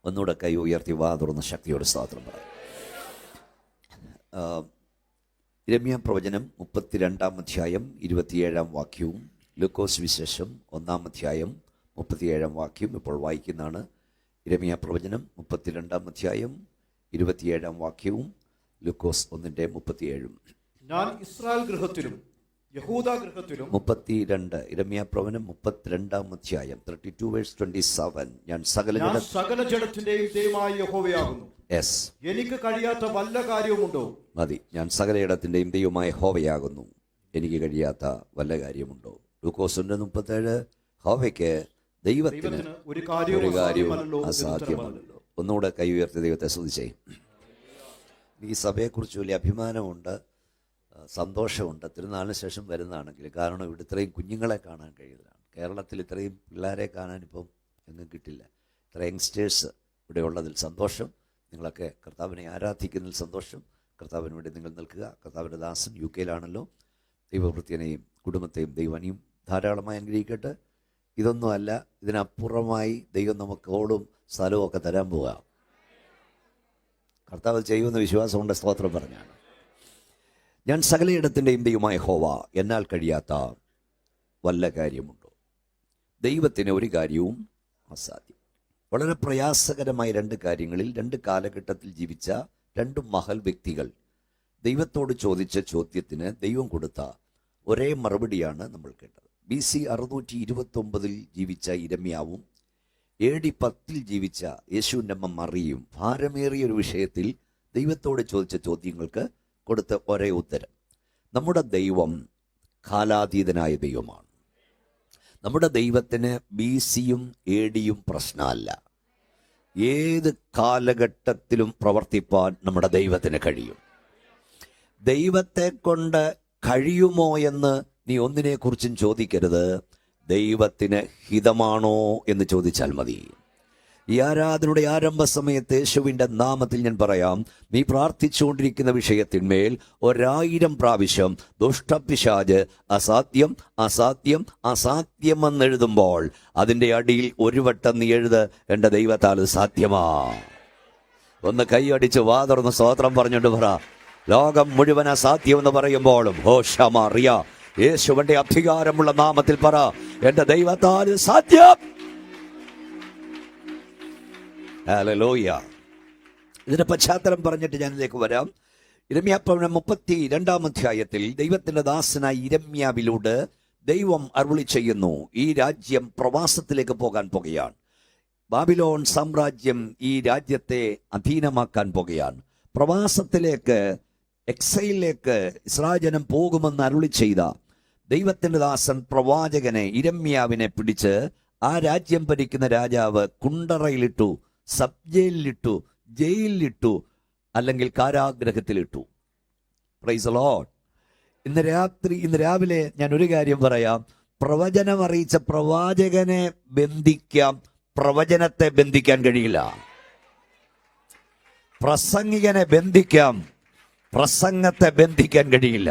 ഒന്നുകൂടെ കൈ ഉയർത്തി വാ തുറന്ന് ശക്തിയോടെ സ്തോത്രം പറയാം. യിരെമ്യാ പ്രവചനം 32-ാം അധ്യായം 27-ാം വാക്യവും ലൂക്കോസ് വിശേഷം 1-ാം അധ്യായം 37-ാം വാക്യവും ഇപ്പോൾ വായിക്കുന്നതാണ്. യിരെമ്യാ പ്രവചനം 32-ാം അധ്യായം 27-ാം വാക്യവും ലൂക്കോസ് 1:37. ഞാൻ ഇസ്രായേൽ ഗൃഹത്തിലും യഹൂദാ ഗൃഹത്തിലും 32 യിരെമ്യാ പ്രവചനം 32-ാം അധ്യായം 32:27. ഞാൻ സകല ജഡത്തിന്റെയും ദൈവമായ യഹോവയാകുന്നു. എനിക്ക് കഴിയാത്ത വല്ല കാര്യവുമുണ്ടോ? മതി. ഞാൻ സകല ഇടത്തിന്റെയും ദൈവമായ യഹോവയാകുന്നു, എനിക്ക് കഴിയാത്ത വല്ല കാര്യമുണ്ടോ? ലൂക്കോസ് 1:37. യഹോവയ്ക്ക് ദൈവത്തിന് ഒരു കാര്യവും അസാധ്യമല്ലല്ലോ. ഒന്നുകൂടെ കൈ ഉയർത്തി ദൈവത്തെ സ്തുതിച്ചേ. ഈ സഭയെക്കുറിച്ച് വലിയ അഭിമാനമുണ്ട്, സന്തോഷമുണ്ട്. തിരുനാളിന് ശേഷം വരുന്നതാണെങ്കിൽ, കാരണം ഇവിടെ ഇത്രയും കുഞ്ഞുങ്ങളെ കാണാൻ കഴിയുന്നതാണ്. കേരളത്തിൽ ഇത്രയും പിള്ളേരെ കാണാൻ ഇപ്പം എങ്ങും കിട്ടില്ല. ഇത്ര യങ്സ്റ്റേഴ്സ് ഇവിടെ ഉള്ളതിൽ സന്തോഷം. നിങ്ങളൊക്കെ കർത്താവിനെ ആരാധിക്കുന്നതിൽ സന്തോഷം. കർത്താവിന് വേണ്ടി നിങ്ങൾ നിൽക്കുക. കർത്താവിൻ്റെ ദാസൻ UK-യിലാണല്ലോ. ദൈവവൃത്യനെയും കുടുംബത്തെയും ദൈവനെയും ധാരാളമായി അനുഗ്രഹിക്കട്ടെ. ഇതൊന്നുമല്ല, ഇതിനപ്പുറമായി ദൈവം നമുക്ക് ഓടും സ്ഥലവും ഒക്കെ തരാൻ പോവുക. കർത്താവ് ചെയ്യുമെന്ന് വിശ്വാസമുണ്ട്. സ്തോത്രം പറഞ്ഞാണ്. ഞാൻ സകലയിടത്തിൻ്റെയും ദൈവമായ യഹോവ, എന്നാൽ കഴിയാത്ത വല്ല കാര്യമുണ്ടോ? ദൈവത്തിന് ഒരു കാര്യവും അസാധ്യം. വളരെ പ്രയാസകരമായ രണ്ട് കാര്യങ്ങളിൽ, രണ്ട് കാലഘട്ടത്തിൽ ജീവിച്ച രണ്ട് മഹൽ വ്യക്തികൾ ദൈവത്തോട് ചോദിച്ച ചോദ്യത്തിന് ദൈവം കൊടുത്ത ഒരേ മറുപടിയാണ് നമ്മൾ കേട്ടത്. BC 629 ജീവിച്ച യിരെമ്യാവും AD 10 ജീവിച്ച യേശുവിൻ്റെ അമ്മ മറിയയും ഭാരമേറിയ ഒരു വിഷയത്തിൽ ദൈവത്തോട് ചോദിച്ച ചോദ്യങ്ങൾക്ക് കൊടുത്ത ഒരേ ഉത്തരം: നമ്മുടെ ദൈവം കാലാതീതനായ ദൈവമാണ്. നമ്മുടെ ദൈവത്തിന് BC-യും AD-യും പ്രശ്നമല്ല. ഏത് കാലഘട്ടത്തിലും പ്രവർത്തിപ്പാൻ നമ്മുടെ ദൈവത്തിന് കഴിയും. ദൈവത്തെ കൊണ്ട് കഴിയുമോ എന്ന് നീ ഒന്നിനെക്കുറിച്ചും ചോദിക്കരുത്. ദൈവത്തിന് ഹിതമാണോ എന്ന് ചോദിച്ചാൽ മതി. ഈ ആരാധനയുടെ ആരംഭ സമയത്ത് യേശുവിൻ്റെ നാമത്തിൽ ഞാൻ പറയാം, നീ പ്രാർത്ഥിച്ചുകൊണ്ടിരിക്കുന്ന വിഷയത്തിന്മേൽ 1000 പ്രാവശ്യം ദുഷ്ടപിശാച് അസാധ്യം അസാധ്യം അസാധ്യമെന്നെഴുതുമ്പോൾ അതിൻ്റെ അടിയിൽ ഒരു വട്ടം നീ എഴുത്, എൻ്റെ ദൈവത്താൽ സാധ്യമാ. ഒന്ന് കൈയടിച്ച് വാ തുറന്ന് സ്തോത്രം പറഞ്ഞുകൊണ്ട് പറ. ലോകം മുഴുവൻ അസാധ്യമെന്ന് പറയുമ്പോഴും ഹോശമറിയ യേശുവിൻ്റെ അധികാരമുള്ള നാമത്തിൽ പറ, എൻ്റെ ദൈവത്താൽ സാധ്യം. ഹല്ലേലൂയ. ഇതിന്റെ പശ്ചാത്തലം പറഞ്ഞിട്ട് ഞാൻ ഇതിലേക്ക് വരാം. യിരെമ്യാ പ്രവചനം 32-ാം അധ്യായത്തിൽ ദൈവത്തിന്റെ ദാസനായ യിരെമ്യാവിലൂടെ ദൈവം അരുളി ചെയ്യുന്നു, ഈ രാജ്യം പ്രവാസത്തിലേക്ക് പോകാൻ പോകുകയാണ്. ബാബിലോൺ സാമ്രാജ്യം ഈ രാജ്യത്തെ അധീനമാക്കാൻ പോകുകയാണ്. പ്രവാസത്തിലേക്ക്, എക്സൈലിലേക്ക് ഇസ്രായേൽ ജനം പോകുമെന്ന് അരുളി ചെയ്ത ദൈവത്തിന്റെ ദാസൻ പ്രവാചകനെ യിരെമ്യാവിനെ പിടിച്ച് ആ രാജ്യം ഭരിക്കുന്ന രാജാവ് കുണ്ടറയിലിട്ടു, സബ് ജയിലിലിട്ടു, ജയിലിലിട്ടു, അല്ലെങ്കിൽ കാരാഗ്രഹത്തിലിട്ടു. Price the Lord. ഇന്ന് രാവിലെ ഞാൻ ഒരു കാര്യം പറയാം. പ്രവചനം അറിയിച്ച പ്രവാചകനെ ബന്ധിക്കാം, പ്രവചനത്തെ ബന്ധിക്കാൻ കഴിയില്ല. പ്രസംഗികനെ ബന്ധിക്കാം, പ്രസംഗത്തെ ബന്ധിക്കാൻ കഴിയില്ല.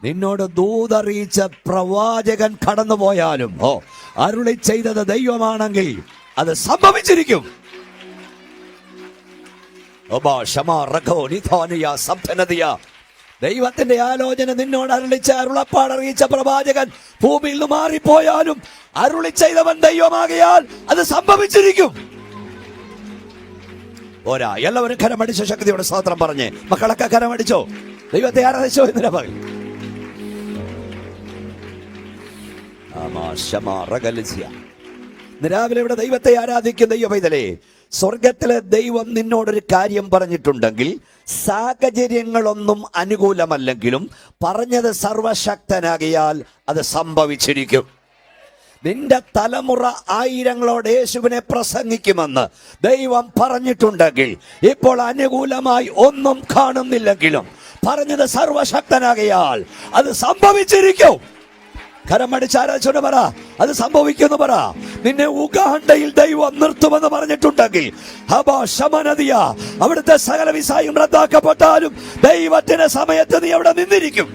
നിന്നോട് ദൂതറിയിച്ച പ്രവാചകൻ കടന്നുപോയാലും അരുളി ചെയ്തത് ദൈവമാണെങ്കിൽ അത് സംഭവിച്ചിരിക്കും. ദൈവത്തിന്റെ ആലോചന നിന്നോട് അരുളിച്ച അരുളപ്പാടറിയിച്ച പ്രവാചകൻ ഭൂമിയിൽ നിന്ന് മാറിപ്പോയാലും അരുളി ചെയ്തവൻ ദൈവമാകിയാൽ അത് സംഭവിച്ചിരിക്കും. പോരാ, എല്ലാവരും കരമടിച്ച ശക്തിയോടെ സ്തോത്രം പറഞ്ഞേ. മക്കളൊക്കെ കരമടിച്ചോ, ദൈവത്തെ ആരാധിച്ചോ എന്നില്ല പറയും. രാവിലെ ഇവിടെ ദൈവത്തെ ആരാധിക്കുന്ന ദൈവമൈതലേ, സ്വർഗത്തിലെ ദൈവം നിന്നോടൊരു കാര്യം പറഞ്ഞിട്ടുണ്ടെങ്കിൽ സാഹചര്യങ്ങളൊന്നും അനുകൂലമല്ലെങ്കിലും പറഞ്ഞത് സർവശക്തനാകിയാൽ അത് സംഭവിച്ചിരിക്കും. നിന്റെ തലമുറ ആയിരങ്ങളോട് യേശുവിനെ പ്രസംഗിക്കുമെന്ന് ദൈവം പറഞ്ഞിട്ടുണ്ടെങ്കിൽ ഇപ്പോൾ അനുകൂലമായി ഒന്നും കാണുന്നില്ലെങ്കിലും പറഞ്ഞത് സർവശക്തനാകിയാൽ അത് സംഭവിച്ചിരിക്കും. കരമടിച്ചാരാച്ചോട് പറ, അത് സംഭവിക്കുന്നു പറ. നിന്നെ ഉഗാണ്ടയിൽ ദൈവം നിർത്തുമെന്ന് പറഞ്ഞിട്ടുണ്ടെങ്കിൽ അവിടുത്തെ സകല വിസായും റദ്ദാക്കപ്പെട്ടാലും ദൈവത്തിന്റെ സമയത്ത് നീ അവിടെ നിന്നിരിക്കും.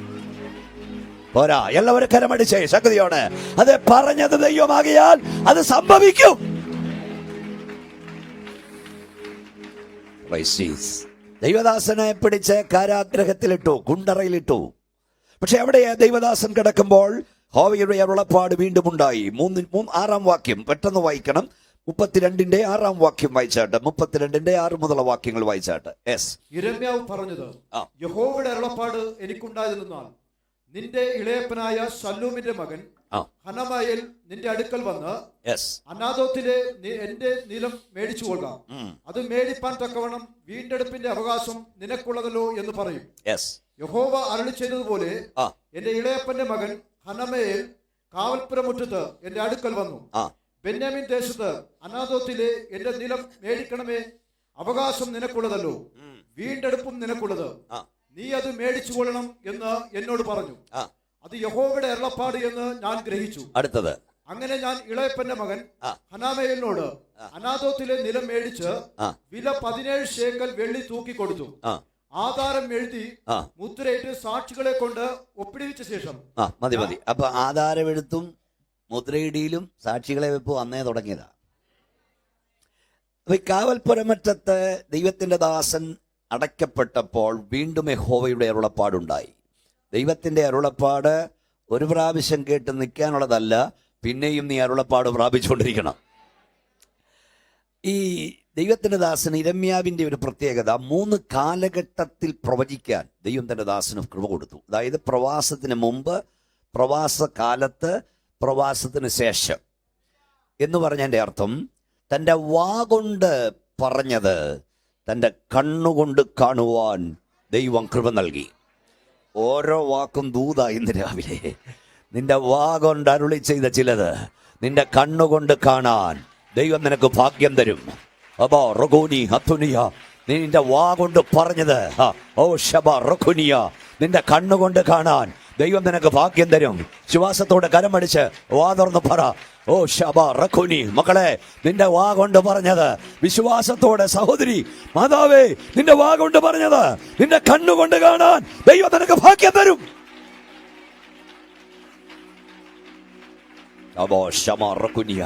പോരാ, എല്ലാവരും കരമടിച്ചേ ശക്തിയോടെ. അത് പറഞ്ഞത് ദൈവമാകിയാൽ അത് സംഭവിക്കും. ദൈവദാസനെ പിടിച്ച് കാരാഗ്രഹത്തിലിട്ടു, കുണ്ടറയിലിട്ടു. പക്ഷെ അവിടെ ദൈവദാസൻ കിടക്കുമ്പോൾ യഹോവയുടെ അരുളപ്പാട് വീണ്ടും ഉണ്ടായി. 6-ാം വാക്യം പെട്ടെന്ന് വായിക്കണം. 32-ാം വാക്യം വായിച്ചാട്ട്, 32-6 മുതലുള്ള വാക്യങ്ങൾ വായിച്ചാട്ട്. യിരെമ്യാവ് പറഞ്ഞത്, യഹോവയുടെ അരുളപ്പാട് എനിക്കുണ്ടായതെന്നാൽ, നിന്റെ ഇളയപ്പനായ ശല്ലൂമിന്റെ മകൻ ഹനമയേൽ നിന്റെ അടുക്കൽ വന്ന് അനാഥോത്തിലെ എന്റെ നിലം മേടിച്ചു കൊള്ളാം, അത് മേടിപ്പാൻ തക്കവണ്ണം വീണ്ടെടുപ്പിന്റെ അവകാശം നിനക്കുള്ളതല്ലോ എന്ന് പറയും. യഹോവ അരുളി ചെയ്തതുപോലെ എന്റെ ഇളയപ്പന്റെ മകൻ ഹനമയേൽ കാവൽപ്പുരമുറ്റത്ത് എന്റെ അടുക്കൽ വന്നു. ബെന്യാമീൻ ദേശത്ത് അനാഥോത്തിലെ എന്റെ നിലം മേടിക്കണമേ, അവകാശം നിനക്കുള്ളതല്ലോ, വീണ്ടെടുപ്പും നിനക്കുള്ളത്, നീ അത് മേടിച്ചു കൊള്ളണം എന്ന് എന്നോട് പറഞ്ഞു. അത് യഹോവയുടെ അരുളപ്പാട് എന്ന് ഞാൻ ഗ്രഹിച്ചു. അടുത്തത്, അങ്ങനെ ഞാൻ ഇളയപ്പന്റെ മകൻ ഹനാമയേലിനോട് അനാഥോത്തിലെ നിലം മേടിച്ച് വില 17 ശേക്കൽ വെള്ളി തൂക്കി കൊടുത്തു. ആധാരം എഴുതി മുദ്രയിട്ട് സാക്ഷികളെ കൊണ്ട് ഒപ്പിടിച്ച ശേഷം. മതി. അപ്പൊ ആധാരമെഴുത്തും മുദ്രയിടിയിലും സാക്ഷികളെ വെപ്പും അന്നേ തുടങ്ങിയതാ. അപ്പൊ ഈ കാവൽപ്പുരമറ്റത്ത് ദൈവത്തിന്റെ ദാസൻ അടയ്ക്കപ്പെട്ടപ്പോൾ വീണ്ടും യഹോവയുടെ അരുളപ്പാടുണ്ടായി. ദൈവത്തിന്റെ അരുളപ്പാട് ഒരു പ്രാവശ്യം കേട്ട് നിൽക്കാനുള്ളതല്ല, പിന്നെയും നീ അരുളപ്പാട് പ്രാപിച്ചുകൊണ്ടിരിക്കണം. ഈ ദൈവത്തിന്റെ ദാസന് യിരെമ്യാവിന്റെ ഒരു പ്രത്യേകത, 3 കാലഘട്ടത്തിൽ പ്രവചിക്കാൻ ദൈവം തന്റെ ദാസന് കൃപ കൊടുത്തു. അതായത് പ്രവാസത്തിന് മുമ്പ്, പ്രവാസകാലത്ത്, പ്രവാസത്തിന് ശേഷം എന്ന് പറഞ്ഞതിൻ്റെ അർത്ഥം, തൻ്റെ വാ കൊണ്ട് പറഞ്ഞത് തൻ്റെ കണ്ണുകൊണ്ട് കാണുവാൻ ദൈവം കൃപ നൽകി. ഓരോ വാക്കും ദൂത. ഇന്ന് രാവിലെ നിന്റെ വാ കൊണ്ട് അരുളി ചെയ്ത ചിലത് നിന്റെ കണ്ണുകൊണ്ട് കാണാൻ ദൈവം നിനക്ക് ഭാഗ്യം തരും. അബോ റഗോനി ഹത്തുനിയ, നിന്റെ വാ കൊണ്ട് പറഞ്ഞത് ഓ ശബ റഖുനിയ, നിന്റെ കണ്ണുകൊണ്ട് കാണാൻ ദൈവം നിനക്ക് ഭാഗ്യം തരും. ശ്വാസത്തോടെ കരമടിച്ച് വാ തുറന്ന് പറ, ഓ ശബ റഖുനി. മക്കളെ, നിന്റെ വാ കൊണ്ട് പറഞ്ഞത് വിശ്വാസത്തോടെ, സഹോദരി മാതാവേ, നിന്റെ വാ കൊണ്ട് പറഞ്ഞത് നിന്റെ കണ്ണുകൊണ്ട് കാണാൻ ദൈവം നിനക്ക് ഭാഗ്യം തരും. അബോ ശമ റഖുനിയ.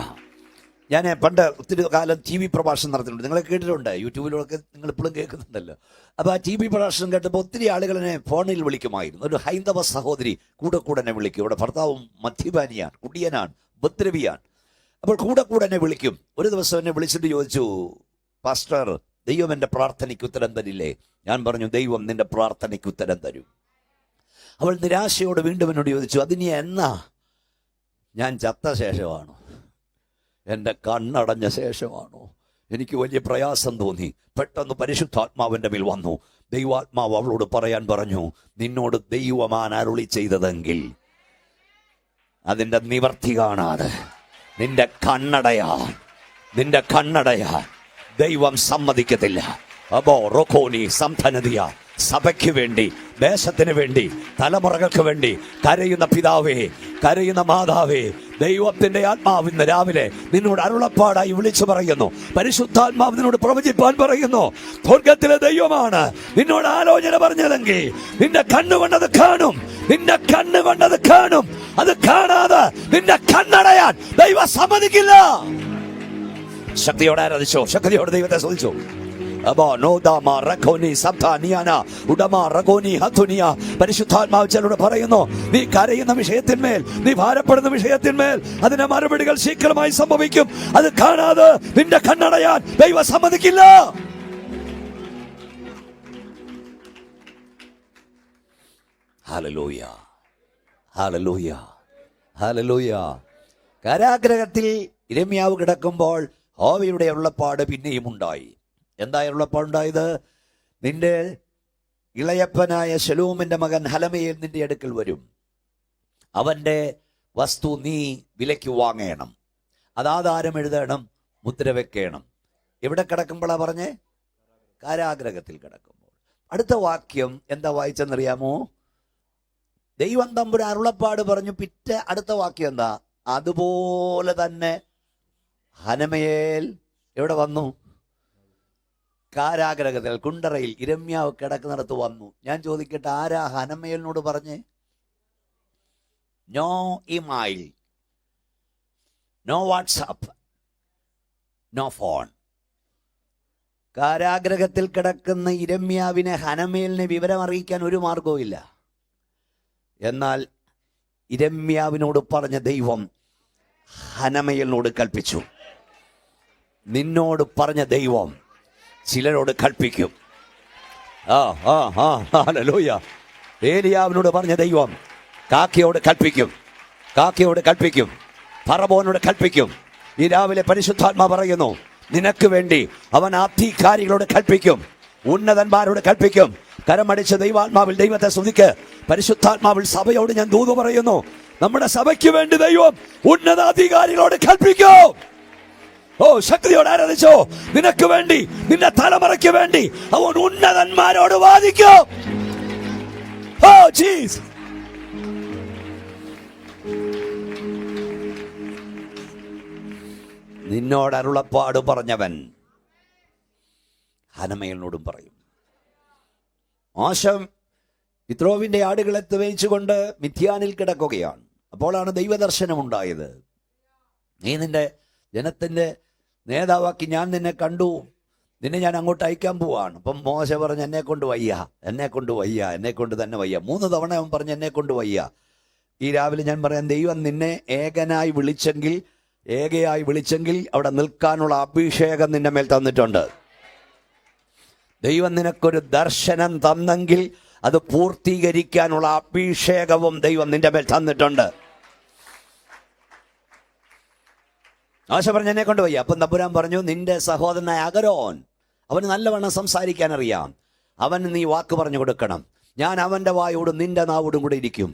ഞാൻ പണ്ട് ഒത്തിരി കാലം TV പ്രഭാഷണം നടത്തിയിട്ടുണ്ട്. നിങ്ങളെ കേട്ടിട്ടുണ്ട്, യൂട്യൂബിലൊക്കെ നിങ്ങൾ ഇപ്പോഴും കേൾക്കുന്നുണ്ടല്ലോ. അപ്പോൾ ആ TV പ്രഭാഷണം കേട്ടപ്പോൾ ഒത്തിരി ആളുകൾ എന്നെ ഫോണിൽ വിളിക്കുമായിരുന്നു. ഒരു ഹൈന്ദവ സഹോദരി കൂടെ എന്നെ വിളിക്കും. ഇവിടെ ഭർത്താവും മദ്യപാനിയാണ്, കുടിയനാണ്, ഉപദ്രവിയാണ്. അപ്പോൾ കൂടെ എന്നെ വിളിക്കും. ഒരു ദിവസം എന്നെ വിളിച്ചിട്ട് ചോദിച്ചു, പാസ്റ്റർ, ദൈവം എൻ്റെ പ്രാർത്ഥനയ്ക്ക് ഉത്തരം തരില്ലേ? ഞാൻ പറഞ്ഞു, ദൈവം നിന്റെ പ്രാർത്ഥനയ്ക്ക് ഉത്തരം തരും. അവൾ നിരാശയോട് വീണ്ടും എന്നോട് ചോദിച്ചു, അതിനി എന്നാ? ഞാൻ ചത്ത ശേഷമാണോ? എൻ്റെ കണ്ണടഞ്ഞ ശേഷമാണോ? എനിക്ക് വലിയ പ്രയാസം തോന്നി. പെട്ടെന്ന് പരിശുദ്ധാത്മാവിൻ്റെ മേൽ വന്നു. ദൈവാത്മാവ് അവളോട് പറയാൻ പറഞ്ഞു, നിന്നോട് ദൈവമാണ് അരുളി ചെയ്തതെങ്കിൽ അതിൻ്റെ നിവർത്തി കാണാതെ നിന്റെ കണ്ണടയാൻ ദൈവം സമ്മതിക്കത്തില്ല. അബോ റൊക്കോനി സംധനതിയ. സഭയ്ക്ക് വേണ്ടി, ദേശത്തിന് വേണ്ടി, തലമുറകൾക്ക് വേണ്ടി കരയുന്ന പിതാവേ, കരയുന്ന മാതാവേ, ദൈവത്തിന്റെ ആത്മാവ് ഇന്ന് രാവിലെ നിന്നോട് അരുളപ്പാടായി വിളിച്ചു പറയുന്നു. പരിശുദ്ധാത്മാവ് നിന്നോട് പ്രവചിപ്പാൻ പറയുന്നു. സ്വർഗത്തിലെ ദൈവമാണ് നിന്നോട് ആലോചന പറഞ്ഞതെങ്കിൽ നിന്റെ കണ്ണുകൊണ്ടത് കാണും. നിന്റെ കണ്ണുകൊണ്ടത് കാണും. അത് കാണാതെ നിന്റെ കണ്ണടയാൻ ദൈവം സമ്മതിക്കില്ല. ശക്തിയോടെ ആരാധിച്ചോ, ശക്തിയോടെ ദൈവത്തെ സ്തുതിച്ചോ. പരിശുദ്ധാത്മാവ് ചിലരോട് പറയുന്നു, നീ കരയുന്ന വിഷയത്തിന്മേൽ, നീ ഭാരപ്പെടുന്ന വിഷയത്തിന്മേൽ അതിന്റെ മറുപടികൾ ശീഘ്രമായി സംഭവിക്കും. അത് കാണാതെ നിന്റെ കണ്ണടയാൻ ദൈവം സമ്മതിക്കില്ല. Hallelujah, hallelujah, hallelujah. കാരാഗ്രഹത്തിൽ യിരെമ്യാവ് കിടക്കുമ്പോൾ യഹോവയുടെ അരുളപ്പാട് പിന്നെയും ഉണ്ടായി. എന്താ അരുളപ്പാടുണ്ടായത്? നിന്റെ ഇളയപ്പനായ ശലൂമിന്റെ മകൻ ഹനമയേൽ നിന്റെ അടുക്കൽ വരും. അവന്റെ വസ്തു നീ വിലയ്ക്ക് വാങ്ങണം. അത് ആധാരം എഴുതണം, മുദ്ര വെക്കണം. എവിടെ കിടക്കുമ്പോഴാ പറഞ്ഞേ? കാരാഗ്രഹത്തിൽ കിടക്കുമ്പോൾ. അടുത്ത വാക്യം എന്താ വായിച്ചെന്നറിയാമോ? ദൈവം തമ്പുരാൻ അരുളപ്പാട് പറഞ്ഞു. അടുത്ത വാക്യം എന്താ? അതുപോലെ തന്നെ ഹനമയേൽ എവിടെ വന്നു? കാരാഗ്രഹത്തിൽ, കുണ്ടറയിൽ യിരെമ്യാവ് കിടക്കുന്നിടത്ത് വന്നു. ഞാൻ ചോദിക്കട്ടെ, ആരാ ഹനമയേലിനോട് പറഞ്ഞേ? No email, no WhatsApp, no phone. കാരാഗ്രഹത്തിൽ കിടക്കുന്ന ഇരമ്യാവിനെ ഹനമേലിനെ വിവരം അറിയിക്കാൻ ഒരു മാർഗവും ഇല്ല. എന്നാൽ ഇരമ്യാവിനോട് പറഞ്ഞ ദൈവം ഹനമേലിനോട് കൽപ്പിച്ചു. നിന്നോട് പറഞ്ഞ ദൈവം ചിലരോട് കൽപ്പിക്കും. ഹല്ലേലൂയ. ഏലിയാവിനോട് പറഞ്ഞ ദൈവം കാക്കയോട് കൽപ്പിക്കും, കാക്കയോട് കൽപ്പിക്കും, ഫറവോനോട് കൽപ്പിക്കും. ഈ രാവിലെ പരിശുദ്ധാത്മാ പറയുന്നു, നിനക്ക് വേണ്ടി അവൻ അധികാരികളോട് കൽപ്പിക്കും, ഉന്നതന്മാരോട് കൽപ്പിക്കും. കരമടിച്ച് ദൈവാത്മാവിൽ ദൈവത്തെ സ്തുതിക്ക്. പരിശുദ്ധാത്മാവിൽ സഭയോട് ഞാൻ ദൂത് പറയുന്നു, നമ്മുടെ സഭയ്ക്ക് വേണ്ടി ദൈവം ഉന്നതാധികാരികളോട് കൽപ്പിക്കും. ഓ, ശക്തിയോട് ആരാധിച്ചോ. നിനക്ക് വേണ്ടി, നിന്റെ തലമുറയ്ക്ക് വേണ്ടി അവൻ ഉന്നതന്മാരോട് വാദിക്കും. Oh Jesus. നിന്നോട് അരുളപ്പാട് പറഞ്ഞവൻ ഹനമേലിനോടും പറയും. മോശം യിത്രോവിന്റെ ആടുകളെ മേയിച്ചുകൊണ്ട് മിഥ്യാനിൽ കിടക്കുകയാണ്. അപ്പോഴാണ് ദൈവദർശനം ഉണ്ടായത്. നീ നിന്റെ ജനത്തിന്റെ നേതാവാക്കി ഞാൻ നിന്നെ കണ്ടു, നിന്നെ ഞാൻ അങ്ങോട്ട് അയക്കാൻ പോവാണ്. അപ്പം മോശ പറഞ്ഞ് എന്നെ കൊണ്ട് വയ്യ, എന്നെ കൊണ്ട് വയ്യ, എന്നെ കൊണ്ട് തന്നെ വയ്യ. 3 തവണ അവൻ പറഞ്ഞ് എന്നെ കൊണ്ട് വയ്യ. ഈ രാവിലെ ഞാൻ പറയാം, ദൈവം നിന്നെ ഏകയായി വിളിച്ചെങ്കിൽ അവിടെ നിൽക്കാനുള്ള അഭിഷേകം നിന്റെ മേൽ തന്നിട്ടുണ്ട്. ദൈവം നിനക്കൊരു ദർശനം തന്നെങ്കിൽ അത് പൂർത്തീകരിക്കാനുള്ള അഭിഷേകവും ദൈവം നിന്റെ മേൽ തന്നിട്ടുണ്ട്. മോശ പറഞ്ഞ് എന്നെ കൊണ്ട് വയ്യ. അപ്പം തമ്പുരാൻ പറഞ്ഞു, നിന്റെ സഹോദരനായ അഹരോൻ, അവന് നല്ലവണ്ണം സംസാരിക്കാൻ അറിയാം, അവന് നീ വാക്ക് പറഞ്ഞു കൊടുക്കണം. ഞാൻ അവൻ്റെ വായോടും നിന്റെ നാവോടും കൂടെ ഇരിക്കും.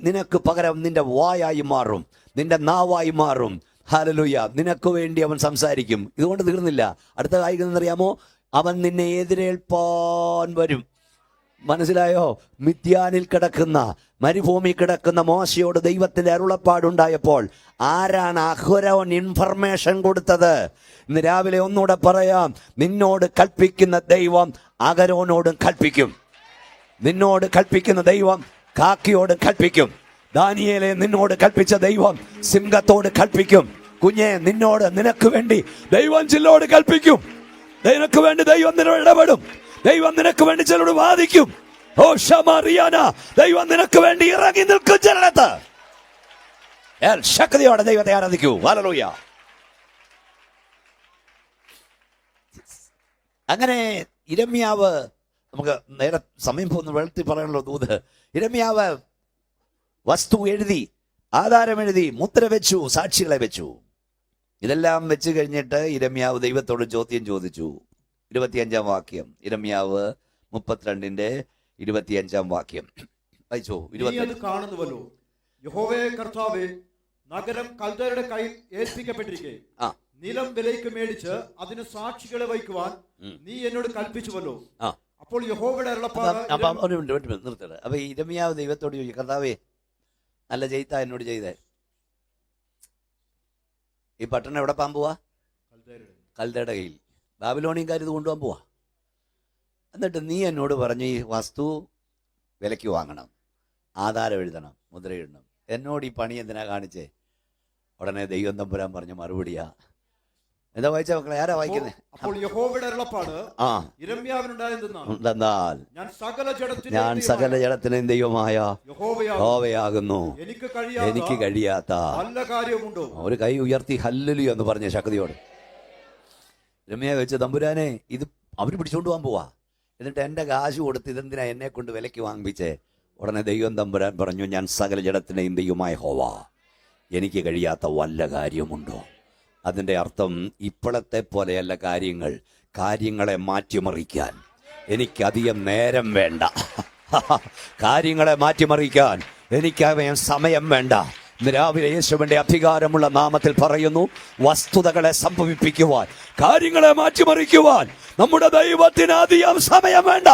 നിനക്ക് പകരം നിന്റെ വായായി മാറും, നിന്റെ നാവായി മാറും. ഹല്ലേലൂയ. നിനക്ക് വേണ്ടി അവൻ സംസാരിക്കും. ഇതുകൊണ്ട് തീർന്നില്ല. അടുത്ത കാര്യം അവൻ നിന്നെ എതിരേൽപ്പാൻ വരും. മനസ്സിലായോ? മിഥ്യാനിൽ കിടക്കുന്ന, മരുഭൂമി കിടക്കുന്ന മോശയോട് ദൈവത്തിന്റെ അരുളപ്പാടുണ്ടായപ്പോൾ ആരാണ് അഹരോൻ ഇൻഫർമേഷൻ കൊടുത്തത്? ഇന്ന് രാവിലെ ഒന്നുകൂടെ പറയാം, നിന്നോട് കൽപ്പിക്കുന്ന ദൈവം അഹരോനോടും കൽപ്പിക്കും. നിന്നോട് കൽപ്പിക്കുന്ന ദൈവം കാക്കയോട് കൽപ്പിക്കും. ദാനിയേലെ നിന്നോട് കൽപ്പിച്ച ദൈവം സിംഹത്തോട് കൽപ്പിക്കും. കുഞ്ഞെ, നിനക്ക് വേണ്ടി ദൈവം ചിലരോട് കൽപ്പിക്കും. നിനക്ക് വേണ്ടി ദൈവം നിന്നോട് ഇടപെടും. ദൈവം നിനക്ക് വേണ്ടി ചിലരോട് വാദിക്കും. ഓ ഷമാറിയാന, ദൈവം നിനക്ക് വേണ്ടി ഇറങ്ങി നിൽക്കും ചിലടത്ത്. ശക്തിയോടെ ദൈവത്തെ ആരാധിക്കൂ. ഹല്ലേലൂയ. അങ്ങനെ ഇരമ്യാവ്, നമുക്ക് നേരെ സമയം പോകുന്ന വെളുത്തി പറയാനുള്ള ദൂത്. ഇരമ്യാവ് വസ്തു എഴുതി, ആധാരം എഴുതി, മുദ്ര വെച്ചു, സാക്ഷികളെ വെച്ചു. ഇതെല്ലാം വെച്ച് കഴിഞ്ഞിട്ട് ഇരമ്യാവ് ദൈവത്തോട് ചോദ്യം ചോദിച്ചു. 25-ാം വാക്യം, ഇരമ്യാവ് 32-ന്റെ 25-ാം വാക്യം വായിച്ചോ. കാണുന്നുവല്ലോ, യഹോവേ കർത്താവേ, നഗരം കൽദയരുടെ കയ്യിൽ ഏൽപ്പിക്കപ്പെട്ടിരിക്കെ നിലം വിലയ്ക്ക് മേടിച്ച് അതിന് സാക്ഷികളെ വയ്ക്കുവാൻ നീ എന്നോട് കൽപ്പിച്ചുവല്ലോ. അപ്പോൾ യഹോവയുടെ അരുളപ്പാട്. നിർത്തട്ടെ. അപ്പൊ ഇരമ്യാവ് ദൈവത്തോട് ചോദിച്ചു, കർത്താവേ, നല്ല ചെയ്താ എന്നോട് ചെയ്തേ. ഈ പട്ടണം എവിടെ പാൻ പോവാ? കൽദയുടെ കയ്യിൽ. ബാബിലോണിയൻകാർ ഇത് കൊണ്ടുപോകാൻ പോവാ. എന്നിട്ട് നീ എന്നോട് പറഞ്ഞു, ഈ വസ്തു വിലയ്ക്ക് വാങ്ങണം, ആധാരം എഴുതണം, മുദ്ര എഴുതണം. എന്നോട് ഈ പണി എന്തിനാ കാണിച്ചേ? ഉടനെ ദൈവം തമ്പുരാൻ പറഞ്ഞ മറുപടിയാ. എന്താ വായിച്ച മക്കളെ? ആരാ വായിക്കുന്നത്? അപ്പോൾ യഹോവയുടെ അരുളപ്പാട് യഹിസ്കീയാവിനുണ്ടായതെന്നാൽ, ഞാൻ സകല ജഡത്തിനും ദൈവമായ യഹോവയാകുന്നു, എനിക്ക് കഴിയാത്ത ഒരു കൈ ഉയർത്തി ഹല്ലേലൂയ എന്ന് പറഞ്ഞ ശക്തിയോട് രമ്യ വെച്ച്, തമ്പുരാനെ, ഇത് അവർ പിടിച്ചോണ്ട് പോകാൻ പോവാ. എന്നിട്ട് എൻ്റെ കാശ് കൊടുത്ത് ഇതെന്തിനാ എന്നെ കൊണ്ട് വിലയ്ക്ക് വാങ്ങിപ്പിച്ചേ? ഉടനെ ദൈവം തമ്പുരാൻ പറഞ്ഞു, ഞാൻ സകല ജഡത്തിനെയും ദൈവമായ യഹോവ, എനിക്ക് കഴിയാത്ത വല്ല കാര്യമുണ്ടോ? അതിൻ്റെ അർത്ഥം, ഇപ്പോഴത്തെ പോലെയല്ല കാര്യങ്ങളെ മാറ്റിമറിക്കാൻ എനിക്കധികം നേരം വേണ്ട. കാര്യങ്ങളെ മാറ്റിമറിക്കാൻ എനിക്കധികം സമയം വേണ്ട. ഇന്ന് രാവിലെ യേശുവിന്റെ അധികാരമുള്ള നാമത്തിൽ പറയുന്നു, വസ്തുതകളെ സംഭവിപ്പിക്കുവാൻ, കാര്യങ്ങളെ മാറ്റിമറിക്കുവാൻ നമ്മുടെ ദൈവത്തിന് അധികം സമയം വേണ്ട.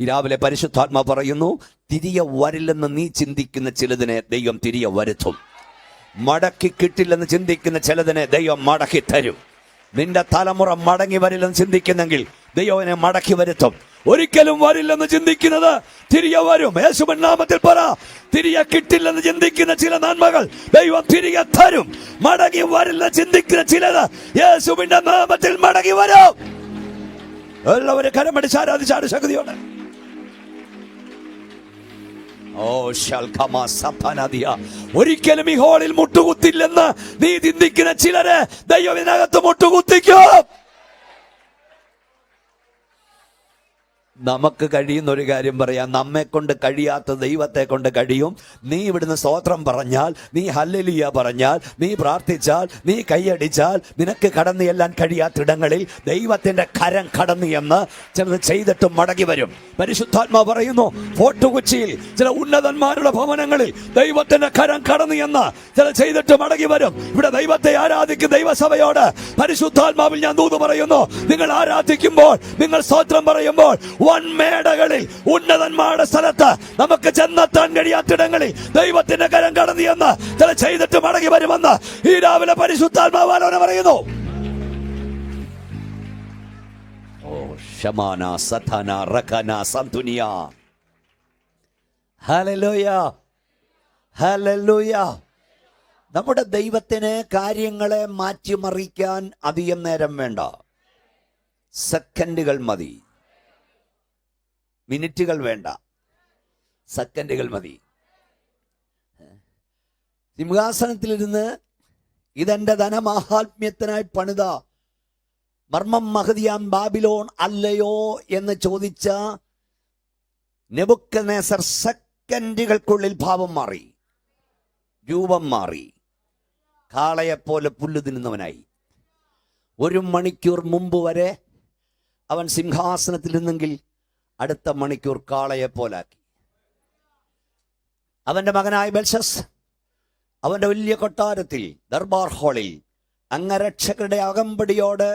രാവിലെ പരിശുദ്ധാത്മാ പറയുന്നു, തിരികെ വരില്ലെന്ന് നീ ചിന്തിക്കുന്ന ചിലതിനെ ദൈവം തിരികെ വരുത്തും. മടക്കി കിട്ടില്ലെന്ന് ചിന്തിക്കുന്ന ചിലതിനെ ദൈവം മടക്കി തരും. നിന്റെ തലമുറ മടങ്ങി വരില്ലെന്ന് ചിന്തിക്കുന്നെങ്കിൽ ദൈവനെ മടക്കി വരുത്തും. ഒരിക്കലും വരില്ലെന്ന് ചിന്തിക്കുന്നത് തിരികെ വരും. യേശുവിൻ നാമത്തിൽ പറ, തിരികെ കിട്ടില്ലെന്ന് ചിന്തിക്കുന്ന ചില നന്മകൾ ദൈവം തിരികെ തരും. മടങ്ങി വരില്ലെന്ന് ചിന്തിക്കുന്ന ചിലത് യേശുവിന്റെ നാമത്തിൽ മടങ്ങി വരും. എല്ലാവരും കരമടിച്ച് ആരാധിച്ചാണ് ശക്തിയോടെ. ഓ ശൽഖമാ സഫനദിയ. ഒരിക്കലും ഈ ഹോളിൽ മുട്ടുകുത്തില്ലെന്ന് നീ ചിന്തിക്കുന്ന ചിലരെ ദൈവം ഇതിനകത്ത് മുട്ടുകുത്തിക്കും. നമുക്ക് കഴിയുന്ന ഒരു കാര്യം പറയാം, നമ്മെ കൊണ്ട് കഴിയാത്ത ദൈവത്തെ കൊണ്ട് കഴിയും. നീ ഇവിടുന്ന് സ്തോത്രം പറഞ്ഞാൽ, നീ ഹല്ലേലൂയ പറഞ്ഞാൽ, നീ പ്രാർത്ഥിച്ചാൽ, നീ കൈയടിച്ചാൽ, നിനക്ക് കടന്നു ചെല്ലാൻ കഴിയാത്തിടങ്ങളിൽ ദൈവത്തിന്റെ കരം കടന്നു എന്ന് ചിലത് ചെയ്തിട്ട് മടങ്ങി വരും. പരിശുദ്ധാത്മാവ് പറയുന്നു, ഫോർട്ട് കൊച്ചിയിൽ ചില ഉന്നതന്മാരുടെ ഭവനങ്ങളിൽ ദൈവത്തിന്റെ കരം കടന്നു എന്ന് ചില ചെയ്തിട്ട് മടങ്ങി വരും. ഇവിടെ ദൈവത്തെ ആരാധിക്കും ദൈവസഭയോട് പരിശുദ്ധാത്മാവിൽ ഞാൻ ദൂത് പറയുന്നു, നിങ്ങൾ ആരാധിക്കുമ്പോൾ, നിങ്ങൾ സ്തോത്രം പറയുമ്പോൾ, വൻമേടകളിൽ ഉന്നതന്മാരുടെ സ്ഥലത്ത് നമുക്ക് ചെന്നെത്താൻ കഴിയാത്തിടങ്ങളിൽ ദൈവത്തിന്റെ കരം കടന്നു എന്ന് ചില ചെയ്തിട്ട് മടങ്ങി വരുമെന്ന് ഈ രാവിലെ പരിശുദ്ധാത്മാവ് ആലോചന പറയുന്നു. ഓ ശമാന സഥന റകന സന്തുനിയ. ഹല്ലേലൂയ, ഹല്ലേലൂയ. നമ്മുടെ ദൈവത്തിന് കാര്യങ്ങളെ മാറ്റിമറിക്കാൻ അധികം നേരം വേണ്ട, സെക്കൻഡുകൾ മതി. മിനിറ്റുകൾ വേണ്ട, സെക്കൻഡുകൾ മതി. സിംഹാസനത്തിലിരുന്ന് ഇതെന്റെ ധനമാഹാത്മ്യത്തിനായി പണിത മർമ്മം മഹതിയാം ബാബിലോൺ അല്ലയോ എന്ന് ചോദിച്ച നെബൂഖദ്നേസർ സെക്കൻഡുകൾക്കുള്ളിൽ ഭാവം മാറി, രൂപം മാറി, കാളയെപ്പോലെ പുല്ല് തിന്നുന്നവനായി. 1 മണിക്കൂർ മുമ്പ് വരെ അവൻ സിംഹാസനത്തിൽ നിന്നെങ്കിൽ അടുത്ത മണിക്കൂർ കാളയെ പോലാക്കി. അവന്റെ മകനായ ബെൽഷസ് അവന്റെ വലിയ കൊട്ടാരത്തിൽ ദർബാർ ഹാളിൽ അംഗരക്ഷകരുടെ അകമ്പടിയോട്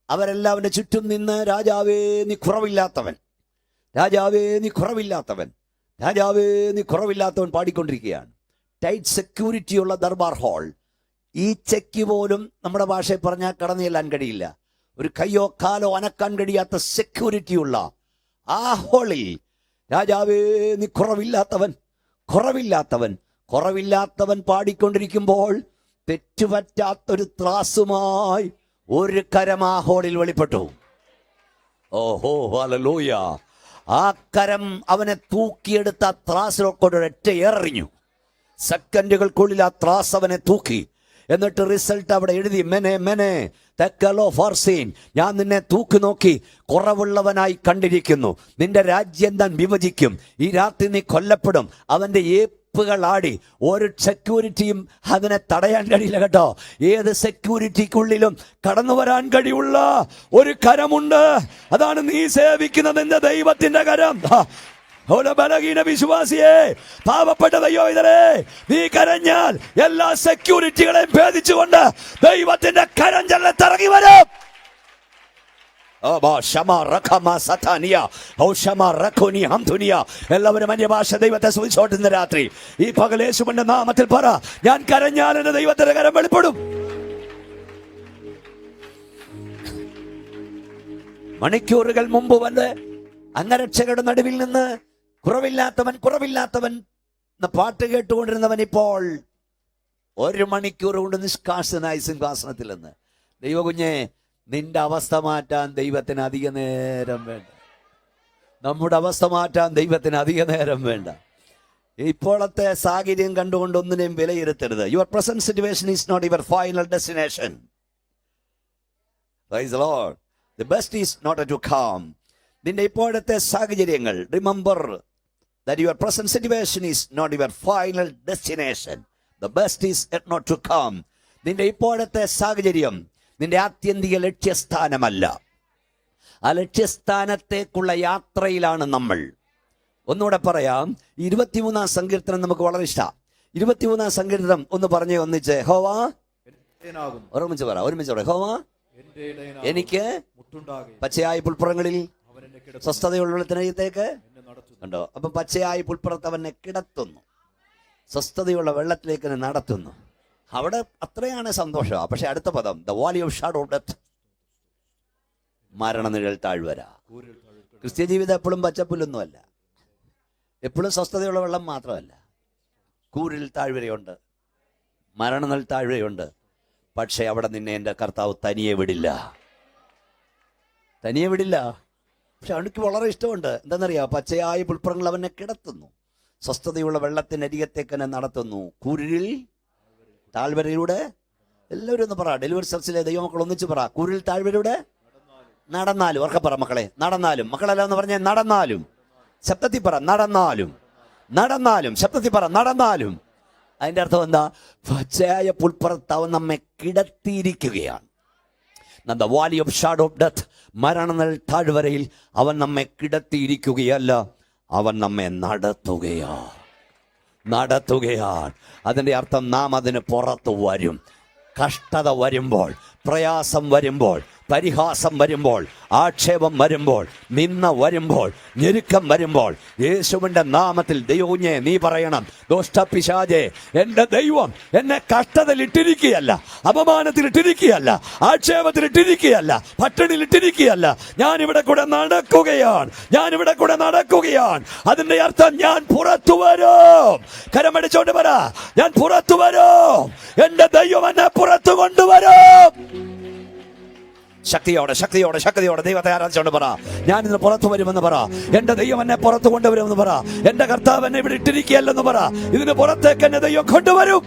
അവരെല്ലാവരുടെ ചുറ്റും നിന്ന്, രാജാവേ നീ കുറവില്ലാത്തവൻ, രാജാവേ നീ കുറവില്ലാത്തവൻ, രാജാവേ നീ കുറവില്ലാത്തവൻ പാടിക്കൊണ്ടിരിക്കുകയാണ്. ടൈറ്റ് സെക്യൂരിറ്റിയുള്ള ദർബാർ ഹാൾ. ഈ ചെക്ക് പോലും നമ്മുടെ ഭാഷയിൽ പറഞ്ഞാൽ കടന്നു ചെല്ലാൻ കഴിയില്ല. ഒരു കയ്യോ കാലോ അനക്കാൻ കഴിയാത്ത സെക്യൂരിറ്റിയുള്ള ആ ഹോളിൽ രാജാവേ നീ കുറവില്ലാത്തവൻ, കുറവില്ലാത്തവൻ, കുറവില്ലാത്തവൻ പാടിക്കൊണ്ടിരിക്കുമ്പോൾ തെറ്റുപറ്റാത്തൊരു ത്രാസുമായി ഒരു കരം ആ ഹോളിൽ വെളിപ്പെട്ടു. ഓഹോ ഹല്ലേലൂയ. ആ കരം അവനെ തൂക്കിയെടുത്ത ത്രാസിലൊക്കെ ഒറ്റ എറിഞ്ഞു. സെക്കൻഡുകൾക്കുള്ളിൽ ആ ത്രാസ് അവനെ തൂക്കി. എന്നിട്ട് റിസൾട്ട് അവിടെ എഴുതി, മെനെ മെനെ തെക്കലോ ഫാർസീൻ, ഞാൻ നിന്നെ തൂക്കി നോക്കി കുറവുള്ളവനായി കണ്ടിരിക്കുന്നു. നിന്റെ രാജ്യം താൻ വിഭജിക്കും. ഈ രാത്രി നീ കൊല്ലപ്പെടും. അവന്റെ ഏപ്പുകൾ ആടി. ഒരു സെക്യൂരിറ്റിയും അതിനെ തടയാൻ കഴിയില്ല കേട്ടോ. ഏത് സെക്യൂരിറ്റിക്കുള്ളിലും കടന്നു വരാൻ കഴിയുള്ള ഒരു കരമുണ്ട്. അതാണ് നീ സേവിക്കുന്നത്, നിന്റെ ദൈവത്തിന്റെ കരം. ബലഹീന വിശ്വാസിയെ, പാവപ്പെട്ട ദൈവമേ, നീ കരഞ്ഞാൽ എല്ലാ സെക്യൂരിറ്റികളെയും ഭേദിച്ചുകൊണ്ട് ദൈവത്തിന്റെ കരം ഇറങ്ങി വരും. എല്ലാവരും അന്യഭാഷ ദൈവത്തെ സ്തുതിച്ചോട്ടുന്ന രാത്രി ഈ പകൽ യേശുവിന്റെ നാമത്തിൽ പറ, ഞാൻ കരഞ്ഞാൽ എന്റെ ദൈവത്തിന്റെ കരം വെളിപ്പെടും. മണിക്കൂറുകൾ മുമ്പ് വന്ന് അംഗരക്ഷകരുടെ നടുവിൽ നിന്ന് കുറവില്ലാത്തവൻ കുറവില്ലാത്തവൻ എന്ന പാട്ട് കേട്ടുകൊണ്ടിരുന്നവൻ ഇപ്പോൾ 1 മണിക്കൂർ കൊണ്ട് നിഷ്കാസനായി സിംഹാസനത്തിൽ നിന്ന്. ദൈവകുഞ്ഞെ, നിന്റെ അവസ്ഥ മാറ്റാൻ ദൈവത്തിന് അധിക നേരം വേണ്ട. നമ്മുടെ അവസ്ഥ മാറ്റാൻ ദൈവത്തിന് അധിക നേരം വേണ്ട. ഇപ്പോഴത്തെ സാഹചര്യം കണ്ടുകൊണ്ട് ഒന്നിനെയും വിലയിരുത്തരുത്. Your present situation is not your final destination. Praise the lord. The best is not to come. നിന്റെ ഇപ്പോഴത്തെ സാഹചര്യങ്ങൾ, remember that your present situation is not your final destination. The best is yet not to come. നിന്റെ ഇപ്പോഴത്തെ സാഹചര്യം നിന്റെ ആത്യന്തിക ലക്ഷ്യസ്ഥാനമല്ല. ആ ലക്ഷ്യസ്ഥാനത്തേക്കുള്ള യാത്രയിലാണ് നമ്മൾ. ഒന്നുകൂടെ പറയാം, 23-ാം സങ്കീർത്തനം നമുക്ക് വളരെ ഇഷ്ടം. 23-ാം സങ്കീർത്തനം ഒന്ന് പറഞ്ഞേ, ഒന്നിച്ച്. യഹോവ ഒരുമിച്ച് പറ, ഒരുമിച്ച് പറ. യഹോവ എനിക്ക് പച്ചയായ പുൽപ്പുറങ്ങളിൽ സ്വസ്ഥതയുള്ള വെള്ളത്തിനകത്തേക്ക് കണ്ടോ. അപ്പം പച്ചയായ പുൽപ്പുറത്ത് അവനെ കിടത്തുന്നു, സ്വസ്ഥതയുള്ള വെള്ളത്തിലേക്ക് നടത്തുന്നു. അവിടെ അത്രയാണ് സന്തോഷം. പക്ഷെ അടുത്ത പദം, the valley of shadow of death, മരണനിഴൽ താഴ്വര, ക്രിസ്ത്യ ജീവിതം എപ്പോഴും പച്ചപ്പുല്ലൊന്നുമല്ല, എപ്പോഴും സ്വസ്ഥതയുള്ള വെള്ളം മാത്രമല്ല. കൂരിൽ താഴ്വരയുണ്ട്, മരണനൽ താഴ്വരയുണ്ട്. പക്ഷേ അവിടെ നിന്നെ എൻ്റെ കർത്താവ് തനിയെ വിടില്ല, തനിയെ വിടില്ല. പക്ഷെ അവനക്ക് വളരെ ഇഷ്ടമുണ്ട്. എന്താണെന്നറിയാം, പച്ചയായ പുൽപ്പുറങ്ങൾ അവനെ കിടത്തുന്നു, സ്വസ്ഥതയുള്ള വെള്ളത്തിനരികത്തേക്ക് എന്നെ നടത്തുന്നു. കൂരിൽ താഴ്വരയിലൂടെ, എല്ലാവരും ഒന്ന് പറ, ഡെലിവറി സർച്ചിലെ ദൈവമക്കൾ ഒന്നിച്ച് പറ, കൂരിൽ താഴ്വരയുടെ നടന്നാലും. ഉറക്കെ പറ മക്കളെ, നടന്നാലും. മക്കളെല്ലാം എന്ന് പറഞ്ഞേ നടന്നാലും. ശബ്ദത്തിൽ പറ നടന്നാലും, നടന്നാലും. ശബ്ദത്തിൽ പറ നടന്നാലും. അതിൻ്റെ അർത്ഥം എന്താ? പച്ചയായ പുൽപ്പുറത്ത് അവൻ നമ്മെ കിടത്തിയിരിക്കുകയാണ്. The valley of shadow of death, മരണനൽ താഴ്വരയിൽ അവൻ നമ്മെ കിടത്തിയിരിക്കുകയല്ല, അവൻ നമ്മെ നടത്തുകയാണ്. അതിൻ്റെ അർത്ഥം നാം അതിന് പുറത്തു വരും. കഷ്ടത വരുമ്പോൾ, പ്രയാസം വരുമ്പോൾ, പരിഹാസം വരുമ്പോൾ, ആക്ഷേപം വരുമ്പോൾ, നിന്ന വരുമ്പോൾ, ഞെരുക്കം വരുമ്പോൾ, യേശുവിൻ്റെ നാമത്തിൽ ദൈവഞ്ഞെ നീ പറയണം, ദുഷ്ടപിശാചേ, എൻ്റെ ദൈവം എന്നെ കഷ്ടതയിലിട്ടിരിക്കുകയല്ല, അപമാനത്തിലിട്ടിരിക്കുകയല്ല, ആക്ഷേപത്തിലിട്ടിരിക്കുകയല്ല, പട്ടിണിയിലിട്ടിരിക്കുകയല്ല. ഞാനിവിടെ കൂടെ നടക്കുകയാണ്. അതിൻ്റെ അർത്ഥം ഞാൻ പുറത്തു വരും. കരമടിച്ചോണ്ട് പറ, ഞാൻ പുറത്തു വരും. എൻ്റെ ദൈവം എന്നെ പുറത്തു കൊണ്ടുവരും. ശക്തിയോടെ ദൈവത്തെ ആരാധിച്ചോണ്ട് പറ, ഞാൻ ഇന്ന് പുറത്തു വരുമെന്ന് പറ. എന്റെ ദൈവം എന്നെ പുറത്തു കൊണ്ടുവരുമെന്ന് പറ. എന്റെ കർത്താവ് എന്നെ ഇവിടെ ഇട്ടിരിക്കുകയല്ലെന്ന് പറ. ഇതിന് പുറത്തേക്ക് എന്നെ ദൈവം കൊണ്ടുവരും.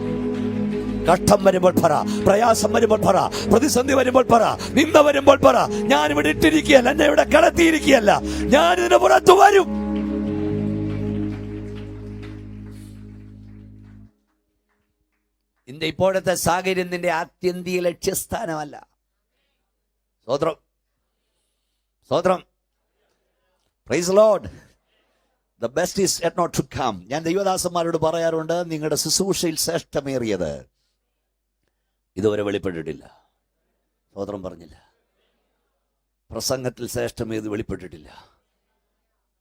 കഷ്ടം വരുമ്പോൾ പറ, പ്രയാസം വരുമ്പോൾ പറ, പ്രതിസന്ധി വരുമ്പോൾ പറ, നിന്ദ വരുമ്പോൾ പറ, ഞാനിവിടെ ഇട്ടിരിക്കുകയല്ല, എന്നെ ഇവിടെ കടത്തിയിരിക്കുകയല്ല, ഞാനിതിന് പുറത്തു വരും. നിന്റെ ഇപ്പോഴത്തെ സാഹചര്യം നിന്റെ ആത്യന്തിക ലക്ഷ്യസ്ഥാനമല്ല. സ്തോത്രം. Praise Lord. The best is yet not to come. ഞാൻ ദൈവദാസന്മാരോട് പറയാറുണ്ട്, നിങ്ങളുടെ ശുശ്രൂഷയിൽ ശ്രേഷ്ഠമേറിയത് ഇതുവരെ വെളിപ്പെട്ടിട്ടില്ല. സ്തോത്രം പറഞ്ഞില്ല. പ്രസംഗത്തിൽ ശ്രേഷ്ഠമേത് വെളിപ്പെട്ടിട്ടില്ല.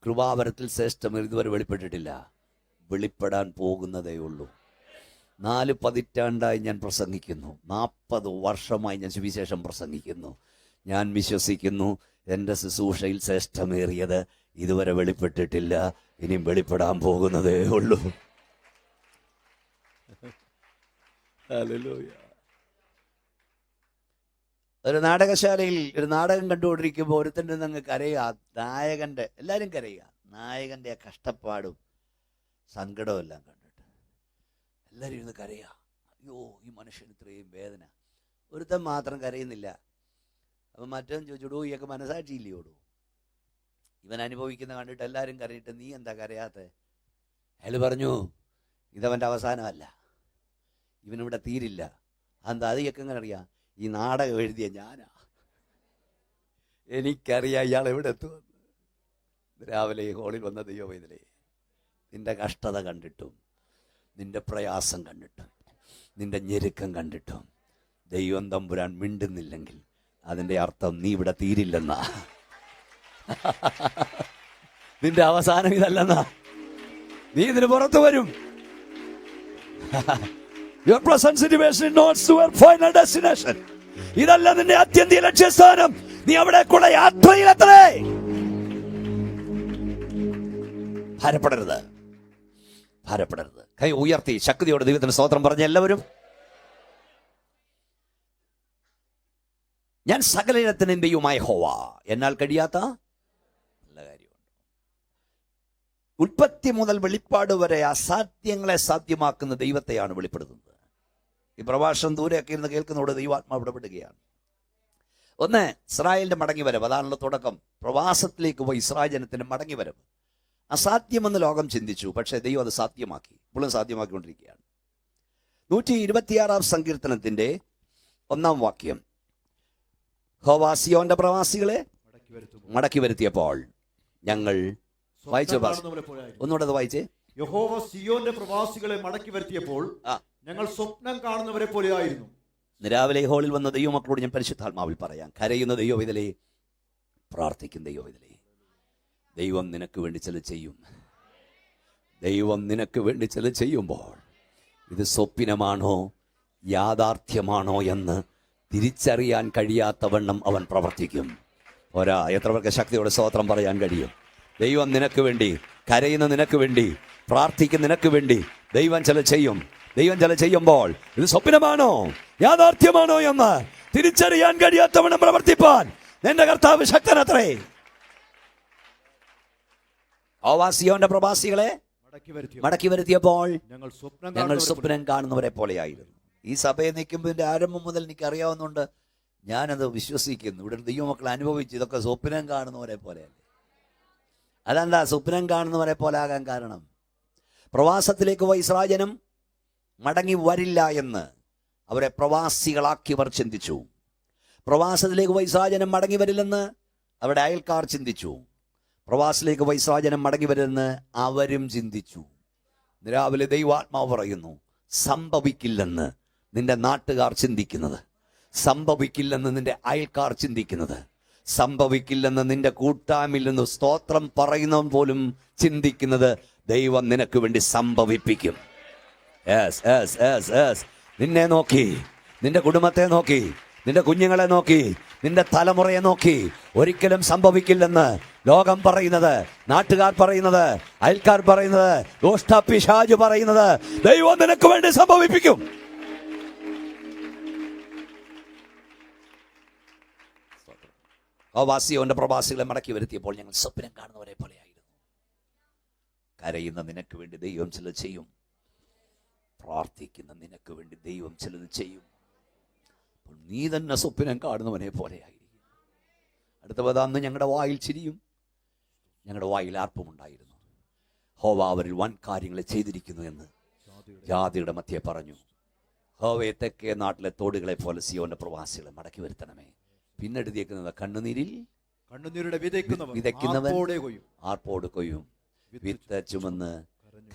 കൃപാവരത്തിൽ ശ്രേഷ്ഠമേത് ഇതുവരെ വെളിപ്പെട്ടിട്ടില്ല. വെളിപ്പെടാൻ പോകുന്നതേ ഉള്ളൂ. 4 പതിറ്റാണ്ടായി ഞാൻ പ്രസംഗിക്കുന്നു, 40 വർഷമായി ഞാൻ സുവിശേഷം പ്രസംഗിക്കുന്നു. ഞാൻ വിശ്വസിക്കുന്നു എൻ്റെ ശുശ്രൂഷയിൽ ശ്രേഷ്ഠമേറിയത് ഇതുവരെ വെളിപ്പെട്ടിട്ടില്ല, ഇനിയും വെളിപ്പെടാൻ പോകുന്നതേ ഉള്ളൂ. ഒരു നാടകശാലയിൽ ഒരു നാടകം കണ്ടുകൊണ്ടിരിക്കുമ്പോൾ ഒരുത്തൻ്റെ അങ്ങ് കരയുക. നായകൻ്റെ, എല്ലാവരും കരയുക, നായകൻ്റെ ആ കഷ്ടപ്പാടും സങ്കടവും എല്ലാം കണ്ടിട്ട് എല്ലാവരും ഇരുന്ന് കരയുക. അയ്യോ, ഈ മനുഷ്യന് ഇത്രയും വേദന. ഒരുത്തൻ മാത്രം കരയുന്നില്ല. അപ്പം മറ്റവൻ ചോദിച്ചോടൂ, ഈയൊക്കെ മനസാക്ഷിയില്ലയോടൂ? ഇവൻ അനുഭവിക്കുന്ന കണ്ടിട്ട് എല്ലാവരും കരയിട്ട് നീ എന്താ കരയാത്തെ? അയാൾ പറഞ്ഞു, ഇതവൻ്റെ അവസാനമല്ല, ഇവനിവിടെ തീരില്ല. എന്താ? അതൊക്കെ എങ്ങനെ അറിയാം? ഈ നാടകം എഴുതിയ ഞാനാ, എനിക്കറിയാം ഇയാൾ എവിടെ എത്തുമെന്ന്. രാവിലെ ഈ ഹോളിൽ വന്ന ദൈവവേദനയെ നിന്റെ കഷ്ടത കണ്ടിട്ടും, നിന്റെ പ്രയാസം കണ്ടിട്ടും, നിന്റെ ഞെരുക്കം കണ്ടിട്ടും ദൈവം തമ്പുരാൻ മിണ്ടുന്നില്ലെങ്കിൽ അതിൻ്റെ അർത്ഥം നീ ഇവിടെ തീരില്ലെന്നാ. നിന്റെ അവസാനം ഇതല്ലെന്നാ. നീ ഇതിന് പുറത്തു വരും. Your present situation is not your final destination. ഇതല്ല നിന്റെ ആത്യന്തിക ലക്ഷ്യസ്ഥാനം. നീ അവിടെ കൂടെ യാത്രയിലെത്തണേ. ഭാരപ്പെടരുത്. കൈ ഉയർത്തി ശക്തിയോടെ ദൈവത്തിന് സ്തോത്രം പറഞ്ഞ എല്ലാവരും, ഞാൻ സകലയിടത്തിനും ദൈവമായ യഹോവ, എന്നാൽ കഴിയാത്ത നല്ല കാര്യമുണ്ട്. ഉൽപ്പത്തി മുതൽ വെളിപ്പാട് വരെ അസാധ്യങ്ങളെ സാധ്യമാക്കുന്ന ദൈവത്തെയാണ് വെളിപ്പെടുത്തുന്നത്. ഈ പ്രഭാഷണം ദൂരെയൊക്കെ ഇരുന്ന് കേൾക്കുന്നതോടെ ദൈവാത്മാവ് ഇടപെടുകയാണ്. ഒന്ന്, ഇസ്രായേലിന്റെ മടങ്ങിവരവ്. അതാണല്ലോ തുടക്കം. പ്രവാസത്തിലേക്ക് പോയി ഇസ്രായേൽ ജനത്തിന്റെ മടങ്ങിവരവ്. അസാധ്യമെന്ന് ലോകം ചിന്തിച്ചു, പക്ഷേ ദൈവം അത് സാധ്യമാക്കി. ഇപ്പോഴും സാധ്യമാക്കിക്കൊണ്ടിരിക്കുകയാണ്. 126 സങ്കീർത്തനത്തിന്റെ 1-ാം വാക്യം, യഹോവ സിയോന്റെ പ്രവാസികളെ മടക്കി വരുത്തിയപ്പോൾ ഞങ്ങൾ ഒന്നുകൂടെ വായിച്ചേ. യഹോവ സിയോന്റെ പ്രവാസികളെ മടക്കി വരുത്തിയപ്പോൾ ഞങ്ങൾ സ്വപ്നം കാണുന്നവരെ പോലെയായിരുന്നു. രാവിലെ ഹോളിൽ വന്ന ദൈവമക്കളോട് ഞാൻ പരിശുദ്ധാത്മാവിൽ പറയാം, കരയുന്ന ദൈവവേദലേ, പ്രാർത്ഥിക്കും ദൈവവേദലേ, ദൈവം നിനക്ക് വേണ്ടി ചില ചെയ്യും. ദൈവം നിനക്ക് വേണ്ടി ചില ചെയ്യുമ്പോൾ ഇത് സ്വപ്നമാണോ യാഥാർത്ഥ്യമാണോ എന്ന് തിരിച്ചറിയാൻ കഴിയാത്തവണ്ണം അവൻ പ്രവർത്തിക്കും. എത്ര പേർക്ക് ശക്തിയോടെ സ്തോത്രം പറയാൻ കഴിയും? ദൈവം നിനക്ക് വേണ്ടി, കരയുന്ന നിനക്ക് വേണ്ടി, പ്രാർത്ഥിക്കുന്ന നിനക്ക് വേണ്ടി ദൈവം ചില ചെയ്യും. ദൈവം ചില ചെയ്യുമ്പോൾ ഇത് സ്വപ്നമാണോ യാഥാർത്ഥ്യമാണോ എന്ന് തിരിച്ചറിയാൻ കഴിയാത്തവണ്ണം പ്രവർത്തിപ്പാൻ നിന്റെ കർത്താവ് ശക്തനത്രേ. സിയോന്റെ പ്രവാസികളെ മടക്കി വരുത്തിയപ്പോൾ ഞങ്ങൾ സ്വപ്നം കാണുന്നവരെ പോലെയായിരുന്നു. ഈ സഭയെ നിൽക്കുമ്പോൾ ആരംഭം മുതൽ എനിക്ക് അറിയാവുന്നതുകൊണ്ട് ഞാനത് വിശ്വസിക്കുന്നു. ഇവിടെ ദൈവമക്കൾ അനുഭവിച്ച് ഇതൊക്കെ സ്വപ്നം കാണുന്നവരെ പോലെയല്ലേ. അതെന്താ സ്വപ്നം കാണുന്നവരെ പോലെ ആകാൻ കാരണം? പ്രവാസത്തിലേക്ക് പോയി ഇസ്രായേലും മടങ്ങി വരില്ല എന്ന് അവരെ പ്രവാസികളാക്കിയവർ ചിന്തിച്ചു. പ്രവാസത്തിലേക്ക് പോയി ഇസ്രായേലും മടങ്ങി വരില്ലെന്ന് അവരുടെ അയൽക്കാർ ചിന്തിച്ചു. പ്രവാസത്തിലേക്ക് പോയി ഇസ്രായേലും മടങ്ങി വരില്ലെന്ന് അവരും ചിന്തിച്ചു. രാവിലെ ദൈവാത്മാവ് പറയുന്നു, സംഭവിക്കില്ലെന്ന് നിന്റെ നാട്ടുകാർ ചിന്തിക്കുന്നത്, സംഭവിക്കില്ലെന്ന് നിന്റെ അയൽക്കാർ ചിന്തിക്കുന്നത്, സംഭവിക്കില്ലെന്ന് നിന്റെ കൂട്ടായ്മയിൽ നിന്ന് സ്തോത്രം പറയുന്നവൻ പോലും ചിന്തിക്കുന്നത് ദൈവം നിനക്ക് വേണ്ടി സംഭവിപ്പിക്കും. നിന്നെ നോക്കി, നിന്റെ കുടുംബത്തെ നോക്കി, നിന്റെ കുഞ്ഞുങ്ങളെ നോക്കി, നിന്റെ തലമുറയെ നോക്കി ഒരിക്കലും സംഭവിക്കില്ലെന്ന് ലോകം പറയുന്നത്, നാട്ടുകാർ പറയുന്നത്, അയൽക്കാർ പറയുന്നത്, ദോഷ്ടപിശാച് പറയുന്നത് ദൈവം നിനക്ക് വേണ്ടി സംഭവിപ്പിക്കും. സിയോന്റെ പ്രവാസികളെ മടക്കി വരുത്തിയപ്പോൾ ഞങ്ങൾ സ്വപ്നം കാണുന്നവരെ പോലെയായിരുന്നു. കരയുന്ന നിനക്ക് വേണ്ടി ദൈവം ചിലത് ചെയ്യും. പ്രാർത്ഥിക്കുന്ന നിനക്ക് വേണ്ടി ദൈവം ചിലത് ചെയ്യും. നീ തന്നെ സ്വപ്നം കാണുന്നവനെ പോലെയായിരിക്കും. അടുത്ത അന്ന് ഞങ്ങളുടെ വായിൽ ചിരിയും, ഞങ്ങളുടെ വായിൽ ആർപ്പുമുണ്ടായിരുന്നു. ഹോവ അവരിൽ വൻ കാര്യങ്ങൾ ചെയ്തിരിക്കുന്നു എന്ന് ജാതിയുടെ മധ്യേ പറഞ്ഞു. ഹോവയെ തെക്കേ നാട്ടിലെ തോടുകളെ പോലെ സിയോന്റെ പ്രവാസികളെ മടക്കി വരുത്തണമേ. പിന്നെ എഴുതിയേക്കുന്നത് കണ്ണുനീരുടെ വിതയ്ക്കുന്നവൻ ആർപ്പോട് കൊയ്യും. വിത്ത് ചുമന്ന്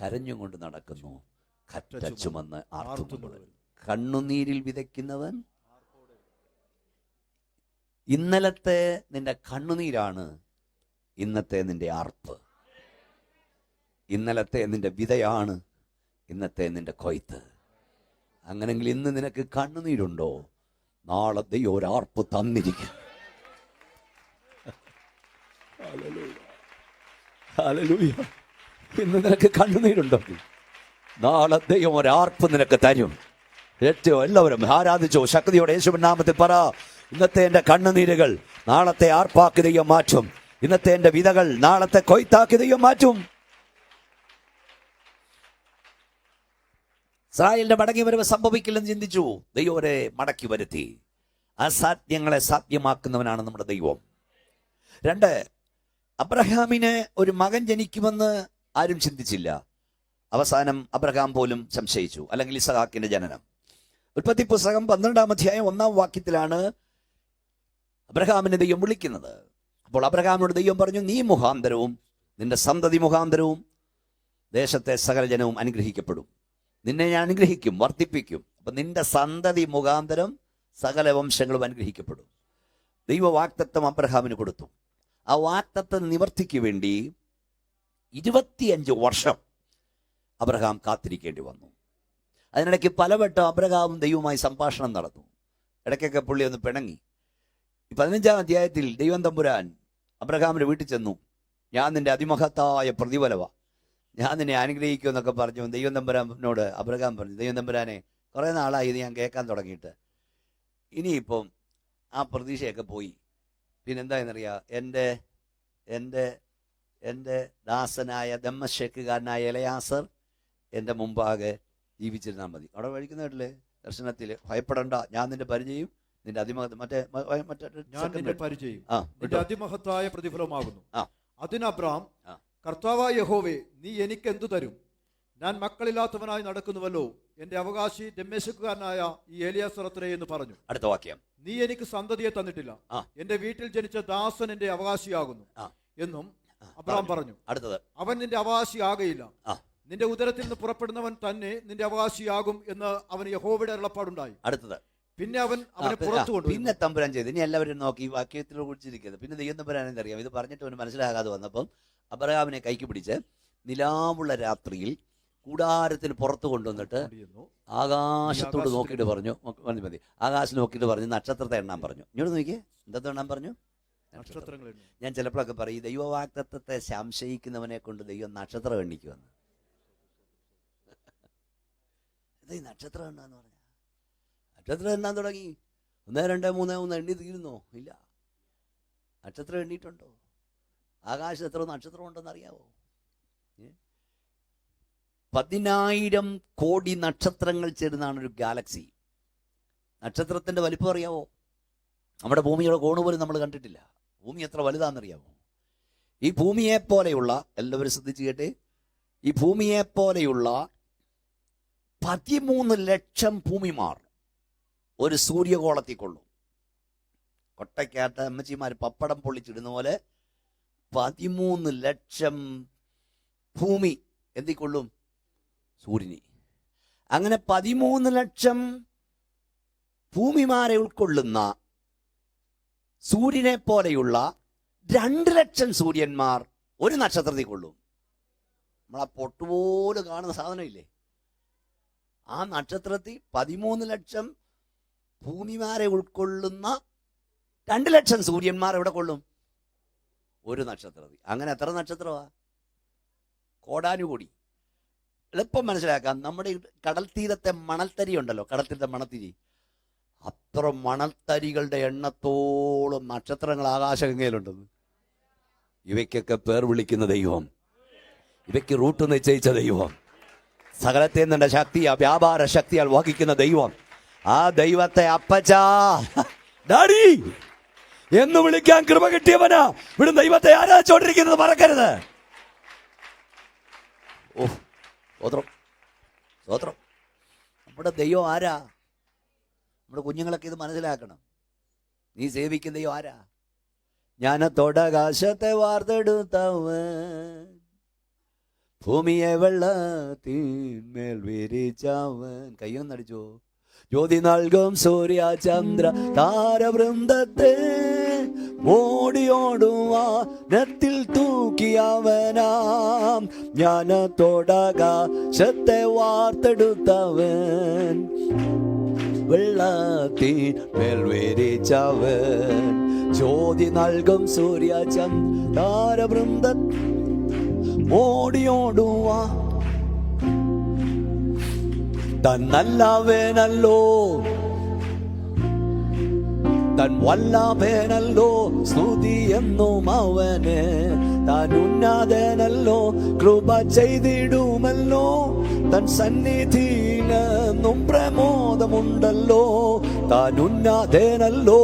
കരഞ്ഞുകൊണ്ട് നടക്കുന്നു, കറ്റ ചുമന്ന് ആർത്തുകൊണ്ട്. കണ്ണുനീരിൽ വിതയ്ക്കുന്നവൻ, ഇന്നലത്തെ നിന്റെ കണ്ണുനീരാണ് ഇന്നത്തെ നിന്റെ ആർപ്പ്. ഇന്നലത്തെ നിന്റെ വിതയാണ് ഇന്നത്തെ നിന്റെ കൊയ്ത്ത്. അങ്ങനെങ്കിൽ ഇന്ന് നിനക്ക് കണ്ണുനീരുണ്ടോ? നാളെ ദൈവം ഒരാർപ്പ് തന്നിരിക്കും. ഇന്ന് നിനക്ക് കണ്ണുനീരുണ്ടോ? നാളെ ദൈവം ഒരാർപ്പ് നിനക്ക് തരും. ഏറ്റവും എല്ലാവരും ആരാധിച്ചോ, ശക്തിയോടെ യേശുവിൻ നാമത്തിൽ പറ, ഇന്നത്തെ എൻ്റെ കണ്ണുനീരുകൾ നാളത്തെ ആർപ്പാക്കി ദൈവം മാറ്റും. ഇന്നത്തെ എൻ്റെ വിതകൾ നാളത്തെ കൊയ്ത്താക്കി ദൈവം മാറ്റും. ഇസ്രായേലിന്റെ മടങ്ങി വരവ് സംഭവിക്കില്ലെന്ന് ചിന്തിച്ചു. ദൈവരെ മടക്കി വരുത്തി. അസാധ്യങ്ങളെ സാധ്യമാക്കുന്നവനാണ് നമ്മുടെ ദൈവം. 2, അബ്രഹാമിന് ഒരു മകൻ ജനിക്കുമെന്ന് ആരും ചിന്തിച്ചില്ല. അവസാനം അബ്രഹാം പോലും സംശയിച്ചു, അല്ലെങ്കിൽ ഇസഹാക്കിന്റെ ജനനം. ഉൽപ്പത്തി പുസ്തകം 12-ാം അധ്യായം 1-ാം വാക്യത്തിലാണ് അബ്രഹാമിനെ ദൈവം വിളിക്കുന്നത്. അപ്പോൾ അബ്രഹാമിനോട് ദൈവം പറഞ്ഞു, നീ മുഖാന്തരവും നിന്റെ സന്തതി മുഖാന്തരവും ദേശത്തെ സകല ജനവും അനുഗ്രഹിക്കപ്പെടും. നിന്നെ ഞാൻ അനുഗ്രഹിക്കും, വർദ്ധിപ്പിക്കും. അപ്പൊ നിന്റെ സന്തതി മുഖാന്തരം സകല വംശങ്ങളും അനുഗ്രഹിക്കപ്പെടും. ദൈവ വാഗ്ദത്തം അബ്രഹാമിന് കൊടുത്തു. ആ വാഗ്ദത്ത നിവർത്തിക്ക് വേണ്ടി 25 വർഷം അബ്രഹാം കാത്തിരിക്കേണ്ടി വന്നു. അതിനിടയ്ക്ക് പലവട്ടം അബ്രഹാമും ദൈവവുമായി സംഭാഷണം നടന്നു. ഇടയ്ക്കൊക്കെ പുള്ളി ഒന്ന് പിണങ്ങി. 15-ാം അധ്യായത്തിൽ ദൈവം തമ്പുരാൻ അബ്രഹാമിന്റെ വീട്ടിൽ ചെന്നു. ഞാൻ നിന്റെ അതിമഹത്തായ പ്രതിഫലവാ, ഞാൻ നിന്നെ അനുഗ്രഹിക്കുമെന്നൊക്കെ പറഞ്ഞു. ദൈവം തമ്പുരാനോട് അബ്രഹാം പറഞ്ഞു, ദൈവം തമ്പുരാനെ, കുറേ നാളായി ഇത് ഞാൻ കേൾക്കാൻ തുടങ്ങിയിട്ട്, ഇനിയിപ്പം ആ പ്രതീക്ഷയൊക്കെ പോയി. പിന്നെന്തായെന്നറിയാം, എൻ്റെ ദാസനായ ദമ്മശേക്കുകാരനായ എലയാസർ എൻ്റെ മുമ്പാകെ ജീവിച്ചിരുന്നാൽ മതി. അവിടെ വഴിക്കുന്ന കേട്ടില്ലേ ദർശനത്തിൽ, ഭയപ്പെടണ്ട, ഞാൻ നിന്റെ പരിചയം നിന്റെ അതിമഹത്തായ പ്രതിഫലമാകുന്നു. അതിന് അബ്രഹാം, കർത്താവായ യഹോവേ, നീ എനിക്ക് എന്തു തരും? ഞാൻ മക്കളില്ലാത്തവനായി നടക്കുന്നുവല്ലോ. എന്റെ അവകാശി ദമ്മേശക്കുകാരനായ ഈ എലിയാസർ അത്രേ എന്ന് പറഞ്ഞു. അടുത്ത വാക്യം, നീ എനിക്ക് സന്തതിയെ തന്നിട്ടില്ല, എന്റെ വീട്ടിൽ ജനിച്ച ദാസൻ എന്റെ അവകാശിയാകുന്നു എന്നും അബ്രഹാം പറഞ്ഞു. അടുത്തത്, അവൻ നിന്റെ അവകാശിയാകയില്ല, നിന്റെ ഉദരത്തിൽ നിന്ന് പുറപ്പെടുന്നവൻ തന്നെ നിന്റെ അവകാശിയാകും എന്ന് അവന് യഹോവയുടെ അരുളപ്പാടുണ്ടായി. അടുത്തത്, പിന്നെ അവൻ അവനെ പുറത്തു കൊണ്ടു. പിന്നെ തമ്പുരാൻ ചെയ്തു. ഇനി എല്ലാവരും നോക്കി വാക്യത്തിൽ കുറിച്ചിരിക്കുന്നത്. പിന്നെ ദൈവം തമ്പുരാൻ എന്തറിയാം, ഇത് പറഞ്ഞിട്ട് അവന് മനസ്സിലാകാതെ വന്നപ്പം അബ്രഹാമിനെ കൈക്ക് പിടിച്ച് നിലാവുള്ള രാത്രിയിൽ കൂടാരത്തിന് പുറത്തു കൊണ്ടുവന്നിട്ട് ആകാശത്തോട് നോക്കിയിട്ട് പറഞ്ഞു, മതി, ആകാശം നോക്കിയിട്ട് പറഞ്ഞു, നക്ഷത്രത്തെ എണ്ണാൻ പറഞ്ഞു. ഇങ്ങോട്ട് നോക്കിയേ, എന്താ എണ്ണാൻ പറഞ്ഞു? നക്ഷത്രങ്ങൾ എണ്ണി. ഞാൻ ചിലപ്പോഴൊക്കെ പറയും, ദൈവവാഗ്ദത്തത്തെ സംശയിക്കുന്നവനെ കൊണ്ട് ദൈവം നക്ഷത്രം എണ്ണിക്കുമെന്ന്. ഇത് നക്ഷത്രം എണ്ണാന്ന് പറഞ്ഞ നക്ഷത്രം എണ്ണാൻ തുടങ്ങി. 1 2 3 1 എണ്ണി തീരുന്നോ? ഇല്ല. നക്ഷത്രം എണ്ണിയിട്ടുണ്ടോ? ആകാശത്ത് എത്ര നക്ഷത്രം ഉണ്ടെന്ന് അറിയാവോ? 10,000 കോടി നക്ഷത്രങ്ങൾ ചേരുന്നതാണ് ഒരു ഗാലക്സി. നക്ഷത്രത്തിന്റെ വലിപ്പം അറിയാവോ? നമ്മുടെ ഭൂമിയുടെ കോണ് പോലും നമ്മൾ കണ്ടിട്ടില്ല. ഭൂമി എത്ര വലുതാണെന്നറിയാമോ? ഈ ഭൂമിയെ പോലെയുള്ള, എല്ലാവരും ശ്രദ്ധിച്ചു കേട്ടെ, ഈ ഭൂമിയെ പോലെയുള്ള 13 ലക്ഷം ഭൂമിമാർ ഒരു സൂര്യഗോളത്തിൽ കൊള്ളും. കൊട്ടയ്ക്കകത്ത് അമ്മച്ചിമാർ പപ്പടം പൊള്ളിച്ചിടുന്ന പോലെ 13 ലക്ഷം ഭൂമി എന്തിക്കൊള്ളും? സൂര്യനെ. അങ്ങനെ 13 ലക്ഷം ഭൂമിമാരെ ഉൾക്കൊള്ളുന്ന സൂര്യനെ പോലെയുള്ള 2 ലക്ഷം സൂര്യന്മാർ ഒരു നക്ഷത്രത്തിൽ കൊള്ളും. നമ്മളാ പൊട്ടുപോലെ കാണുന്ന സാധനമില്ലേ, ആ നക്ഷത്രത്തിൽ 13 ലക്ഷം ഭൂമിമാരെ ഉൾക്കൊള്ളുന്ന 2 ലക്ഷം സൂര്യന്മാർ എവിടെ കൊള്ളും? ഒരു നക്ഷത്രത്തിൽ. അങ്ങനെ എത്ര നക്ഷത്രമാ? കോടാനുകൂടി. എളുപ്പം മനസ്സിലാക്കാം. നമ്മുടെ കടൽ തീരത്തെ മണൽത്തരി ഉണ്ടല്ലോ, കടൽ തീരത്തെ മണൽത്തിരി, അത്ര മണൽത്തരികളുടെ എണ്ണത്തോളം നക്ഷത്രങ്ങൾ ആകാശഗംഗയിലുണ്ടെന്ന്. ഇവയ്ക്കൊക്കെ പേർ വിളിക്കുന്ന ദൈവം, ഇവയ്ക്ക് റൂട്ട് നിശ്ചയിച്ച ദൈവം, സകലത്തെ നിന്റെ ശക്തിയാ, വ്യാപാര ശക്തിയാൽ വഹിക്കുന്ന ദൈവം, ആ ദൈവത്തെ അപ്പച്ചാ ഡാഡി എന്ന് വിളിക്കാൻ കൃപ കിട്ടിയവനാ ഇവിടെ ദൈവത്തെ ആരാധിച്ചോണ്ടിരിക്കുന്നത് മറക്കരുത്. ഓ സ്വോത്രം, സ്വോത്രം. നമ്മുടെ ദൈവം ആരാ? നമ്മുടെ കുഞ്ഞുങ്ങളൊക്കെ ഇത് മനസ്സിലാക്കണം. നീ സേവിക്കുന്ന ദൈവം ആരാ? ജ്ഞാനത്തോടാകാശത്തെ വാർത്തെടുത്തവൻ, ഭൂമിയെ വെള്ളത്തിന്മേൽ വിരിച്ചവൻ. കയ്യൊന്നടിച്ചോ. ജ്യോതി നൽകും സൂര്യ ചന്ദ്ര താരവൃന്ദത്തെ ഓടിയോടുവാനത്തിൽ തൂക്കിയവനാം, ജ്ഞാനത്തോടാകാശത്തെ വാർത്തെടുത്തവൻ, വെള്ളത്തിൻ മേൽ വിരിച്ചവൻ. ജ്യോതി നൽകും സൂര്യ ചന്ദ്ര താരവൃന്ദ ഓടിയോടുവാ തൻ നല്ലവനല്ലോ, തൻ വല്ലഭനല്ലോ, സ്തുതി എന്നും അവന്. താൻ ഉന്നതനല്ലോ, കൃപ ചെയ്തിടുമല്ലോ, തൻ സന്നിധിയിലെന്നും പ്രമോദമുണ്ടല്ലോ. താൻ ഉന്നതനല്ലോ,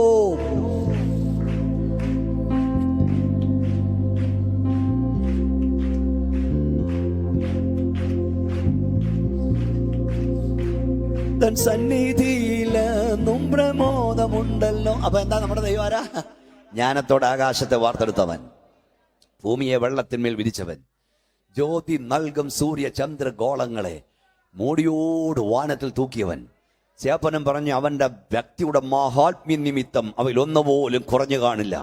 തൻ സന്നിധിയിലെന്നും പ്രമോദമുണ്ടല്ലോ. അപ്പൊ എന്താ നമ്മുടെ ദൈവം ആരാ? ജ്ഞാനത്തോടെ ആകാശത്തെ വാർത്തെടുത്തവൻ, ഭൂമിയെ വെള്ളത്തിന്മേൽ വിരിച്ചവൻ, ജ്യോതി നൽകും സൂര്യ ചന്ദ്രഗോളങ്ങളെ മോടിയോട് വാനത്തിൽ തൂക്കിയവൻ. ചേപ്പനം പറഞ്ഞു, അവന്റെ വ്യക്തിയുടെ മഹാത്മ്യ നിമിത്തം അവയിൽ ഒന്നുപോലും കുറഞ്ഞു കാണില്ല.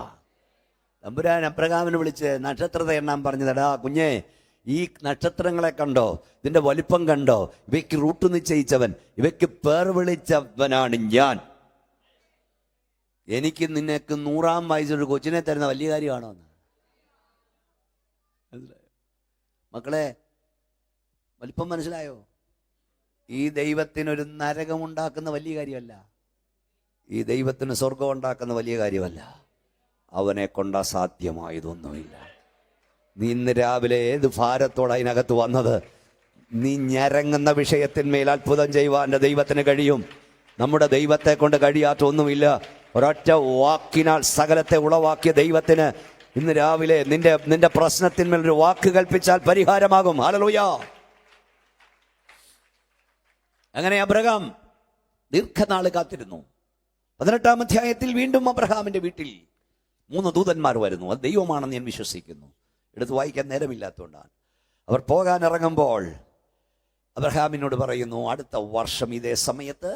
തമ്പുരാൻ അബ്രഹാമിനെ വിളിച്ച് നക്ഷത്രത്തെ എണ്ണാൻ പറഞ്ഞതടാ കുഞ്ഞേ, ഈ നക്ഷത്രങ്ങളെ കണ്ടോ, ഇതിന്റെ വലിപ്പം കണ്ടോ, ഇവയ്ക്ക് റൂട്ട് നിശ്ചയിച്ചവൻ, ഇവയ്ക്ക് പേർ വിളിച്ചവനാണ് ഞാൻ. എനിക്ക് നിനക്ക് 100-ാം വയസ്സൊരു കൊച്ചിനെ തരുന്ന വലിയ കാര്യമാണോ? മക്കളെ, വലിപ്പം മനസ്സിലായോ? ഈ ദൈവത്തിനൊരു നരകമുണ്ടാക്കുന്ന വലിയ കാര്യമല്ല, ഈ ദൈവത്തിന് സ്വർഗം ഉണ്ടാക്കുന്ന വലിയ കാര്യമല്ല. അവനെ കൊണ്ട് അസാധ്യമായതൊന്നുമില്ല. നീ ഇന്ന് രാവിലെ ഏത് ഭാരത്തോടെ അതിനകത്ത് വന്നത്? നീ ഞരങ്ങുന്ന വിഷയത്തിന്മേൽ അത്ഭുതം ചെയ്യുവാൻ എൻ്റെ ദൈവത്തിന് കഴിയും. നമ്മുടെ ദൈവത്തെ കൊണ്ട് കഴിയാത്ത ഒന്നുമില്ല. ഒരൊറ്റ വാക്കിനാൽ സകലത്തെ ഉളവാക്കിയ ദൈവത്തിന് ഇന്ന് രാവിലെ നിന്റെ പ്രശ്നത്തിന്മേൽ ഒരു വാക്ക് കൽപ്പിച്ചാൽ പരിഹാരമാകും. ഹല്ലേലൂയ. അങ്ങനെ അബ്രഹാം ദീർഘനാൾ കാത്തിരുന്നു. 18-ാം അധ്യായത്തിൽ വീണ്ടും അബ്രഹാമിന്റെ വീട്ടിൽ 3 ദൂതന്മാർ വരുന്നു. അത് ദൈവമാണെന്ന് ഞാൻ വിശ്വസിക്കുന്നു. എടുത്ത് വായിക്കാൻ നേരമില്ലാത്തതുകൊണ്ടാണ്. അവർ പോകാൻ ഇറങ്ങുമ്പോൾ അബ്രഹാമിനോട് പറയുന്നു, അടുത്ത വർഷം ഇതേ സമയത്ത്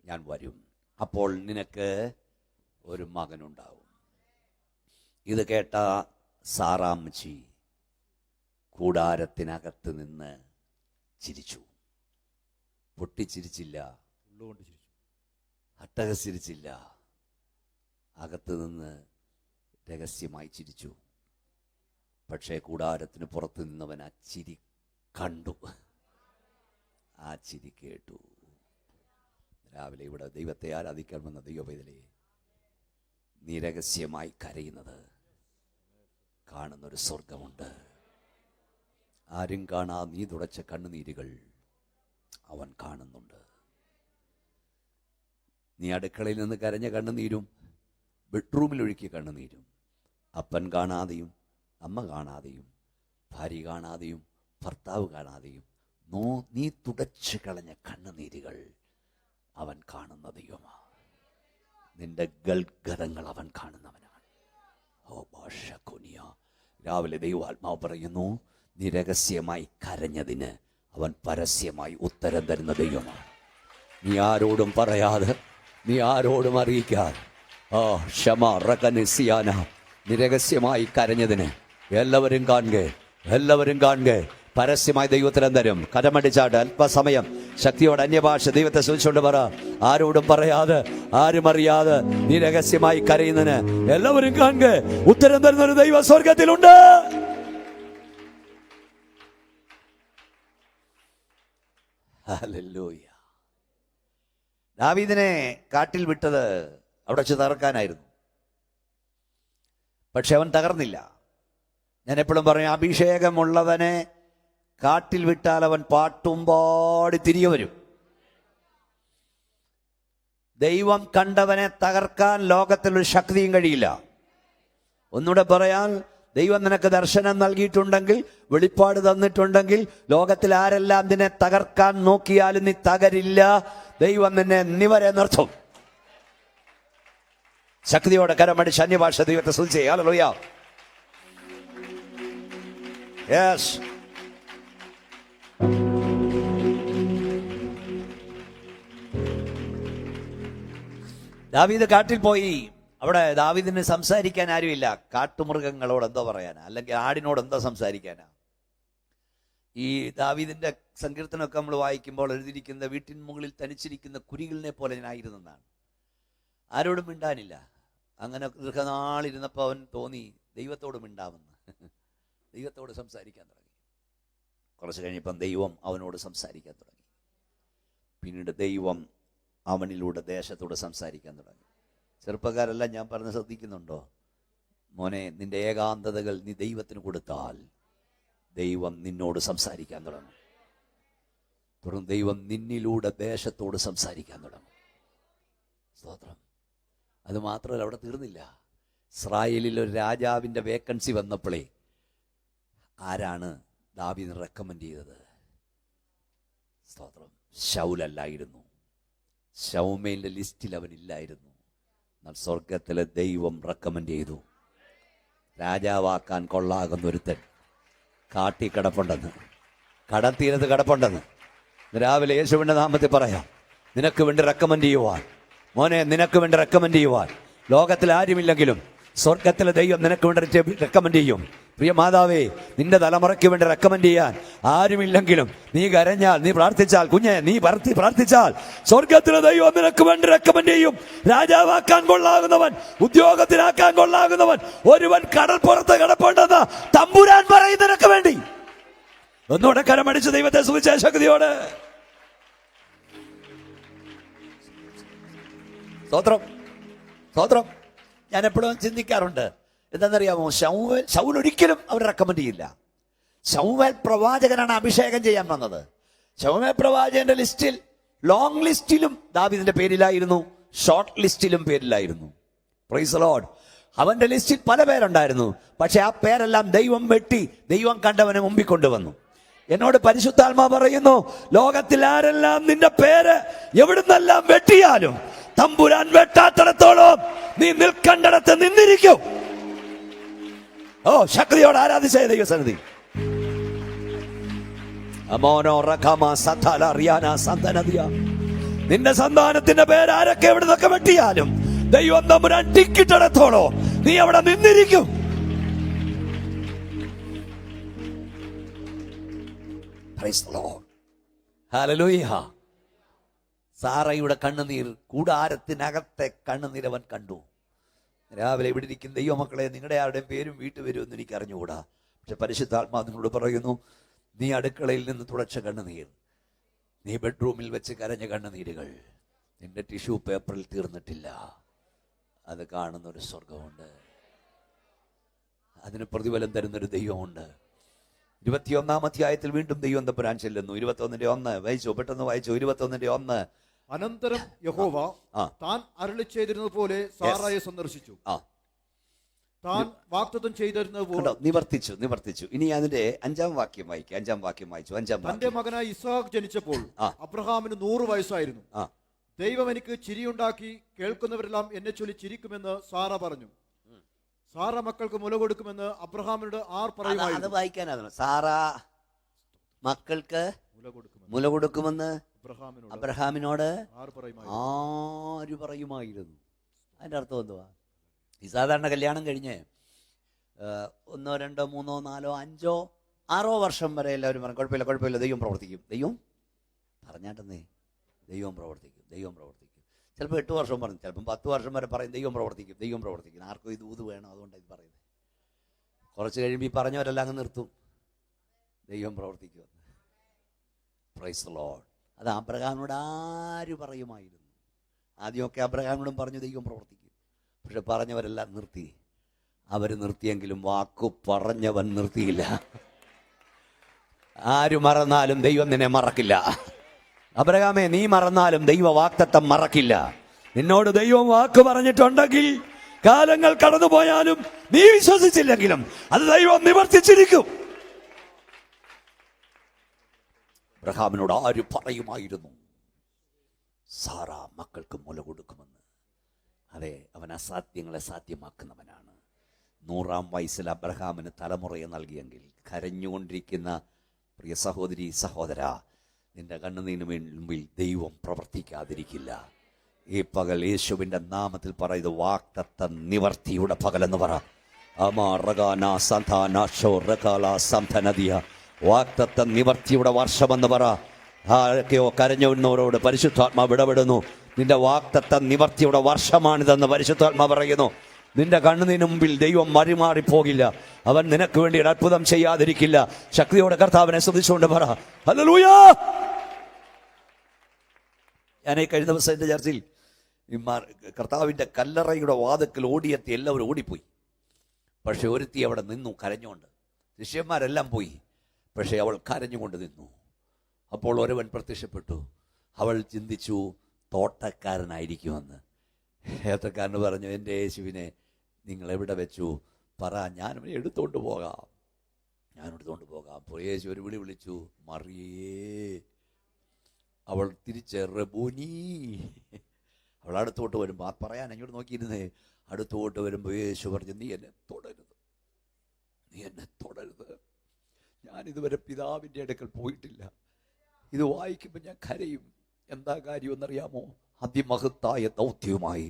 ഞാൻ വരും, അപ്പോൾ നിനക്ക് ഒരു മകനുണ്ടാവും. ഇത് കേട്ട സാറാമ്മച്ചി കൂടാരത്തിനകത്ത് നിന്ന് ചിരിച്ചു. പൊട്ടിച്ചിരിച്ചില്ല, അട്ടഹസിരിച്ചില്ല, അകത്ത് നിന്ന് രഹസ്യമായി ചിരിച്ചു. പക്ഷേ കൂടാരത്തിന് പുറത്ത് നിന്നവൻ ആ ചിരി കണ്ടു, ആ ചിരി കേട്ടു. രാവിലെ ഇവിടെ ദൈവത്തെ ആരാധിക്കാൻ വന്ന ദൈവപൈതലേ, നീ രഹസ്യമായി കരയുന്നത് കാണുന്നൊരു സ്വർഗമുണ്ട്. ആരും കാണാ നീ തുടച്ച കണ്ണുനീരുകൾ അവൻ കാണുന്നുണ്ട്. നീ അടുക്കളയിൽ നിന്ന് കരഞ്ഞ കണ്ണുനീരും ബെഡ്റൂമിൽ ഒഴുക്കിയ കണ്ണുനീരും അപ്പൻ കാണാതെയും അമ്മ കാണാതെയും ഭാര്യ കാണാതെയും ഭർത്താവ് കാണാതെയും നീ തുടച്ചു കളഞ്ഞ കണ്ണുനീരുകൾ അവൻ കാണുന്ന ദൈവമാണ്. നിന്റെ ഗൽഗതങ്ങൾ അവൻ കാണുന്നവനാണ്. ഓ ഭാഷ കൊനിയ, രാവിലെ ദൈവാത്മാവ് പറയുന്നു, നീ രഹസ്യമായി കരഞ്ഞതിന് അവൻ പരസ്യമായി ഉത്തരം തരുന്ന ദൈവമാണ്. നീ ആരോടും പറയാതെ, നീ ആരോടും അറിയിക്കാതെ, ക്ഷമ റകനിസിയാന, നീ രഹസ്യമായി കരഞ്ഞതിന് എല്ലാവരും കാണുക, എല്ലാവരും കാണുക. പരസ്യമായി ദൈവത്തിന് തരും. കരമടിച്ചാട്ട് അല്പസമയം ശക്തിയോടെ അന്യഭാഷ ദൈവത്തെ സ്തുതിച്ചുകൊണ്ട് പറ. ആരോടും പറയാതെ, ആരും അറിയാതെ നീ രഹസ്യമായി കരയുന്നതിന് എല്ലാവരും കാണുക, ഉത്തരം തരുന്ന ഒരു ദൈവ സ്വർഗത്തിലുണ്ട്. ഹല്ലേലൂയ. ദാവീദിനെ കാട്ടിൽ വിട്ടത് അവിടെ വെച്ച് തകർക്കാനായിരുന്നു. പക്ഷെ അവൻ തകർന്നില്ല. ഞാൻ എപ്പോഴും പറയും, അഭിഷേകമുള്ളവനെ കാട്ടിൽ വിട്ടാൽ അവൻ പാട്ടും പാടി തിരികെ വരും. ദൈവം കണ്ടവനെ തകർക്കാൻ ലോകത്തിലൊരു ശക്തിയും കഴിയില്ല. ഒന്നുകൂടെ പറയാൻ, ദൈവം നിനക്ക് ദർശനം നൽകിയിട്ടുണ്ടെങ്കിൽ, വെളിപ്പാട് തന്നിട്ടുണ്ടെങ്കിൽ, ലോകത്തിൽ ആരെല്ലാം നിന്നെ തകർക്കാൻ നോക്കിയാലും നീ തകരില്ല. ദൈവം നിന്നെ നിവരെ നിർത്തും. ശക്തിയോടെ കരമടിച്ച് അന്യഭാഷ ദൈവത്തെ സ്തുതിച്ചേ. ഹല്ലേലൂയ. യെസ്. ദാവീദ് കാട്ടിൽ പോയി. അവിടെ ദാവീദിന് സംസാരിക്കാൻ ആരുമില്ല. കാട്ടുമൃഗങ്ങളോട് എന്തോ പറയാനാ, അല്ലെങ്കിൽ ആടിനോട് എന്തോ സംസാരിക്കാനാ. ഈ ദാവീദിന്റെ സങ്കീർത്തനമൊക്കെ നമ്മൾ വായിക്കുമ്പോൾ എഴുതിയിരിക്കുന്ന, വീട്ടിൻ മുകളിൽ തനിച്ചിരിക്കുന്ന കുരികളിനെ പോലെ ഞാനായിരുന്നെന്നാണ്. ആരോടും മിണ്ടാനില്ല. അങ്ങനെ ദീർഘനാളിരുന്നപ്പോൾ അവൻ തോന്നി ദൈവത്തോട് മിണ്ടാമെന്ന്. ദൈവത്തോട് സംസാരിക്കാൻ തുടങ്ങി. കുറച്ച് കഴിഞ്ഞപ്പം ദൈവം അവനോട് സംസാരിക്കാൻ തുടങ്ങി. പിന്നീട് ദൈവം അവനിലൂടെ ദേശത്തോട് സംസാരിക്കാൻ തുടങ്ങി. ചെറുപ്പക്കാരെല്ലാം ഞാൻ പറഞ്ഞ് ശ്രദ്ധിക്കുന്നുണ്ടോ? മോനെ, നിന്റെ ഏകാന്തതകൾ നീ ദൈവത്തിന് കൊടുത്താൽ ദൈവം നിന്നോട് സംസാരിക്കാൻ തുടങ്ങും. തുടർന്ന് ദൈവം നിന്നിലൂടെ ദേശത്തോട് സംസാരിക്കാൻ തുടങ്ങും. സ്തോത്രം. അത് മാത്രമല്ല, അവിടെ തീർന്നില്ല. ഇസ്രായേലിൽ ഒരു രാജാവിൻ്റെ വേക്കൻസി വന്നപ്പോഴേ ആരാണ് ദാവീദിനെ റെക്കമെൻഡ് ചെയ്തത്? സ്തോത്രം. ശൗലല്ലായിരുന്നു. ശൗമേലിന്റെ ലിസ്റ്റിൽ അവനില്ലായിരുന്നു. എന്നാൽ സ്വർഗത്തിലെ ദൈവം റെക്കമെൻഡ് ചെയ്തു. രാജാവാക്കാൻ കൊള്ളാകുന്ന ഒരുത്തൻ കാട്ടി കിടപ്പുണ്ടെന്ന്, കടത്തീരത്ത് കിടപ്പുണ്ടെന്ന്. രാവിലെ യേശുവിന്റെ നാമത്തിൽ പറയാം, നിനക്ക് വേണ്ടി റെക്കമെൻഡ് ചെയ്യുവാൻ, മോനെ, നിനക്ക് വേണ്ടി റെക്കമെൻഡ് ചെയ്യുവാൻ ലോകത്തിൽ ആരുമില്ലെങ്കിലും സ്വർഗത്തിലെ ദൈവം നിനക്ക് വേണ്ടി റെക്കമെൻഡ് ചെയ്യും. പ്രിയ മാതാവേ, നിന്റെ തലമുറയ്ക്ക് വേണ്ടി റെക്കമെൻഡ് ചെയ്യാൻ ആരുമില്ലെങ്കിലും നീ കരഞ്ഞാൽ, നീ പ്രാർത്ഥിച്ചാൽ, കുഞ്ഞെ നീ പ്രാർത്ഥിച്ചാൽ സ്വർഗത്തിലെ ദൈവം നിനക്ക് വേണ്ടി റെക്കമെൻഡ് ചെയ്യും. രാജാവാക്കാൻ കൊള്ളാകുന്നവൻ, ഉദ്യോഗത്തിനാക്കാൻ കൊള്ളാകുന്നവൻ ഒരുവൻ കടൽപ്പുറത്ത് കിടപ്പുണ്ടെന്ന് തമ്പുരാൻ പറയും നിനക്ക് വേണ്ടി. ഒന്നുകൂടെ കരമടിച്ച് ദൈവത്തെ സ്തുതിച്ച ശക്തിയോട് സ്തോത്രം, സ്തോത്രം. ഞാൻ എപ്പോഴും ചിന്തിക്കാറുണ്ട്, എന്താണെന്നറിയാമോ? ശൗൽ ഒരിക്കലും അവർ റെക്കമെൻഡ് ചെയ്യില്ല. ശമൂവേൽ പ്രവാചകനാണ് അഭിഷേകം ചെയ്യാൻ വന്നത്. ശമൂവേൽ പ്രവാചകന്റെ ലിസ്റ്റിൽ, ലോങ് ലിസ്റ്റിലും ദാവീദിന്റെ പേരിലായിരുന്നു, ഷോർട്ട് ലിസ്റ്റിലും പേരിലായിരുന്നു. Price the Lord. അവന്റെ ലിസ്റ്റിൽ പല പേരുണ്ടായിരുന്നു. പക്ഷെ ആ പേരെല്ലാം ദൈവം വെട്ടി ദൈവം കണ്ടവനെ മുമ്പിൽ കൊണ്ടുവന്നു. എന്നോട് പരിശുദ്ധാത്മാ പറയുന്നു, ലോകത്തിൽ ആരെല്ലാം നിന്റെ പേര് എവിടുന്നെല്ലാം വെട്ടിയാലും തമ്പുരാൻ വെട്ടാത്തിടത്തോളം നീ നിൽക്കേണ്ടിടത്ത് നിന്നിരിക്കും. ഓ, ശക്തിയോട് ആരാധിച്ച ദൈവസന്നിധി. നിന്റെ സന്താനത്തിന്റെ പേര് ആരൊക്കെ എവിടുന്നൊക്കെ വെട്ടിയാലും ദൈവം തമ്പുരാൻ ടിക്കിട്ടിടത്തോളം നീ അവിടെ നിന്നിരിക്കും. ഹല്ലേലൂയ. സാറയുടെ കണ്ണുനീർ, കൂടാരത്തിനകത്തെ കണ്ണുനീർ അവൻ കണ്ടു. രാവിലെ ഇവിടെ ഇരിക്കുന്ന ദൈവമക്കളെ, നിങ്ങളുടെ ആരുടെയും പേരും വീട്ടു വരുമെന്ന് എനിക്ക് അറിഞ്ഞുകൂടാ. പക്ഷെ പരിശുദ്ധാത്മാവ് നിങ്ങളോട് പറയുന്നു, നീ അടുക്കളയിൽ നിന്ന് തുടച്ച കണ്ണുനീർ, നീ ബെഡ്റൂമിൽ വെച്ച് കരഞ്ഞ കണ്ണുനീരുകൾ നിന്റെ ടിഷ്യൂ പേപ്പറിൽ തീർന്നിട്ടില്ല. അത് കാണുന്നൊരു സ്വർഗമുണ്ട്, അതിന് പ്രതിഫലം തരുന്നൊരു ദൈവമുണ്ട്. 21-ാം അധ്യായത്തിൽ വീണ്ടും ദൈവം തമ്പുരാൻ ചെല്ലുന്നു. 21:1 വായിച്ചോ, പെട്ടെന്ന് വായിച്ചോ. 21:1. അനന്തരം യഹോവ താൻ അരുളി ചെയ്തിരുന്നത് പോലെ സാറായെ സന്ദർശിച്ചു. താൻ വാഗ്ദത്തം ചെയ്തിരുന്നത് പോലെ നിവർത്തിച്ചു. ഇനി അതിന്റെ 5-ാം വാക്യം വായിക്കും. 5-ാം വാക്യം വായിച്ചു. 5-ാം തന്റെ മകനായ ഇസ്ഹാക്ക് ജനിച്ചപ്പോൾ അബ്രഹാമിന് 100 വയസ്സായിരുന്നു. ദൈവം എനിക്ക് ചിരിയുണ്ടാക്കി, കേൾക്കുന്നവരെല്ലാം എന്നെ ചൊല്ലി ചിരിക്കുമെന്ന് സാറ പറഞ്ഞു. സാറ മക്കൾക്ക് മുല കൊടുക്കുമെന്ന് അബ്രഹാമിനോട് ആർ പറയുമായിരുന്നു? വായിക്കാനാണ്. സാറ മക്കൾക്ക് മുല കൊടുക്കുമെന്ന് അബ്രഹാമിനോട് ആര് പറയുമായിരുന്നു? അതിന്റെ അർത്ഥം എന്തുവാ? ഈ സാധാരണ കല്യാണം കഴിഞ്ഞ് 1, 2, 3, 4, 5, 6 വർഷം വരെ എല്ലാവരും പറയും കുഴപ്പമില്ല, ദൈവം പ്രവർത്തിക്കും. ദൈവം പറഞ്ഞാട്ടെന്നേ, ദൈവം പ്രവർത്തിക്കും. ചിലപ്പോൾ 8 വർഷം പറഞ്ഞു, ചിലപ്പം 10 വർഷം വരെ പറയും ദൈവം പ്രവർത്തിക്കും. ആർക്കും ഇത് ഊത് വേണം, അതുകൊണ്ടാണ് ഇത് പറയുന്നത്. കുറച്ച് കഴിയുമ്പോൾ ഈ പറഞ്ഞവരെല്ലാം അങ്ങ് നിർത്തും, ദൈവം പ്രവർത്തിക്കും. Price the Lord. അത് അബ്രഹാമിനോട് ആര് പറയുമായിരുന്നു? ആദ്യമൊക്കെ അബ്രഹാമിനോടും പറഞ്ഞു ദൈവം പ്രവർത്തിക്കും. പക്ഷെ പറഞ്ഞവരെല്ലാം നിർത്തി. അവർ നിർത്തിയെങ്കിലും വാക്കു പറഞ്ഞവൻ നിർത്തിയില്ല. ആര് മറന്നാലും ദൈവം നിന്നെ മറക്കില്ല. അബ്രഹാമേ, നീ മറന്നാലും ദൈവ വാഗ്ദത്തം മറക്കില്ല. നിന്നോട് ദൈവം വാക്ക് പറഞ്ഞിട്ടുണ്ടെങ്കിൽ കാലങ്ങൾ കടന്നുപോയാലും നീ വിശ്വസിച്ചില്ലെങ്കിലും അത് ദൈവം നിവർത്തിച്ചിരിക്കും. അബ്രഹാമിനോട് ആര് പറയുമായിരുന്നു സാറ മക്കൾക്ക് മുല കൊടുക്കുമെന്ന്? അതെ, അവൻ അസാധ്യങ്ങളെ സാധ്യമാക്കുന്നവനാണ്. 100-ാം വയസ്സിൽ അബ്രഹാമിന് തലമുറയെ നൽകിയെങ്കിൽ കരഞ്ഞുകൊണ്ടിരിക്കുന്ന പ്രിയ സഹോദരി സഹോദര, നിന്റെ കണ്ണുനീരിന് മുമ്പിൽ ദൈവം പ്രവർത്തിക്കാതിരിക്കില്ല. ഈ പകൽ യേശുവിൻ്റെ നാമത്തിൽ പറയുന്നത് വാഗ്ദത്ത നിവർത്തിയുടെ പകലെന്ന് പറ. വാഗ്ദത്ത നിവർത്തിയുടെ വർഷമെന്ന് പറ. ആരൊക്കെയോ കരഞ്ഞവരോട് പരിശുദ്ധാത്മാവ് ഇടപെടുന്നു. നിന്റെ വാഗ്ദത്ത നിവർത്തിയുടെ വർഷമാണിതെന്ന് പരിശുദ്ധാത്മാവ് പറയുന്നു. നിന്റെ കണ്ണുനീരിന് മുമ്പിൽ ദൈവം മറിമാറിപ്പോകില്ല. അവൻ നിനക്ക് വേണ്ടി ഒരു അത്ഭുതം ചെയ്യാതിരിക്കില്ല. ശക്തിയോടെ കർത്താവിനെ സ്തുതിച്ചുകൊണ്ട് പറ ഹല്ലേലൂയ. ഞാൻ ഈ കഴിഞ്ഞ ദിവസം എൻ്റെ ചർച്ചയിൽ കർത്താവിൻ്റെ കല്ലറയുടെ വാതിക്കൽ ഓടിയെത്തി എല്ലാവരും ഓടിപ്പോയി. പക്ഷെ ഒരുത്തി അവിടെ നിന്നു കരഞ്ഞുകൊണ്ട്. ശിഷ്യന്മാരെല്ലാം പോയി, പക്ഷെ അവൾ കരഞ്ഞുകൊണ്ട് നിന്നു. അപ്പോൾ ഒരുവൻ പ്രത്യക്ഷപ്പെട്ടു. അവൾ ചിന്തിച്ചു തോട്ടക്കാരനായിരിക്കുമെന്ന്. തോട്ടക്കാരന് പറഞ്ഞു, എൻ്റെ യേശുവിനെ നിങ്ങൾ എവിടെ വെച്ചു? പറ, ഞാനവനെ എടുത്തോണ്ട് പോകാം. അപ്പോൾ യേശു ഒരു വിളി വിളിച്ചു, മറിയേ. അവൾ തിരിച്ച് റബൂനി. അവൾ അടുത്തോട്ട് വരുമ്പോൾ, ആ പറയാൻ അങ്ങോട്ട് നോക്കിയിരുന്നേ, അടുത്തോട്ട് വരുമ്പോൾ യേശു പറഞ്ഞു, നീ എന്നെ തൊടരുത്. ഞാനിതുവരെ പിതാവിൻ്റെ അടുക്കൽ പോയിട്ടില്ല. ഇത് വായിക്കുമ്പോൾ ഞാൻ കരയും. എന്താ കാര്യമെന്നറിയാമോ? അതിമഹത്തായ ദൗത്യവുമായി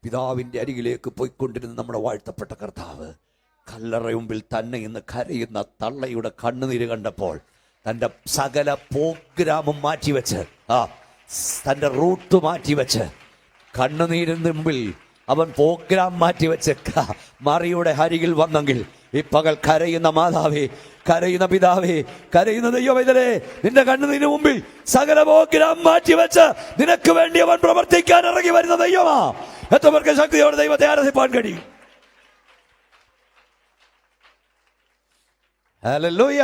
പിതാവിൻ്റെ അരികിലേക്ക് പോയിക്കൊണ്ടിരുന്ന നമ്മുടെ വാഴ്ത്തപ്പെട്ട കർത്താവ് കല്ലറ മുമ്പിൽ തന്നെ ഇന്ന് കരയുന്ന തള്ളയുടെ കണ്ണുനീര് കണ്ടപ്പോൾ തൻ്റെ സകല പ്രോഗ്രാമും മാറ്റിവെച്ച്, തൻ്റെ റൂട്ട് മാറ്റിവെച്ച്, കണ്ണുനീരിന് മുമ്പിൽ അവൻ പ്രോഗ്രാം മാറ്റിവെച്ച് മറിയുടെ അരികിൽ വന്നെങ്കിൽ ഈ പകൽ കരയുന്ന മാതാവേ, കരയുന്ന പിതാവേ, കരയുന്ന ദൈവമേ, നിന്റെ കണ്ണുനീരിന് മുമ്പിൽ സകല പ്രോഗ്രാം മാറ്റിവെച്ച് നിനക്ക് വേണ്ടി അവൻ പ്രവർത്തിക്കാൻ ഇറങ്ങി വരുന്ന ദൈവമാ. എത്രപേർക്ക് ശക്തിയോടെ ദൈവത്തെ ആരാധിപ്പാൻ കഴിയും? ഹല്ലേലൂയ.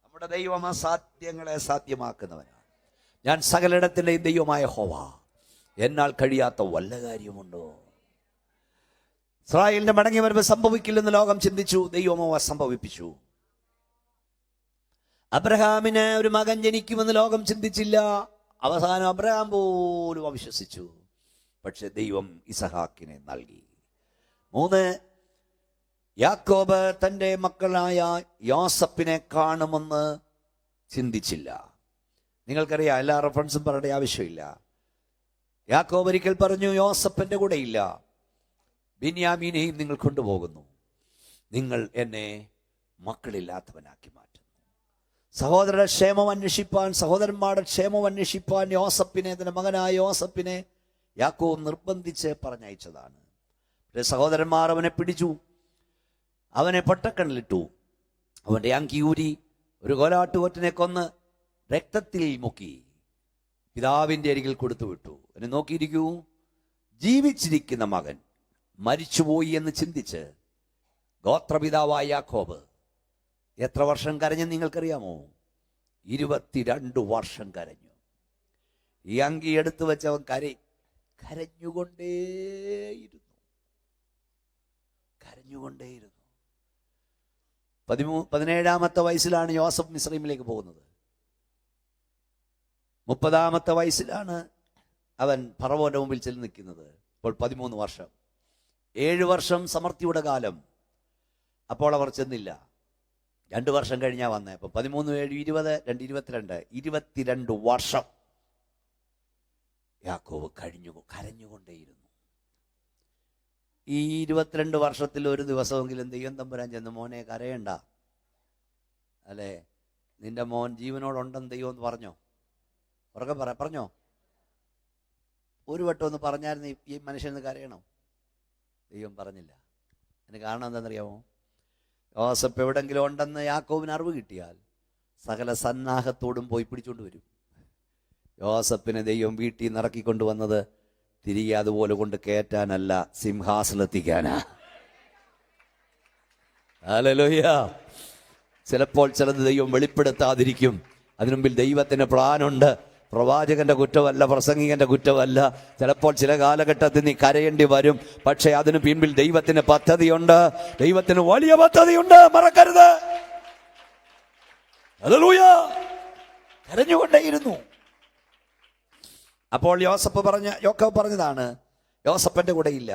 നമ്മുടെ ദൈവം അസാധ്യങ്ങളെ സാധ്യമാക്കുന്നവനാണ്. ഞാൻ സകലിടത്തിൻ്റെയും ദൈവമായ യഹോവ, എന്നാൽ കഴിയാത്ത വല്ല കാര്യമുണ്ടോ? ഇസ്രായേലിന്റെ മടങ്ങി വരവ് സംഭവിക്കില്ലെന്ന് ലോകം ചിന്തിച്ചു, ദൈവമോ സംഭവിപ്പിച്ചു. അബ്രഹാമിന് ഒരു മകൻ ജനിക്കുമെന്ന് ലോകം ചിന്തിച്ചില്ല. അവസാനം അബ്രഹാം പോലും അവിശ്വസിച്ചു. പക്ഷെ ദൈവം ഇസഹാക്കിനെ നൽകി. 3, യാക്കോബ് തൻ്റെ മക്കളായ യോസഫിനെ കാണുമെന്ന് ചിന്തിച്ചില്ല. നിങ്ങൾക്കറിയാം, എല്ലാ റെഫറൻസും പറയേണ്ട ആവശ്യമില്ല. യാക്കോബ് ഒരിക്കൽ പറഞ്ഞു, യോസഫിന്റെ കൂടെ ഇല്ല, ബിന്യാമീനെയും നിങ്ങൾ കൊണ്ടുപോകുന്നു. നിങ്ങൾ എന്നെ മക്കളില്ലാത്തവനാക്കി മാറ്റുന്നു. സഹോദരന്റെ ക്ഷേമം അന്വേഷിപ്പാൻ, സഹോദരന്മാരുടെ ക്ഷേമം അന്വേഷിപ്പാൻ യോസഫിനെ, തന്റെ മകനായ യോസഫിനെ യാക്കോബ് നിർബന്ധിച്ച് പറഞ്ഞയച്ചതാണ്. സഹോദരന്മാർ അവനെ പിടിച്ചു, അവനെ പൊട്ടക്കണ്ണിലിട്ടു, അവൻ്റെ അങ്കി ഊരി ഒരു കോലാട്ടുകൊറ്റനെ കൊന്ന് രക്തത്തിൽ മുക്കി പിതാവിൻ്റെ അരികിൽ കൊടുത്തു വിട്ടു. എന്നെ നോക്കിയിരിക്കൂ, ജീവിച്ചിരിക്കുന്ന മകൻ മരിച്ചുപോയി എന്ന് ചിന്തിച്ച് ഗോത്രപിതാവായ യാക്കോബ് എത്ര വർഷം കരഞ്ഞെന്ന് നിങ്ങൾക്കറിയാമോ? 22 വർഷം കരഞ്ഞു. ഈ അങ്കി എടുത്തു വെച്ചവൻ കരഞ്ഞുകൊണ്ടേയിരുന്നു. 17-ാമത്തെ വയസ്സിലാണ് യോസഫ് മിസ്രൈമിലേക്ക് പോകുന്നത്. 30-ാമത്തെ വയസ്സിലാണ് അവൻ ഫറവോന്റെ മുമ്പിൽ ചെന്ന് നിൽക്കുന്നത്. അപ്പോൾ 13 വർഷം, 7 വർഷം സമൃദ്ധിയുടെ കാലം. അപ്പോൾ അവർ ചെന്നില്ല. 2 വർഷം കഴിഞ്ഞാൽ വന്നേ. അപ്പോൾ 13, 7, 20, 2, 22 വർഷം യാക്കോബ് കരഞ്ഞുകൊണ്ടേയിരുന്നു. ഈ 22 വർഷത്തിൽ ഒരു ദിവസമെങ്കിലും ദൈവം തമ്പുരാൻ ചെന്ന്, മോനെ കരയണ്ട, അല്ലേ, നിന്റെ മോൻ ജീവനോടുണ്ടെന്ന് ദൈവം എന്ന് പറഞ്ഞോ? ഉറക്കെ പറഞ്ഞോ? ഒരു വട്ടം ഒന്ന് പറഞ്ഞായിരുന്നു ഈ മനുഷ്യന് കരയണം. ദൈവം പറഞ്ഞില്ല. അതിന് കാരണം എന്താണെന്നറിയാമോ? യോസഫ് എവിടെങ്കിലും ഉണ്ടെന്ന് യാക്കോബിന് അറിവ് കിട്ടിയാൽ സകല സന്നാഹത്തോടും പോയി പിടിച്ചോണ്ട് വരും. യോസഫിനെ ദൈവം വീട്ടിൽ നിന്ന് ഇറക്കിക്കൊണ്ടുവന്നത് തിരികെ അതുപോലെ കൊണ്ട് കയറ്റാനല്ല, സിംഹാസനത്തിക്കാനാ. ഹല്ലേലൂയ. ചിലപ്പോൾ ചിലത് ദൈവം വെളിപ്പെടുത്താതിരിക്കും. അതിനുമ്പിൽ ദൈവത്തിന് പ്ലാനുണ്ട്. പ്രവാചകന്റെ കുറ്റമല്ല, പ്രസംഗികന്റെ കുറ്റമല്ല. ചിലപ്പോൾ ചില കാലഘട്ടത്തിൽ നീ കരയേണ്ടി വരും. പക്ഷെ അതിന് പിൻപിൽ ദൈവത്തിന് പദ്ധതിയുണ്ട്. ദൈവത്തിന് വലിയ പദ്ധതിയുണ്ട്, മറക്കരുത്. ഹല്ലേലൂയ. കരഞ്ഞുകൊണ്ടേയിരുന്നു. അപ്പോൾ യാക്കോബ് പറഞ്ഞതാണ്, യോസഫന്റെ കൂടെ ഇല്ല,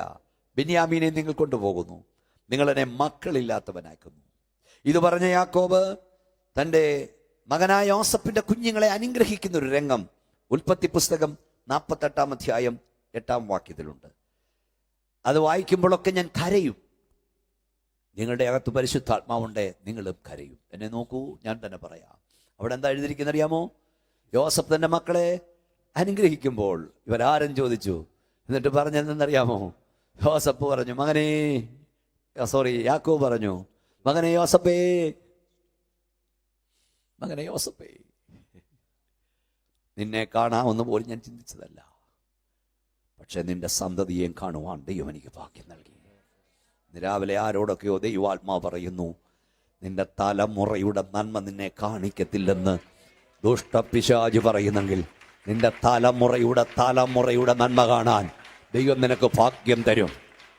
ബെന്യാമീനെ നിങ്ങൾ കൊണ്ടുപോകുന്നു, നിങ്ങൾ എന്നെ മക്കളില്ലാത്തവനാക്കുന്നു. ഇത് പറഞ്ഞ യാക്കോബ് തൻ്റെ മകനായ യോസഫിന്റെ കുഞ്ഞുങ്ങളെ അനുഗ്രഹിക്കുന്ന ഒരു രംഗം ഉൽപ്പത്തി പുസ്തകം 48-ാം അധ്യായം 8-ാം വാക്യത്തിലുണ്ട്. അത് വായിക്കുമ്പോഴൊക്കെ ഞാൻ കരയും. നിങ്ങളുടെ അകത്ത് പരിശുദ്ധാത്മാവുണ്ടേ, നിങ്ങളും കരയും. എന്നെ നോക്കൂ, ഞാൻ തന്നെ പറയാം. അവിടെ എന്താ എഴുതിയിരിക്കുന്നത് അറിയാമോ? യോസഫ് തന്റെ മക്കളെ അനുഗ്രഹിക്കുമ്പോൾ ഇവരാരും ചോദിച്ചു. എന്നിട്ട് പറഞ്ഞെന്നറിയാമോ? യോസഫ് പറഞ്ഞു, യാക്കോബ് പറഞ്ഞു, മകനെ യോസഫേ, നിന്നെ കാണാമെന്ന് പോലും ഞാൻ ചിന്തിച്ചതല്ല. പക്ഷെ നിന്റെ സന്തതിയെയും കാണുവാൻ ദൈവം എനിക്ക് ഭാഗ്യം നൽകി. രാവിലെ ആരോടൊക്കെയോ ദൈവാത്മാവ് പറയുന്നു, നിന്റെ തലമുറയുടെ നന്മ നിന്നെ കാണിക്കത്തില്ലെന്ന് ദുഷ്ടപിശാച് പറയുന്നെങ്കിൽ നിന്റെ തലമുറയുടെ നന്മ കാണാൻ ദൈവം നിനക്ക് ഭാഗ്യം തരും.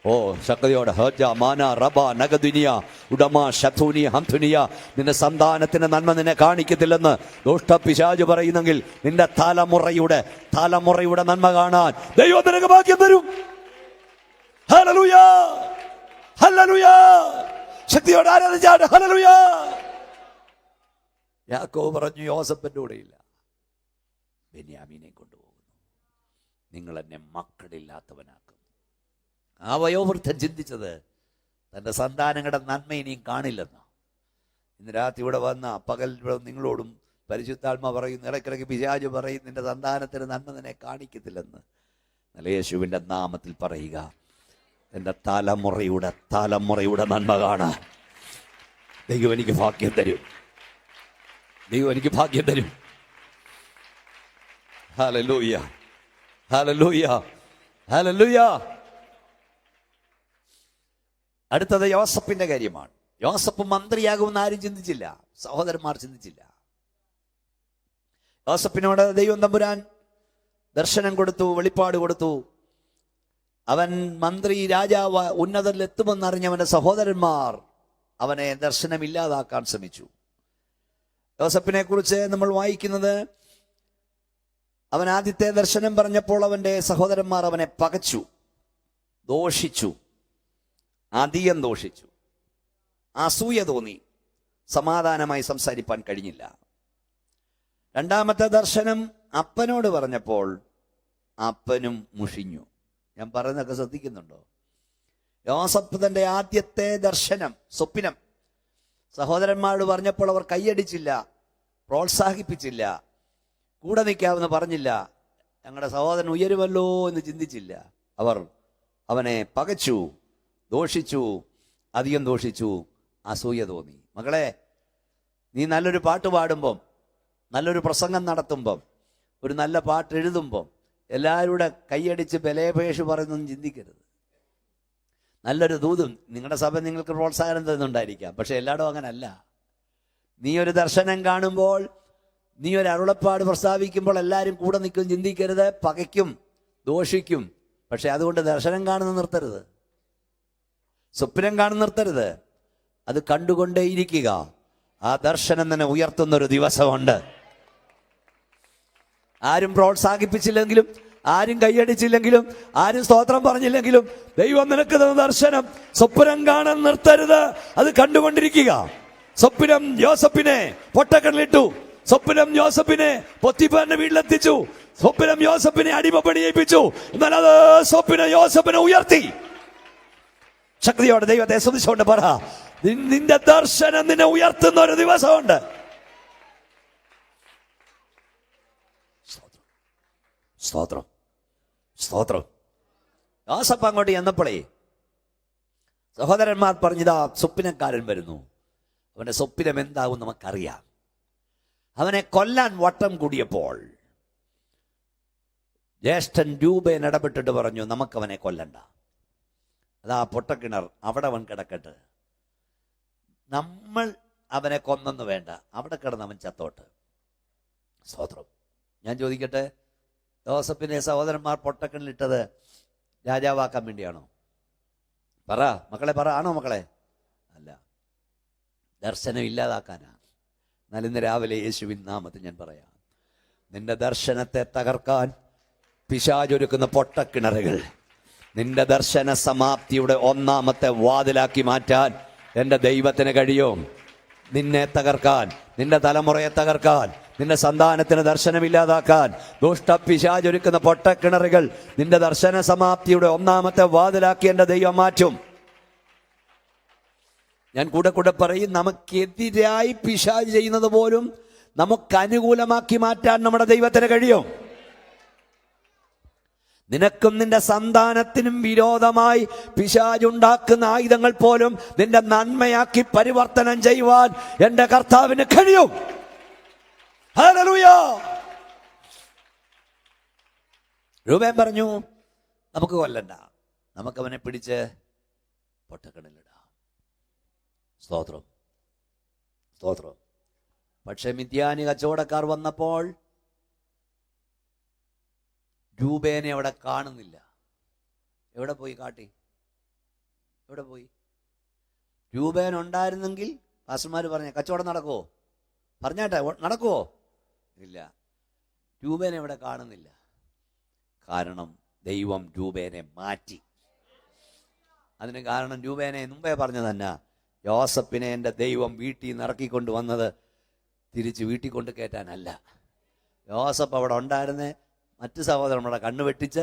ഓ ശക്തിയോടെ ഹജ മാന റബ നഗദുനിയ ഉടമ ശതുനിയ ഹംതുനിയ, നിന്റെ സന്താനത്തിന്റെ നന്മ നിന്നെ കാണിക്കത്തില്ലെന്ന് ദുഷ്ടപിശാച് പറയുന്നെങ്കിൽ നിന്റെ തലമുറയുടെ നന്മ കാണാൻ ദൈവം നിനക്ക് ഭാഗ്യം തരും. Hallelujah, hallelujah. ശക്തിയോടെ ആരാധിച്ചാട്ടെ. ഹല്ലേലൂയ. യാക്കോബ് പറഞ്ഞു, യോസഫിന്റെ കൂടെയില്ല, ബെന്യാമീനെ കൊണ്ടുപോകുന്നു, നിങ്ങൾ എന്നെ മക്കളില്ലാത്തവനാക്കും. ആ വയോവൃദ്ധൻ ചിന്തിച്ചത് തൻ്റെ സന്താനങ്ങളുടെ നന്മ ഇനിയും കാണില്ലെന്ന്. ഇന്ന് രാത്രി ഇവിടെ വന്ന പകൽ ഇവിടെ നിങ്ങളോടും പരിശുദ്ധാത്മ പറയുന്നു, ഇടയ്ക്കിടയ്ക്ക് പിശാച് പറയും, നിന്റെ സന്താനത്തിന് നന്മ നിന്നെ കാണിക്കത്തില്ലെന്ന്. നല്ല യേശുവിൻ്റെ നാമത്തിൽ പറയുക, എൻ്റെ തലമുറയുടെ നന്മ കാണാൻ ദൈവം എനിക്ക് ഭാഗ്യം തരും. Hallelujah, hallelujah, hallelujah. അടുത്തത് യോസഫിന്റെ കാര്യമാണ്. യോസഫ് മന്ത്രിയാകുമെന്ന് ആരും ചിന്തിച്ചില്ല, സഹോദരന്മാർ ചിന്തിച്ചില്ല. യോസഫിനോട് ദൈവം തമ്പുരാൻ ദർശനം കൊടുത്തു, വെളിപ്പാട് കൊടുത്തു. അവൻ മന്ത്രി, രാജാവ്, ഉന്നതരിൽ എത്തുമെന്നറിഞ്ഞവന്റെ സഹോദരന്മാർ അവനെ ദർശനമില്ലാതാക്കാൻ ശ്രമിച്ചു. യോസഫിനെ കുറിച്ച് നമ്മൾ വായിക്കുന്നത്, അവൻ ആദ്യത്തെ ദർശനം പറഞ്ഞപ്പോൾ അവന്റെ സഹോദരന്മാർ അവനെ പകച്ചു, ദോഷിച്ചു, അധികം ദോഷിച്ചു, അസൂയ തോന്നി, സമാധാനമായി സംസാരിപ്പാൻ കഴിഞ്ഞില്ല. രണ്ടാമത്തെ ദർശനം അപ്പനോട് പറഞ്ഞപ്പോൾ അപ്പനും മുഷിഞ്ഞു. ഞാൻ പറയുന്നതൊക്കെ ശ്രദ്ധിക്കുന്നുണ്ടോ? യോസഫ് തന്റെ ആദ്യത്തെ ദർശനം, സ്വപ്നം സഹോദരന്മാരോട് പറഞ്ഞപ്പോൾ അവർ കൈയടിച്ചില്ല, പ്രോത്സാഹിപ്പിച്ചില്ല, കൂടെ നിൽക്കാമെന്ന് പറഞ്ഞില്ല, ഞങ്ങളുടെ സഹോദരൻ ഉയരുമല്ലോ എന്ന് ചിന്തിച്ചില്ല. അവർ അവനെ പകച്ചു, ദോഷിച്ചു, അധികം ദോഷിച്ചു, അസൂയ തോന്നി. മകളെ, നീ നല്ലൊരു പാട്ട് പാടുമ്പം, നല്ലൊരു പ്രസംഗം നടത്തുമ്പം, ഒരു നല്ല പാട്ട് എഴുതുമ്പം എല്ലാവരും കൂടെ കൈയടിച്ച് ബലേപേഷ് പറയുന്നൊന്നും ചിന്തിക്കരുത്. നല്ലൊരു ദൂതും നിങ്ങളുടെ സഭ നിങ്ങൾക്ക് പ്രോത്സാഹനം തരുന്നുണ്ടായിരിക്കാം, പക്ഷെ എല്ലായിടും അങ്ങനല്ല. നീ ഒരു ദർശനം കാണുമ്പോൾ, നീ ഒരു അരുളപ്പാട് പ്രസ്താവിക്കുമ്പോൾ എല്ലാവരും കൂടെ നിൽക്കും ചിന്തിക്കരുത്. പകയ്ക്കും, ദോഷിക്കും. പക്ഷെ അതുകൊണ്ട് ദർശനം കാണുന്ന നിർത്തരുത്, സ്വപ്നം കാണുന്ന നിർത്തരുത്. അത് കണ്ടുകൊണ്ടേയിരിക്കുക. ആ ദർശനം തന്നെ ഉയർത്തുന്നൊരു ദിവസമുണ്ട്. ആരും പ്രോത്സാഹിപ്പിച്ചില്ലെങ്കിലും, ആരും കൈയടിച്ചില്ലെങ്കിലും, ആരും സ്തോത്രം പറഞ്ഞില്ലെങ്കിലും, ദൈവം നിനക്ക് തന്ന ദർശനം സ്വപ്നം കാണാൻ നിർത്തരുത്. അത് കണ്ടുകൊണ്ടിരിക്കുക. സ്വപ്നം യോസഫിനെ പൊട്ടക്കടലിട്ടു. സ്വപ്നം യോസഫിനെ പൊത്തിഫാറിന്റെ വീട്ടിലെത്തിച്ചു. സ്വപ്നം യോസഫിനെ അടിമപ്പണിയേൽപ്പിച്ചു. എന്നാൽ അത് സ്വപ്നം യോസഫിനെ ഉയർത്തി. ശക്തിയോടെ ദൈവത്തെ സ്തുതിച്ചുകൊണ്ട് പറ, നിന്റെ ദർശനം നിന്നെ ഉയർത്തുന്ന ഒരു ദിവസമുണ്ട്. സ്തോത്രം, സ്തോത്രം. യോസഫ് അങ്ങോട്ട് ചെന്നപ്പോഴേ സഹോദരന്മാർ പറഞ്ഞിതാ സ്വപ്നക്കാരൻ വരുന്നു. അവന്റെ സ്വപ്നം എന്താവും നമുക്കറിയാം. അവനെ കൊല്ലാൻ വട്ടം കൂടിയപ്പോൾ ജ്യേഷ്ഠൻ രൂപേൻ ഇടപെട്ടിട്ട് പറഞ്ഞു, നമുക്കവനെ കൊല്ലണ്ട. അതാ പൊട്ടക്കിണർ, അവിടെ അവൻ കിടക്കട്ടെ. നമ്മൾ അവനെ കൊന്നെന്ന് വേണ്ട, അവിടെ കിടന്ന് അവൻ ചത്തോട്ട്. സ്തോത്രം. ഞാൻ ചോദിക്കട്ടെ, യോസഫിനെ സഹോദരന്മാർ പൊട്ടക്കിണലിട്ടത് രാജാവാക്കാൻ വേണ്ടിയാണോ? പറ മക്കളെ, പറ. ആണോ മക്കളെ? അല്ല, ദർശനം ഇല്ലാതാക്കാനാ. എന്നാൽ ഇന്ന് രാവിലെ യേശുവിൻ നാമത്തിൽ ഞാൻ പറയാം, നിന്റെ ദർശനത്തെ തകർക്കാൻ പിശാചൊരുക്കുന്ന പൊട്ടക്കിണറുകൾ നിന്റെ ദർശന സമാപ്തിയുടെ ഒന്നാമത്തെ വാതിലാക്കി മാറ്റാൻ എൻ്റെ ദൈവത്തിന് കഴിയും. നിന്നെ തകർക്കാൻ, നിന്റെ തലമുറയെ തകർക്കാൻ, നിന്റെ സന്താനത്തിന് ദർശനമില്ലാതാക്കാൻ ദുഷ്ടപിശാചൊരുക്കുന്ന പൊട്ടക്കിണറുകൾ നിന്റെ ദർശന സമാപ്തിയുടെ ഒന്നാമത്തെ വാതിലാക്കി എൻ്റെ ദൈവം മാറ്റും. ഞാൻ കൂടെ പറയും, നമുക്കെതിരായി പിശാച് ചെയ്യുന്നത് പോലും നമുക്ക് അനുകൂലമാക്കി മാറ്റാൻ നമ്മുടെ ദൈവത്തിന് കഴിയും. നിനക്കും നിന്റെ സന്താനത്തിനും വിരോധമായി പിശാചുണ്ടാക്കുന്ന ആയുധങ്ങൾ പോലും നിന്റെ നന്മയാക്കി പരിവർത്തനം ചെയ്യുവാൻ എൻ്റെ കർത്താവിന് കഴിയും. ഹല്ലേലൂയ. രൂപേൻ പറഞ്ഞു, നമുക്ക് കൊല്ലണ്ട, നമുക്കവനെ പിടിച്ച് പൊട്ടക്കിണലിടാം. സ്തോത്രം, സ്തോത്രം. പക്ഷെ മിദ്യാനി കച്ചവടക്കാർ വന്നപ്പോൾ രൂപേനെ അവിടെ കാണുന്നില്ല. എവിടെ പോയി കാട്ടി? എവിടെ പോയി? രൂപേൻ ഉണ്ടായിരുന്നെങ്കിൽ പാസ്റ്റർമാർ പറഞ്ഞ കച്ചവടം നടക്കുമോ? പറഞ്ഞാട്ടെ, നടക്കുമോ? ഇല്ല. രൂപേനെ ഇവിടെ കാണുന്നില്ല. കാരണം ദൈവം രൂപേനെ മാറ്റി. അതിന് കാരണം രൂപേനെ മുമ്പേ പറഞ്ഞു തന്നെ, യോസഫിനെ എൻ്റെ ദൈവം വീട്ടിൽ നിന്ന് ഇറക്കിക്കൊണ്ട് വന്നത് തിരിച്ച് വീട്ടിൽ കൊണ്ട് കയറ്റാനല്ല. യോസഫ് അവിടെ ഉണ്ടായിരുന്നേ മറ്റ് സഹോദരന്മാരുടെ കണ്ണു വെട്ടിച്ച്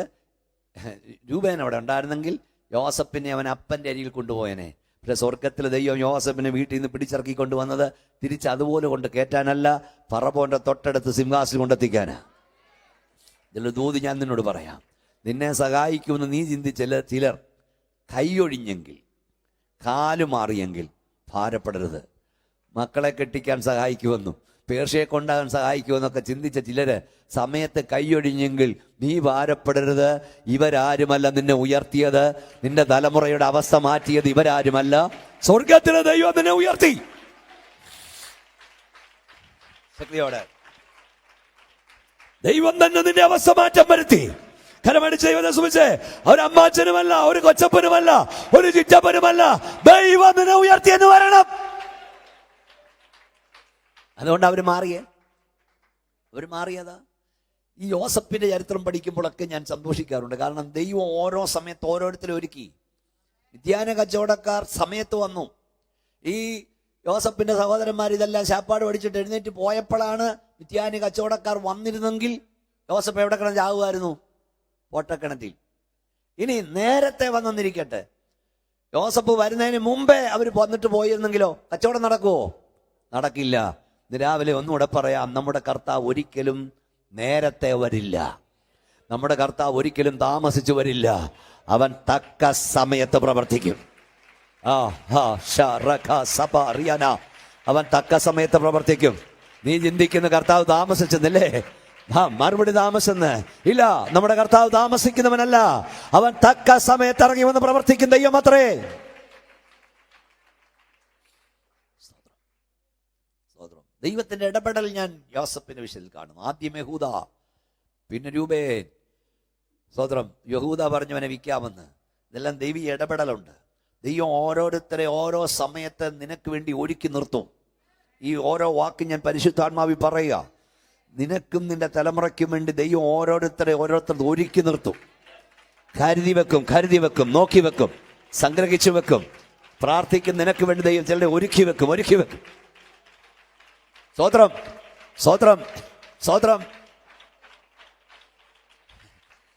രൂപേൻ അവിടെ ഉണ്ടായിരുന്നെങ്കിൽ യോസഫിനെ അവൻ അപ്പൻ്റെ അരിയിൽ കൊണ്ടുപോയനെ. പക്ഷെ സ്വർഗത്തിൽ ദൈവം യോസഫിനെ വീട്ടിൽ നിന്ന് പിടിച്ചിറക്കിക്കൊണ്ട് വന്നത് തിരിച്ച് അതുപോലെ കൊണ്ട് കയറ്റാനല്ല, ഫറവോന്റെ തൊട്ടടുത്ത് സിംഹാസനം കൊണ്ടെത്തിക്കാനാ. ഇതിലൊരു ദൂത് ഞാൻ നിന്നോട് പറയാം. നിന്നെ സഹായിക്കുമെന്ന് നീ ചിന്തിച്ചില്ല ചിലർ കൈയൊഴിഞ്ഞെങ്കിൽ, കാലു മാറിയെങ്കിൽ ഭാരപ്പെടരുത്. മക്കളെ കെട്ടിക്കാൻ സഹായിക്കുമെന്നും പേർഷ്യയെ കൊണ്ടാകാൻ സഹായിക്കുമെന്നൊക്കെ ചിന്തിച്ച ചിലര് സമയത്ത് കൈയൊഴിഞ്ഞെങ്കിൽ നീ ഭാരപ്പെടരുത്. ഇവരാരുമല്ല നിന്നെ ഉയർത്തിയത്, നിന്റെ തലമുറയുടെ അവസ്ഥ മാറ്റിയത് ഇവരാരുമല്ല, സ്വർഗത്തിലെ ദൈവം നിന്നെ ഉയർത്തി. ശക്തിയോടെ ദൈവം തന്നെ നിന്റെ അവസ്ഥ മാറ്റം വരുത്തി. കരമടിച്ച് ദൈവത്തെ സ്തുതിച്ച്. ഒരു അമ്മാച്ചനുമല്ല, ഒരു കൊച്ചപ്പനുമല്ല, ഒരു ചിറ്റപ്പനുമല്ല, ദൈവം നിന്നെ ഉയർത്തി എന്ന് പറയണം. അതുകൊണ്ട് അവർ മാറിയതാ. ഈ യോസഫിന്റെ ചരിത്രം പഠിക്കുമ്പോഴൊക്കെ ഞാൻ സന്തോഷിക്കാറുണ്ട്. കാരണം ദൈവം ഓരോ സമയത്ത് ഓരോരുത്തരും ഒരുക്കി. മിദ്യാന കച്ചവടക്കാർ സമയത്ത് വന്നു. ഈ യോസഫിന്റെ സഹോദരന്മാർ ഇതെല്ലാം ശാപ്പാട് പഠിച്ചിട്ട് എഴുന്നേറ്റ് പോയപ്പോഴാണ് മിദ്യാന കച്ചവടക്കാർ വന്നിരുന്നെങ്കിൽ യോസഫ് എവിടെ കിടന്ന് ചാവുമായിരുന്നു? പൊട്ടക്കിണറ്റിൽ. ഇനി നേരത്തെ വന്നിരിക്കട്ടെ, യോസഫ് വരുന്നതിന് മുമ്പേ അവർ വന്നിട്ട് പോയിരുന്നെങ്കിലോ കച്ചവടം നടക്കുവോ? നടക്കില്ല. ഇന്ന് രാവിലെ ഒന്നുകൂടെ പറയാം, നമ്മുടെ കർത്താവ് ഒരിക്കലും നേരത്തെ വരില്ല. നമ്മുടെ കർത്താവ് ഒരിക്കലും താമസിച്ചു വരില്ല. അവൻ തക്ക സമയത്ത് പ്രവർത്തിക്കും. അവൻ തക്ക സമയത്ത് പ്രവർത്തിക്കും. നീ ചിന്തിക്കുന്ന കർത്താവ് താമസിച്ചെന്നല്ലേ? മറുപടി താമസെന്ന് ഇല്ല. നമ്മുടെ കർത്താവ് താമസിക്കുന്നവനല്ല. അവൻ തക്ക സമയത്ത് ഇറങ്ങി വന്ന് പ്രവർത്തിക്കും ദൈവം അത്രേ. ദൈവത്തിന്റെ ഇടപെടൽ ഞാൻ യോസഫിന്റെ വിഷയത്തിൽ കാണുന്നു. ആദ്യം യഹൂദ, പിന്നെ രൂബേൻ. സ്തോത്രം. യഹൂദ പറഞ്ഞവനെ വിൽക്കാമെന്ന്. ഇതെല്ലാം ദൈവീയ ഇടപെടലുണ്ട്. ദൈവം ഓരോരുത്തരെ ഓരോ സമയത്ത് നിനക്ക് വേണ്ടി ഒരുക്കി നിർത്തും. ഈ ഓരോ വാക്ക് ഞാൻ പരിശുദ്ധാത്മാവിൽ പറയുക. നിനക്കും നിന്റെ തലമുറയ്ക്കും വേണ്ടി ദൈവം ഓരോരുത്തരെ ഒരുക്കി നിർത്തും. കരുതി വെക്കും, നോക്കി വെക്കും, സംഗ്രഹിച്ചു വെക്കും. പ്രാർത്ഥിക്കും നിനക്ക് വേണ്ടി ദൈവം ചിലരെ ഒരുക്കി വെക്കും. സ്തോത്രം.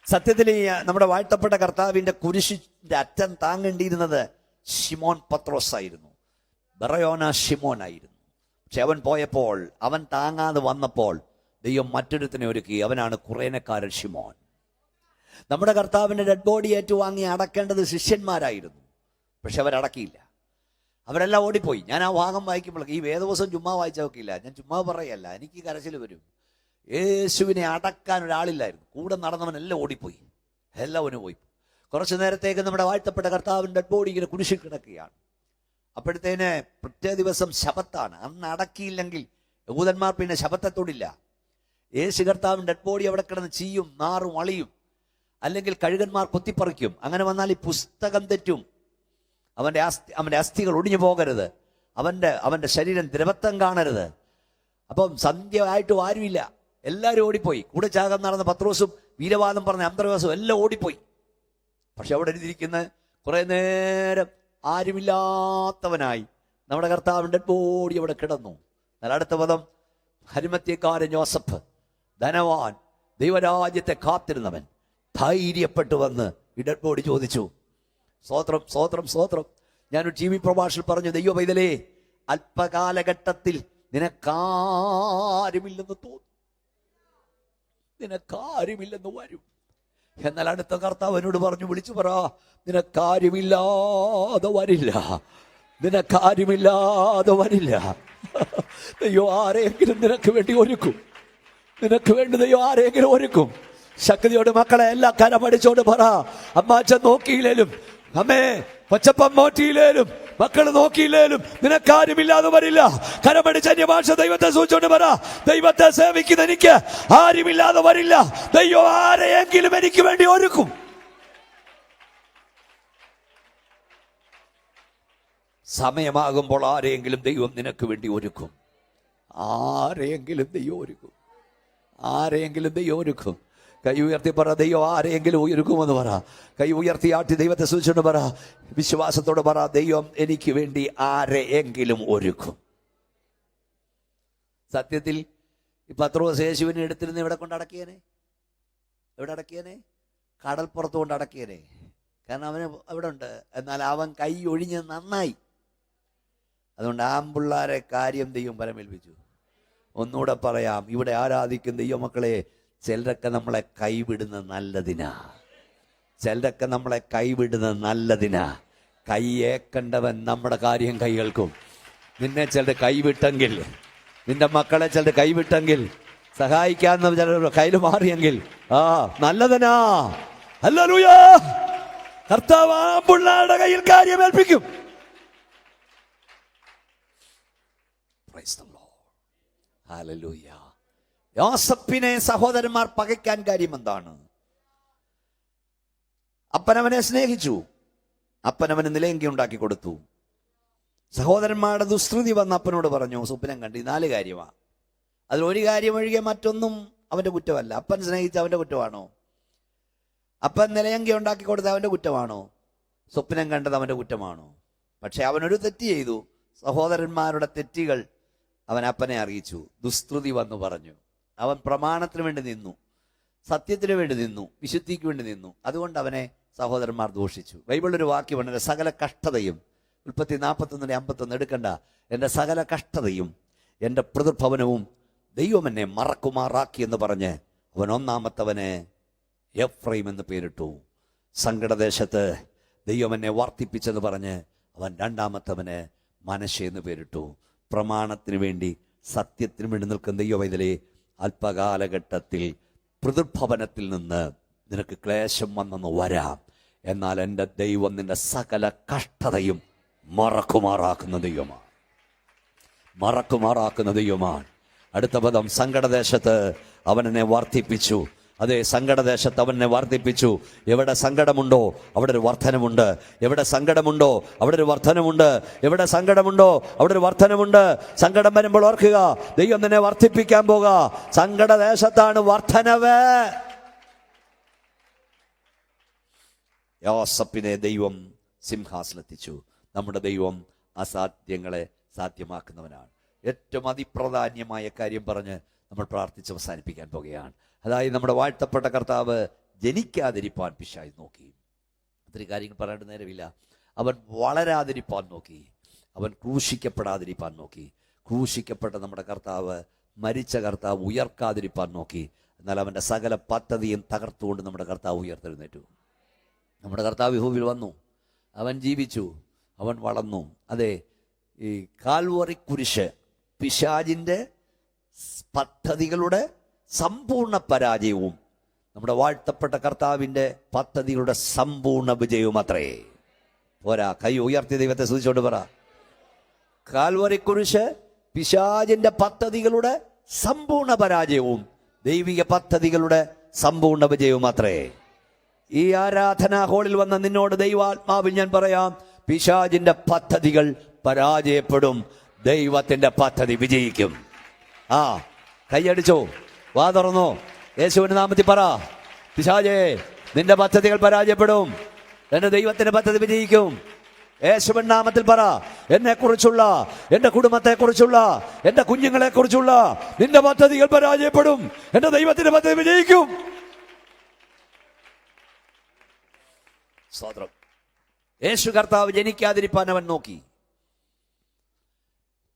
സത്യത്തിൽ നമ്മുടെ വാഴ്ത്തപ്പെട്ട കർത്താവിന്റെ കുരിശിന്റെ അറ്റം താങ്ങേണ്ടിയിരുന്നത് ശിമോൻ പത്രോസ് ആയിരുന്നു. ബറയോന ശിമോൻ ആയിരുന്നു. പക്ഷെ അവൻ പോയപ്പോൾ, അവൻ താങ്ങാതെ വന്നപ്പോൾ ദൈവം മറ്റൊരുത്തിനെ ഒരുക്കി. അവനാണ് കുറേനക്കാരൻ ശിമോൻ. നമ്മുടെ കർത്താവിന്റെ ഡെഡ് ബോഡി ഏറ്റുവാങ്ങി അടക്കേണ്ടത് ശിഷ്യന്മാരായിരുന്നു. പക്ഷെ അവരടക്കിയില്ല. അവരെല്ലാം ഓടിപ്പോയി. ഞാൻ ആ ഭാഗം വായിക്കുമ്പോൾ ഈ വേദവസം ചുമ്മാ വായിച്ചാൽ നോക്കിയില്ല. ഞാൻ ചുമ്മാ പറയല്ല, എനിക്ക് കരച്ചിൽ വരും. യേശുവിനെ അടക്കാൻ ഒരാളില്ലായിരുന്നു. കൂടെ നടന്നവനെല്ലാം ഓടിപ്പോയി. എല്ലാവനും പോയി. കുറച്ചു നേരത്തേക്ക് നമ്മുടെ വാഴ്ത്തപ്പെട്ട കർത്താവിൻ്റെ ഡെഡ് ബോഡി ഇങ്ങനെ കുരിശിൽ കിടക്കുകയാണ്. അപ്പോഴത്തേന് പ്രത്യേക ദിവസം ശബത്താണ്. അന്ന് അടക്കിയില്ലെങ്കിൽ യഹൂദന്മാർ പിന്നെ ശബത്തെ തൊടില്ല. യേശു കർത്താവിൻ്റെ ഡെഡ് ബോഡി അവിടെ കിടന്ന് ചീയും, നാറും, അളിയും. അല്ലെങ്കിൽ കഴുകന്മാർ കൊത്തിപ്പറിക്കും. അങ്ങനെ വന്നാൽ ഈ പുസ്തകം തെറ്റും. അവൻ്റെ അസ്ഥികൾ ഒടിഞ്ഞു പോകരുത്. അവൻ്റെ ശരീരം ദ്രവത്വം കാണരുത്. അപ്പം സന്ധ്യ ആയിട്ടും ആരുമില്ല. എല്ലാവരും ഓടിപ്പോയി. കൂടെ ചാകം നടന്ന പത്രോസും വീരവാദം പറഞ്ഞ അന്തർവാസും എല്ലാം ഓടിപ്പോയി. പക്ഷെ അവിടെ എഴുതിയിരിക്കുന്ന കുറെ നേരം ആരുമില്ലാത്തവനായി നമ്മുടെ കർത്താവിൻ്റെ ഡെഡ് ബോഡി അവിടെ കിടന്നു. എന്നാൽ അടുത്ത പദം, ഹരിമത്യക്കാരൻ യോസഫ്, ധനവാൻ, ദൈവരാജ്യത്തെ കാത്തിരുന്നവൻ, ധൈര്യപ്പെട്ടു വന്ന് ഈ ഡെഡ് ബോഡി ചോദിച്ചു. സ്തോത്രം. ഞാനൊരു ടി വി പ്രഭാഷണത്തിൽ പറഞ്ഞു, ദൈവ പൈതലേ, അല്പകാലഘട്ടത്തിൽ നിനക്കാരുമില്ലെന്ന് തോന്നും, നിനക്കാരുമില്ലെന്ന് വരും. എന്നാൽ അടുത്ത കർത്താവ് എന്നോട് പറഞ്ഞു, വിളിച്ചു പറ, നിനക്കാരുമില്ലാതെ വരില്ല. ദൈവം ആരെങ്കിലും നിനക്ക് വേണ്ടി ഒരുക്കും. ദൈവം ആരെങ്കിലും ഒരുക്കും. ശക്തിയോട് മക്കളെ എല്ലാം കരമടിച്ചോണ്ട് പറ, അമ്മാച്ചൻ നോക്കിയില്ലേലും, അമ്മേ കൊച്ചപ്പം നോക്കിയില്ലേലും, മക്കൾ നോക്കിയില്ലേലും നിനക്കാരുമില്ലാതെ വരില്ല. കരമടിച്ച അന്യഭാഷ ദൈവത്തെ സൂചിച്ചോണ്ട് പറ, ദൈവത്തെ സേവിക്കുന്ന എനിക്ക് ആരുമില്ലാതെ വരില്ല. ദൈവം ആരെയെങ്കിലും എനിക്ക് വേണ്ടി ഒരുക്കും. സമയമാകുമ്പോൾ ആരെയെങ്കിലും ദൈവം നിനക്ക് വേണ്ടി ഒരുക്കും. ആരെയെങ്കിലും ദൈവം ഒരുക്കും. കൈ ഉയർത്തി പറ, ദൈവം ആരെയെങ്കിലും ഒരുക്കുമെന്ന് പറ. കൈ ഉയർത്തി ആട്ടി ദൈവത്തെ സൂചിച്ചുകൊണ്ട് പറ, വിശ്വാസത്തോടെ പറ, ദൈവം എനിക്ക് വേണ്ടി ആരെയെങ്കിലും ഒരുക്കും. സത്യത്തിൽ ഈ പത്രോസ് യേശുവിനെ എടുത്തിരുന്ന് എവിടെ കൊണ്ടടക്കിയേനെ? കടൽപ്പുറത്ത് കൊണ്ട് അടക്കിയേനെ. കാരണം അവന് അവിടെ ഉണ്ട്. എന്നാൽ അവൻ കൈ ഒഴിഞ്ഞ് നന്നായി. അതുകൊണ്ട് ആമ്പിള്ളാരെ കാര്യം ദൈവം പരമേൽപ്പിച്ചു. ഒന്നുകൂടെ പറയാം, ഇവിടെ ആരാധിക്കുന്ന ദൈവമക്കളെ, ചിലരൊക്കെ നമ്മളെ കൈവിടുന്ന നല്ലതിനാ. കൈയേക്കണ്ടവൻ നമ്മുടെ കാര്യം കൈകൾക്കും. നിന്നെ ചിലർ കൈവിട്ടെങ്കിൽ, നിന്റെ മക്കളെ ചിലർ കൈവിട്ടെങ്കിൽ, സഹായിക്കാവുന്ന ചിലർ കയ്യിൽ മാറിയെങ്കിൽ നല്ലതിനാ. ഹല്ലേലൂയ. കർത്താവ് ആമ്പിള്ളാരുടെ കയ്യിൽ കാര്യം ഏൽപ്പിക്കും. ഹല്ലേലൂയ. യോസഫിനെ സഹോദരന്മാർ പകയ്ക്കാൻ കാര്യം എന്താണ്? അപ്പനവനെ സ്നേഹിച്ചു. അപ്പനവന് നിലയങ്കി ഉണ്ടാക്കി കൊടുത്തു. സഹോദരന്മാരുടെ ദുസ്കൃതി വന്ന് അപ്പനോട് പറഞ്ഞു, സ്വപ്നം കണ്ടി. 4 കാര്യമാണ്. അതിലൊരു കാര്യം ഒഴികെ മറ്റൊന്നും അവന്റെ കുറ്റമല്ല. അപ്പൻ സ്നേഹിച്ച അവന്റെ കുറ്റമാണോ? അപ്പൻ നിലയങ്കി ഉണ്ടാക്കി കൊടുത്ത അവന്റെ കുറ്റമാണോ? സ്വപ്നം കണ്ടത് അവന്റെ കുറ്റമാണോ? പക്ഷെ അവനൊരു തെറ്റ് ചെയ്തു. സഹോദരന്മാരുടെ തെറ്റുകൾ അവൻ അപ്പനെ അറിയിച്ചു. ദുസ്കൃതി വന്നു പറഞ്ഞു. അവൻ പ്രമാണത്തിന് വേണ്ടി നിന്നു, സത്യത്തിന് വേണ്ടി നിന്നു, വിശുദ്ധിക്ക് വേണ്ടി നിന്നു. അതുകൊണ്ട് അവനെ സഹോദരന്മാർ ദൂഷിച്ചു. ബൈബിളൊരു വാക്യമുണ്ട്, സകല കഷ്ടതയും, ഉൽപ്പത്തി 41:51 എടുക്കണ്ട, എൻ്റെ സകല കഷ്ടതയും എൻ്റെ പിതൃഭവനവും ദൈവം എന്നെ മറക്കുമാറാക്കി എന്ന് പറഞ്ഞ് അവൻ ഒന്നാമത്തവന് എഫ്രൈം എന്ന് പേരിട്ടു. സങ്കടദേശത്ത് ദൈവം എന്നെ വർദ്ധിപ്പിച്ചെന്ന് പറഞ്ഞ് അവൻ രണ്ടാമത്തവന് മനശ്ശെ എന്ന് പേരിട്ടു. പ്രമാണത്തിന് വേണ്ടി, സത്യത്തിന് വേണ്ടി നിൽക്കുന്ന ദൈവവൈതലേ, അല്പകാലഘട്ടത്തിൽ പിതൃഭവനത്തിൽ നിന്ന് നിനക്ക് ക്ലേശം വന്നെന്ന് വരാം. എന്നാൽ എൻ്റെ ദൈവം നിന്റെ സകല കഷ്ടതയും മറക്കുമാറാക്കുന്ന ദൈവമാണ്. മറക്കുമാറാക്കുന്ന ദൈവമാണ്. അടുത്ത പദം, സങ്കടദേശത്ത് അവൻ എന്നെ വർദ്ധിപ്പിച്ചു. അതെ, സങ്കടദേശത്ത് അവൻ എന്നെ വർദ്ധിപ്പിച്ചു. എവിടെ സങ്കടമുണ്ടോ അവിടെ ഒരു വർധനമുണ്ട്. എവിടെ സങ്കടമുണ്ടോ അവിടെ ഒരു വർധനമുണ്ട്. എവിടെ സങ്കടമുണ്ടോ അവിടെ ഒരു വർധനമുണ്ട്. സങ്കടം വരുമ്പോൾ ഓർക്കുക, ദൈവം നിന്നെ വർദ്ധിപ്പിക്കാൻ പോകുക. സങ്കടദേശത്താണ് വർധനവ്. യോസേപ്പിനെ ദൈവം സിംഹാസനത്തിച്ചു. നമ്മുടെ ദൈവം അസാധ്യങ്ങളെ സാധ്യമാക്കുന്നവനാണ്. ഏറ്റവും അതിപ്രധാന്യമായ കാര്യം പറഞ്ഞ് നമ്മൾ പ്രാർത്ഥിച്ച് അവസാനിപ്പിക്കാൻ പോകുകയാണ്. അതായത് നമ്മുടെ വാഴ്ത്തപ്പെട്ട കർത്താവ് ജനിക്കാതിരിപ്പാൻ പിശാച് നോക്കി. ഒത്തിരി കാര്യങ്ങൾ പറയേണ്ട നേരമില്ല. അവൻ വളരാതിരിപ്പാൻ നോക്കി. അവൻ ക്രൂശിക്കപ്പെടാതിരിപ്പാൻ നോക്കി. ക്രൂശിക്കപ്പെട്ട നമ്മുടെ കർത്താവ്, മരിച്ച കർത്താവ് ഉയർക്കാതിരിപ്പാൻ നോക്കി. എന്നാൽ അവൻ്റെ സകല പദ്ധതിയും തകർത്തുകൊണ്ട് നമ്മുടെ കർത്താവ് ഉയർത്തെഴുന്നേറ്റു. നമ്മുടെ കർത്താവ് യഹോവയിൽ വന്നു. അവൻ ജീവിച്ചു. അവൻ വളർന്നു. അതെ, ഈ കാൽവറി കുരിശ് പിശാചിൻ്റെ പദ്ധതികളുടെ സമ്പൂർണ്ണ പരാജയവും നമ്മുടെ വാഴ്ത്തപ്പെട്ട കർത്താവിൻ്റെ പദ്ധതികളുടെ സമ്പൂർണ്ണ വിജയവും അത്രേ. പോരാ, കൈ ഉയർത്തി ദൈവത്തെ സ്തുതിച്ചോണ്ട് പറ, കാൽവറി കുരിശ് പിശാചിൻ്റെ പദ്ധതികളുടെ സമ്പൂർണ്ണ പരാജയവും ദൈവിക പദ്ധതികളുടെ സമ്പൂർണ്ണ വിജയവും അത്രേ. ഈ ആരാധനാ ഹോളിൽ വന്ന നിന്നോട് ദൈവാത്മാവിൽ ഞാൻ പറയാം, പിശാചിന്റെ പദ്ധതികൾ പരാജയപ്പെടും, ദൈവത്തിന്റെ പദ്ധതി വിജയിക്കും. കൈയടിച്ചോ, വാ തുറന്നോ, യേശുവിന്റെ നാമത്തിൽ പറ, പിശാചേ നിന്റെ പദ്ധതികൾ പരാജയപ്പെടും, എന്റെ ദൈവത്തിന്റെ പദ്ധതി വിജയിക്കും. യേശുവിന്റെ നാമത്തിൽ പറ, എന്നെ കുറിച്ചുള്ള, എന്റെ കുടുംബത്തെ കുറിച്ചുള്ള, എന്റെ കുഞ്ഞുങ്ങളെ കുറിച്ചുള്ള നിന്റെ പദ്ധതികൾ പരാജയപ്പെടും, എന്റെ ദൈവത്തിന്റെ പദ്ധതി വിജയിക്കും. സ്തോത്രം. യേശു കർത്താവ് ജനിക്കാതിരിപ്പാൻ അവൻ നോക്കി.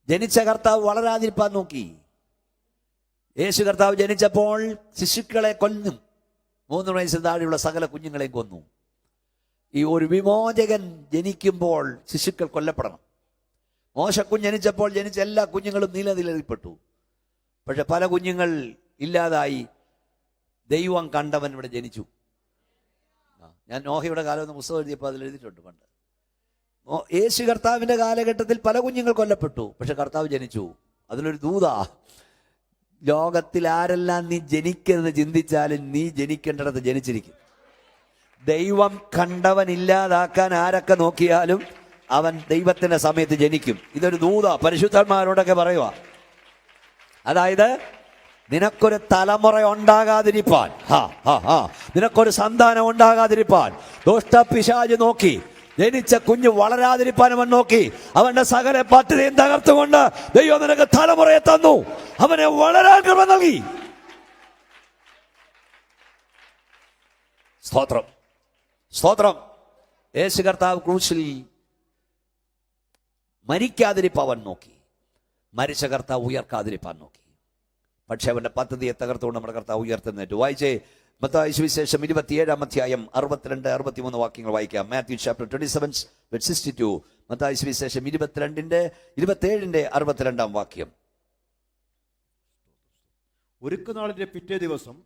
ജനിച്ച കർത്താവ് വളരാതിരിപ്പാൻ നോക്കി. യേശു കർത്താവ് ജനിച്ചപ്പോൾ ശിശുക്കളെ കൊല്ലും. 3 വയസ്സിൽ താഴെയുള്ള സകല കുഞ്ഞുങ്ങളെയും കൊന്നു. ഈ ഒരു വിമോചകൻ ജനിക്കുമ്പോൾ ശിശുക്കൾ കൊല്ലപ്പെടണം. മോശക്കുഞ്ഞ് ജനിച്ചപ്പോൾ ജനിച്ച എല്ലാ കുഞ്ഞുങ്ങളും നീലനിലയിൽപ്പെട്ടു. പക്ഷെ പല കുഞ്ഞുങ്ങൾ ഇല്ലാതായി. ദൈവം കണ്ടവൻ ഇവിടെ ജനിച്ചു. ഞാൻ നോഹയുടെ കാലം എന്ന് പുസ്തകം എഴുതിയപ്പോൾ അതിൽ എഴുതിയിട്ടുണ്ട്. പണ്ട് യേശു കർത്താവിന്റെ കാലഘട്ടത്തിൽ പല കുഞ്ഞുങ്ങൾ കൊല്ലപ്പെട്ടു, പക്ഷെ കർത്താവ് ജനിച്ചു. അതിലൊരു ദൂതാ, ലോകത്തിൽ ആരെല്ലാം നീ ജനിക്കരുത് ചിന്തിച്ചാലും നീ ജനിക്കേണ്ടിടത്ത് ജനിച്ചിരിക്കും. ദൈവം കണ്ടവൻ ഇല്ലാതാക്കാൻ ആരൊക്കെ നോക്കിയാലും അവൻ ദൈവത്തിന്റെ സമയത്ത് ജനിക്കും. ഇതൊരു ദൂതാ, പരിശുദ്ധന്മാരോടൊക്കെ പറയുക. അതായത് നിനക്കൊരു തലമുറ ഉണ്ടാകാതിരിപ്പാൻ, നിനക്കൊരു സന്താനം ഉണ്ടാകാതിരിപ്പാൻ ദുഷ്ടപിശാച് നോക്കി. ജനിച്ച കുഞ്ഞ് വളരാതിരിപ്പാൻ അവൻ നോക്കി. അവന്റെ സകല പദ്ധതിയും തകർത്തുകൊണ്ട് ദൈവം നിനക്ക് തലമുറയെ തന്നു. അവനെ വളരാൻ കൃപ നൽകി. സ്തോത്രം, സ്തോത്രം. യേശു കർത്താവ് ക്രൂശിൽ മരിക്കാതിരിപ്പാൻ നോക്കി. മരിച്ച കർത്താവ് ഉയർക്കാതിരിപ്പാൻ നോക്കി. പക്ഷെ അവന്റെ പദ്ധതിയെ തകർത്തുകൊണ്ട് നമ്മുടെ കർത്താവ് ഉയർത്തുന്നേറ്റു. വായിച്ചേ, മത്തായി സുവിശേഷം 27-ാം അധ്യായം 62-63 വാക്യങ്ങൾ വായിക്കാം. Matthew chapter 27:62. മത്തായി സുവിശേഷം 27-ന്റെ 62 ഒരുക്കുനാളിന്റെ പിറ്റേ ദിവസം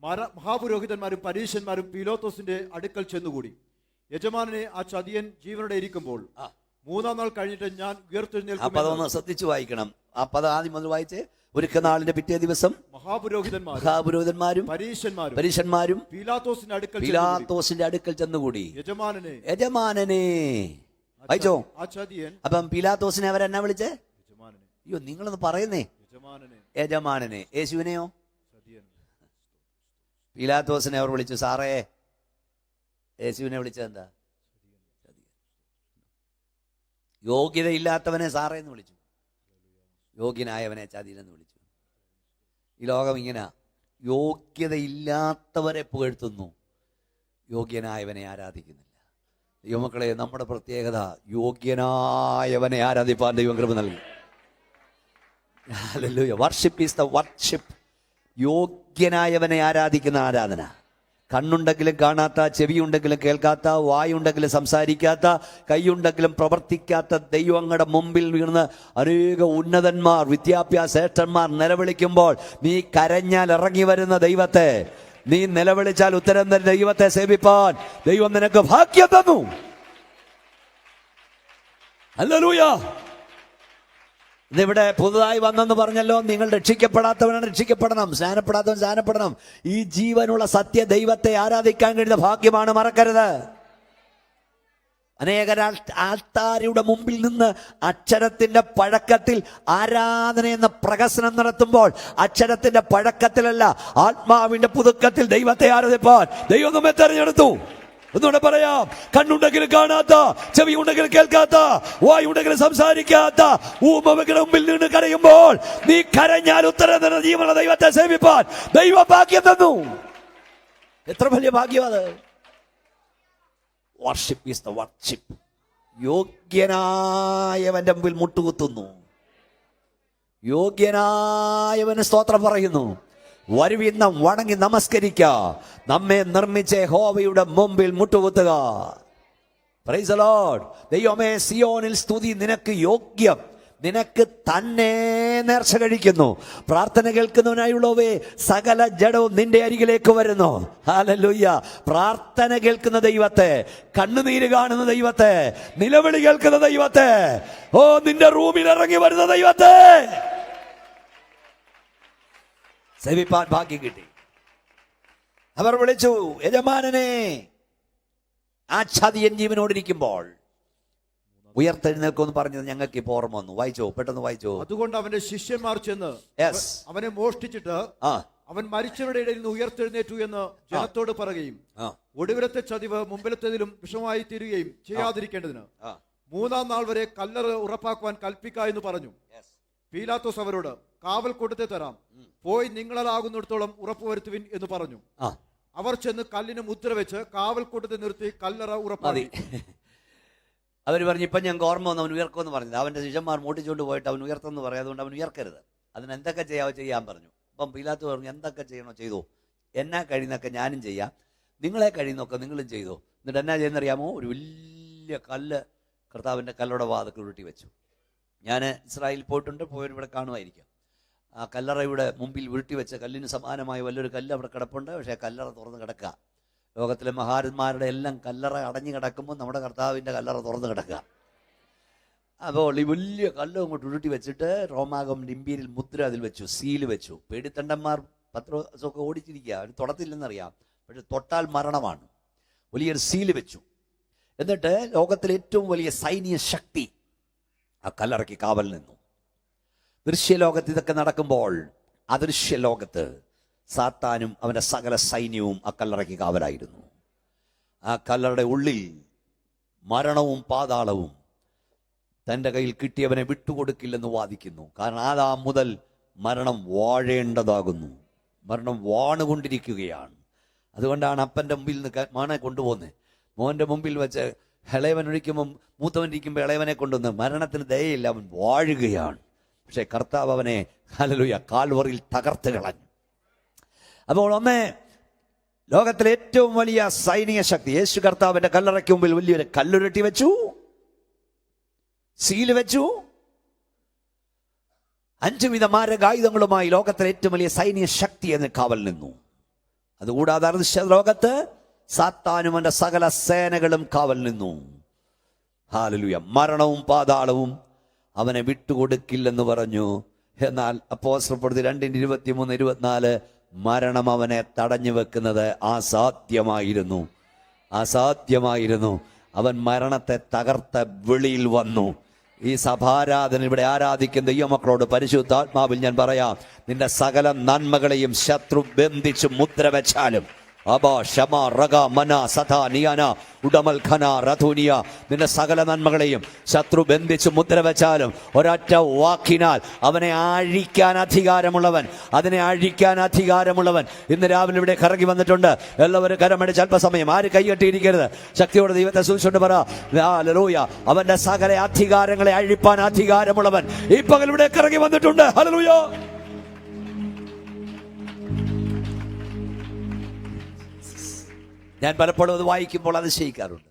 മഹാപുരോഹിതന്മാരും പരീശന്മാരും പീലാത്തോസിന്റെ അടുക്കൽ ചെന്നുകൂടി. യജമാനനെ ആ ചതിയൻ ജീവനോടെ ഇരിക്കുമ്പോൾ 3-ാം നാൾ കഴിഞ്ഞിട്ട് ഞാൻ ഉയർത്തെഴുന്നേൽക്കും. പദം ശ്രദ്ധിച്ചു വായിക്കണം. ആ പദം ആദ്യം മുതൽ വായിച്ചേ. ഒരുക്കനാളിന്റെ പിറ്റേ ദിവസം മഹാപുരോഹിതന്മാരും പരീശന്മാരും പീലാത്തോസിന്റെ അടുക്കൽ ചെന്നുകൂടി. യജമാനനെ വായിച്ചോ. അപ്പം പീലാത്തോസിനെ അവരെന്നാ വിളിച്ചേ? അയ്യോ, നിങ്ങളൊന്ന് പറയുന്നേ. യജമാനനെ. യേശുവിനെയോ? പീലാത്തോസിനെ അവർ വിളിച്ചു സാറേ. യേശുവിനെ വിളിച്ചതെന്താ? യോഗ്യതയില്ലാത്തവനെ സാറേ എന്ന് വിളിച്ചു, യോഗ്യനായവനെ ചതിയെന്ന് വിളിച്ചു. ഈ ലോകം ഇങ്ങനെ യോഗ്യതയില്ലാത്തവരെ പുകഴ്ത്തുന്നു, യോഗ്യനായവനെ ആരാധിക്കുന്നില്ല. ദൈവമക്കളെ, നമ്മുടെ പ്രത്യേകത യോഗ്യനായവനെ ആരാധിപ്പാൻ ദൈവം കൃപ നൽകി. ഹല്ലേലൂയ. Worship is the worship. യോഗ്യനായവനെ ആരാധിക്കുന്ന ആരാധന. കണ്ണുണ്ടെങ്കിലും കാണാത്ത, ചെവിയുണ്ടെങ്കിലും കേൾക്കാത്ത, വായുണ്ടെങ്കിലും സംസാരിക്കാത്ത, കൈയുണ്ടെങ്കിലും പ്രവർത്തിക്കാത്ത ദൈവങ്ങളുടെ മുമ്പിൽ വീണ് അനേക ഉന്നതന്മാർ, വിദ്യാഭ്യാസ ശ്രേഷ്ഠന്മാർ നിലവിളിക്കുമ്പോൾ നീ കരഞ്ഞാൽ ഇറങ്ങി വരുന്ന ദൈവത്തെ, നീ നിലവിളിച്ചാൽ ഉത്തരം തരുന്ന ദൈവത്തെ സേവിപ്പാൻ ദൈവം നിനക്ക് ഭാഗ്യം തന്നു. ഹല്ലേലൂയ. ഇതിവിടെ പുതുതായി വന്നെന്ന് പറഞ്ഞല്ലോ. നിങ്ങൾ രക്ഷിക്കപ്പെടാത്തവനാണ് രക്ഷിക്കപ്പെടണം, സ്നാനപ്പെടാത്തവൻ സ്നാനപ്പെടണം. ഈ ജീവനുള്ള സത്യ ദൈവത്തെ ആരാധിക്കാൻ കഴിയുന്ന ഭാഗ്യമാണ്, മറക്കരുത്. അനേക ആൾക്കാരുടെ മുമ്പിൽ നിന്ന് അക്ഷരത്തിന്റെ പഴക്കത്തിൽ ആരാധന എന്ന പ്രഹസനം നടത്തുമ്പോൾ അക്ഷരത്തിന്റെ പഴക്കത്തിലല്ല, ആത്മാവിന്റെ പുതുക്കത്തിൽ ദൈവത്തെ ആരാധിപ്പാൻ ദൈവം നമ്മെ തെരഞ്ഞെടുത്തു. ഒന്നുകൂടെ പറയാം, കണ്ണുണ്ടെങ്കിലും കാണാത്ത, ചെവി ഉണ്ടെങ്കിലും കേൾക്കാത്ത, വായുണ്ടെങ്കിലും സംസാരിക്കാത്ത ഊമകളുടെ മുമ്പിൽ നിന്ന് കരയുമ്പോൾ നീ കരഞ്ഞാൽ ഉത്തരം തരുന്ന ജീവനുള്ള ദൈവത്തെ സേവിപ്പാൻ ദൈവം ഭാഗ്യം തന്നു. എത്ര വലിയ ഭാഗ്യം അത്! Worship is the worship. യോഗ്യനായവന്റെ മുമ്പിൽ മുട്ടുകുത്തുന്നു, യോഗ്യനായവന് സ്തോത്രം പറയുന്നു. വരുവിൻ നാം വണങ്ങി നമസ്കരിക്ക, നമ്മെ നിർമ്മിച്ച യഹോവയുടെ മുമ്പിൽ മുട്ടുകുത്തുക. Price the Lord. ദൈവമേ, സിയോനിൽ സ്തുതി നിനക്ക് യോഗ്യം, നിനക്ക് തന്നെ നേർച്ച കഴിക്കുന്നു. പ്രാർത്ഥന കേൾക്കുന്നവനായുള്ളവേ, സകല ജഡവും നിന്റെ അരികിലേക്ക് വരുന്നു. ഹല്ലേലൂയ. പ്രാർത്ഥന കേൾക്കുന്ന ദൈവത്തെ, കണ്ണുനീര് കാണുന്ന ദൈവത്തെ, നിലവിളി കേൾക്കുന്ന ദൈവത്തെ, ഓ നിന്റെ റൂമിൽ ഇറങ്ങി വരുന്ന ദൈവത്തെ സേവിപ്പാൻ ഭാഗ്യം കിട്ടി. അവർ വിളിച്ചു, യജമാനനെ. ആച്ഛാദിയൻ ജീവനോടിരിക്കുമ്പോൾ ഉയർത്തെഴുന്നേൽക്കുമെന്ന് പറഞ്ഞത് ഞങ്ങൾക്ക് ഇപ്പോൾ ഓർമ്മ വന്നു. വായിച്ചോ, പെട്ടെന്ന് വായിച്ചോ. അതുകൊണ്ട് അവന്റെ ശിഷ്യന്മാർ ചെന്ന് അവനെ മോഷ്ടിച്ചിട്ട് അവൻ മരിച്ചവരുടെ ഇടയിൽ നിന്ന് ഉയർത്തെഴുന്നേറ്റു എന്ന് ജനത്തോട് പറയുകയും ഒടുവിലത്തെ ചതിവ് മുമ്പിലത്തേതിലും വിഷമായി തീരുകയും ചെയ്യാതിരിക്കേണ്ടതിന് 3-ാം നാൾ വരെ കല്ലറ ഉറപ്പാക്കുവാൻ കൽപ്പിക്ക എന്ന് പറഞ്ഞു. പീലാത്തോസ് അവരോട്, കാവൽ കൂട്ടത്തെ തരാം, പോയി നിങ്ങളാകുന്നിടത്തോളം ഉറപ്പുവരുത്തുവിൻ എന്ന് പറഞ്ഞു. അവർ ചെന്ന് കല്ലിന് മുദ്ര വെച്ച് കാവൽ കൂട്ടത്തെ നിർത്തി കല്ലറ ഉറപ്പാക്കി. അവർ പറഞ്ഞു, ഇപ്പം ഞങ്ങൾക്ക് ഓർമ്മ വന്നു അവൻ ഉയർക്കുമെന്ന് പറഞ്ഞത്. അവന്റെ ശിഷ്യന്മാർ മൂട്ടിച്ചുകൊണ്ട് പോയിട്ട് അവൻ ഉയർത്തെന്ന് പറയാം, അതുകൊണ്ട് അവൻ ഉയർക്കരുത്, അതിന് എന്തൊക്കെ ചെയ്യാൻ പറഞ്ഞു. അപ്പം പീലാത്ത് പറഞ്ഞു, എന്തൊക്കെ ചെയ്യണോ ചെയ്തോ, എന്നാ കഴിയുന്നൊക്കെ ഞാനും ചെയ്യാം, നിങ്ങളെ കഴിയുന്നൊക്കെ നിങ്ങളും ചെയ്തോ. എന്നിട്ട് എന്നാ ചെയ്യുന്നറിയാമോ? ഒരു വലിയ കല്ല് കർത്താവിൻ്റെ കല്ലറയുടെ വാതിൽക്കൽ ഉരുട്ടി വെച്ചു. ഞാൻ ഇസ്രായേലിൽ പോയിട്ടുണ്ട്, പോയവർ ഇവിടെ കാണുമായിരിക്കും. ആ കല്ലറയുടെ മുമ്പിൽ ഉരുട്ടി വെച്ച കല്ലിന് സമാനമായ വലിയൊരു കല്ല് അവിടെ കിടപ്പുണ്ട്. പക്ഷേ കല്ലറ തുറന്ന് കിടക്കുക. ലോകത്തിലെ മഹാരന്മാരുടെ എല്ലാം കല്ലറ അടഞ്ഞു കിടക്കുമ്പോൾ നമ്മുടെ കർത്താവിൻ്റെ കല്ലറ തുറന്ന് കിടക്കുക. അപ്പോൾ ഈ വലിയ കല്ല് അങ്ങോട്ട് ഉരുട്ടി വെച്ചിട്ട് റോമാഗമൻ്റെ ഇമ്പീരിയൽ മുദ്ര അതിൽ വെച്ചു, സീല് വെച്ചു. പേടിത്തണ്ടന്മാർ പത്രോസൊക്കെ ഓടിച്ചിരിക്കുക, അവർ തൊടത്തില്ലെന്നറിയാം, പക്ഷെ തൊട്ടാൽ മരണമാണ്. വലിയൊരു സീല് വെച്ചു. എന്നിട്ട് ലോകത്തിലെ ഏറ്റവും വലിയ സൈനിക ശക്തി ആ കല്ലറയ്ക്ക് കാവൽ നിന്നു. ദൃശ്യലോകത്ത് ഇതൊക്കെ നടക്കുമ്പോൾ അദൃശ്യ ലോകത്ത് സാത്താനും അവൻ്റെ സകല സൈന്യവും ആ കല്ലറയ്ക്ക് കാവലായിരുന്നു. ആ കല്ലറയുടെ ഉള്ളിൽ മരണവും പാതാളവും തൻ്റെ കയ്യിൽ കിട്ടിയവനെ വിട്ടുകൊടുക്കില്ലെന്ന് വാദിക്കുന്നു. കാരണം ആദാം മുതൽ മരണം വാഴേണ്ടതാകുന്നു, മരണം വാണുകൊണ്ടിരിക്കുകയാണ്. അതുകൊണ്ടാണ് അപ്പൻ്റെ മുമ്പിൽ നിന്ന് മോനെ കൊണ്ടുപോകുന്നത്. മോൻ്റെ മുമ്പിൽ വെച്ച് ഇളയവൻ ഒഴിക്കുമ്പം മൂത്തവൻ ഇരിക്കുമ്പോൾ ഇളയവനെ കൊണ്ടുവന്ന് മരണത്തിന് ദയയില്ല, അവൻ വാഴുകയാണ്. പക്ഷെ കർത്താവ് അവനെ ഹല്ലേലൂയ കാൽവറിയിൽ തകർത്ത് കളഞ്ഞു. അപ്പോൾ ഒന്നേ, ലോകത്തിലെ ഏറ്റവും വലിയ സൈനിക ശക്തി യേശു കർത്താവിന്റെ കല്ലറയ്ക്ക് മുമ്പിൽ വലിയൊരു കല്ലുരുട്ടി വെച്ചു, സീല് വെച്ചു. 5 വിധ മാരകായുധങ്ങളുമായി ലോകത്തിലെ ഏറ്റവും വലിയ സൈനിക ശക്തി എന്ന് കാവൽ നിന്നു. അതുകൂടാതെ അദൃശ്യ ലോകത്ത് സാത്താനും അവന്റെ സകല സേനകളും കാവൽ നിന്നു. ഹല്ലേലൂയ. മരണവും പാതാളവും അവനെ വിട്ടുകൊടുക്കില്ലെന്ന് പറഞ്ഞു. എന്നാൽ അപ്പോസ്തലപ്രവൃത്തി 2:23-24 മരണം അവനെ തടഞ്ഞു വെക്കുന്നത് അസാധ്യമായിരുന്നു. അവൻ മരണത്തെ തകർത്ത വെളിയിൽ വന്നു. ഈ സഭാരാധന ഇവിടെ ആരാധിക്കുന്ന ദൈവമക്കളോട് പരിശുദ്ധാത്മാവിൽ ഞാൻ പറയാം, നിന്റെ സകല നന്മകളെയും ശത്രു ബന്ധിച്ച് മുദ്ര വെച്ചാലും നിന്റെ സകല നന്മകളെയും ശത്രു ബന്ധിച്ച് മുദ്ര വെച്ചാലും ഒരൊറ്റ വാക്കിനാൽ അവനെ അഴിക്കാൻ അധികാരമുള്ളവൻ, അതിനെ അഴിക്കാൻ അധികാരമുള്ളവൻ ഇന്ന് രാവിലെ ഇവിടെ കറങ്ങി വന്നിട്ടുണ്ട്. എല്ലാവരും കരമടിച്ച് അല്പസമയം, ആര് കൈകെട്ടിയിരിക്കരുത്, ശക്തിയോടെ ദൈവത്തെ സൂക്ഷിച്ചുകൊണ്ട് പറ, ഹല്ലേലൂയ. അവന്റെ സകല അധികാരങ്ങളെ അഴിപ്പാൻ അധികാരമുള്ളവൻ ഈ പകൽ ഇവിടെ കറങ്ങി വന്നിട്ടുണ്ട്. ഹല്ലേലൂയ. ഞാൻ പലപ്പോഴും അത് വായിക്കുമ്പോൾ അതിശയിക്കാറുണ്ട്.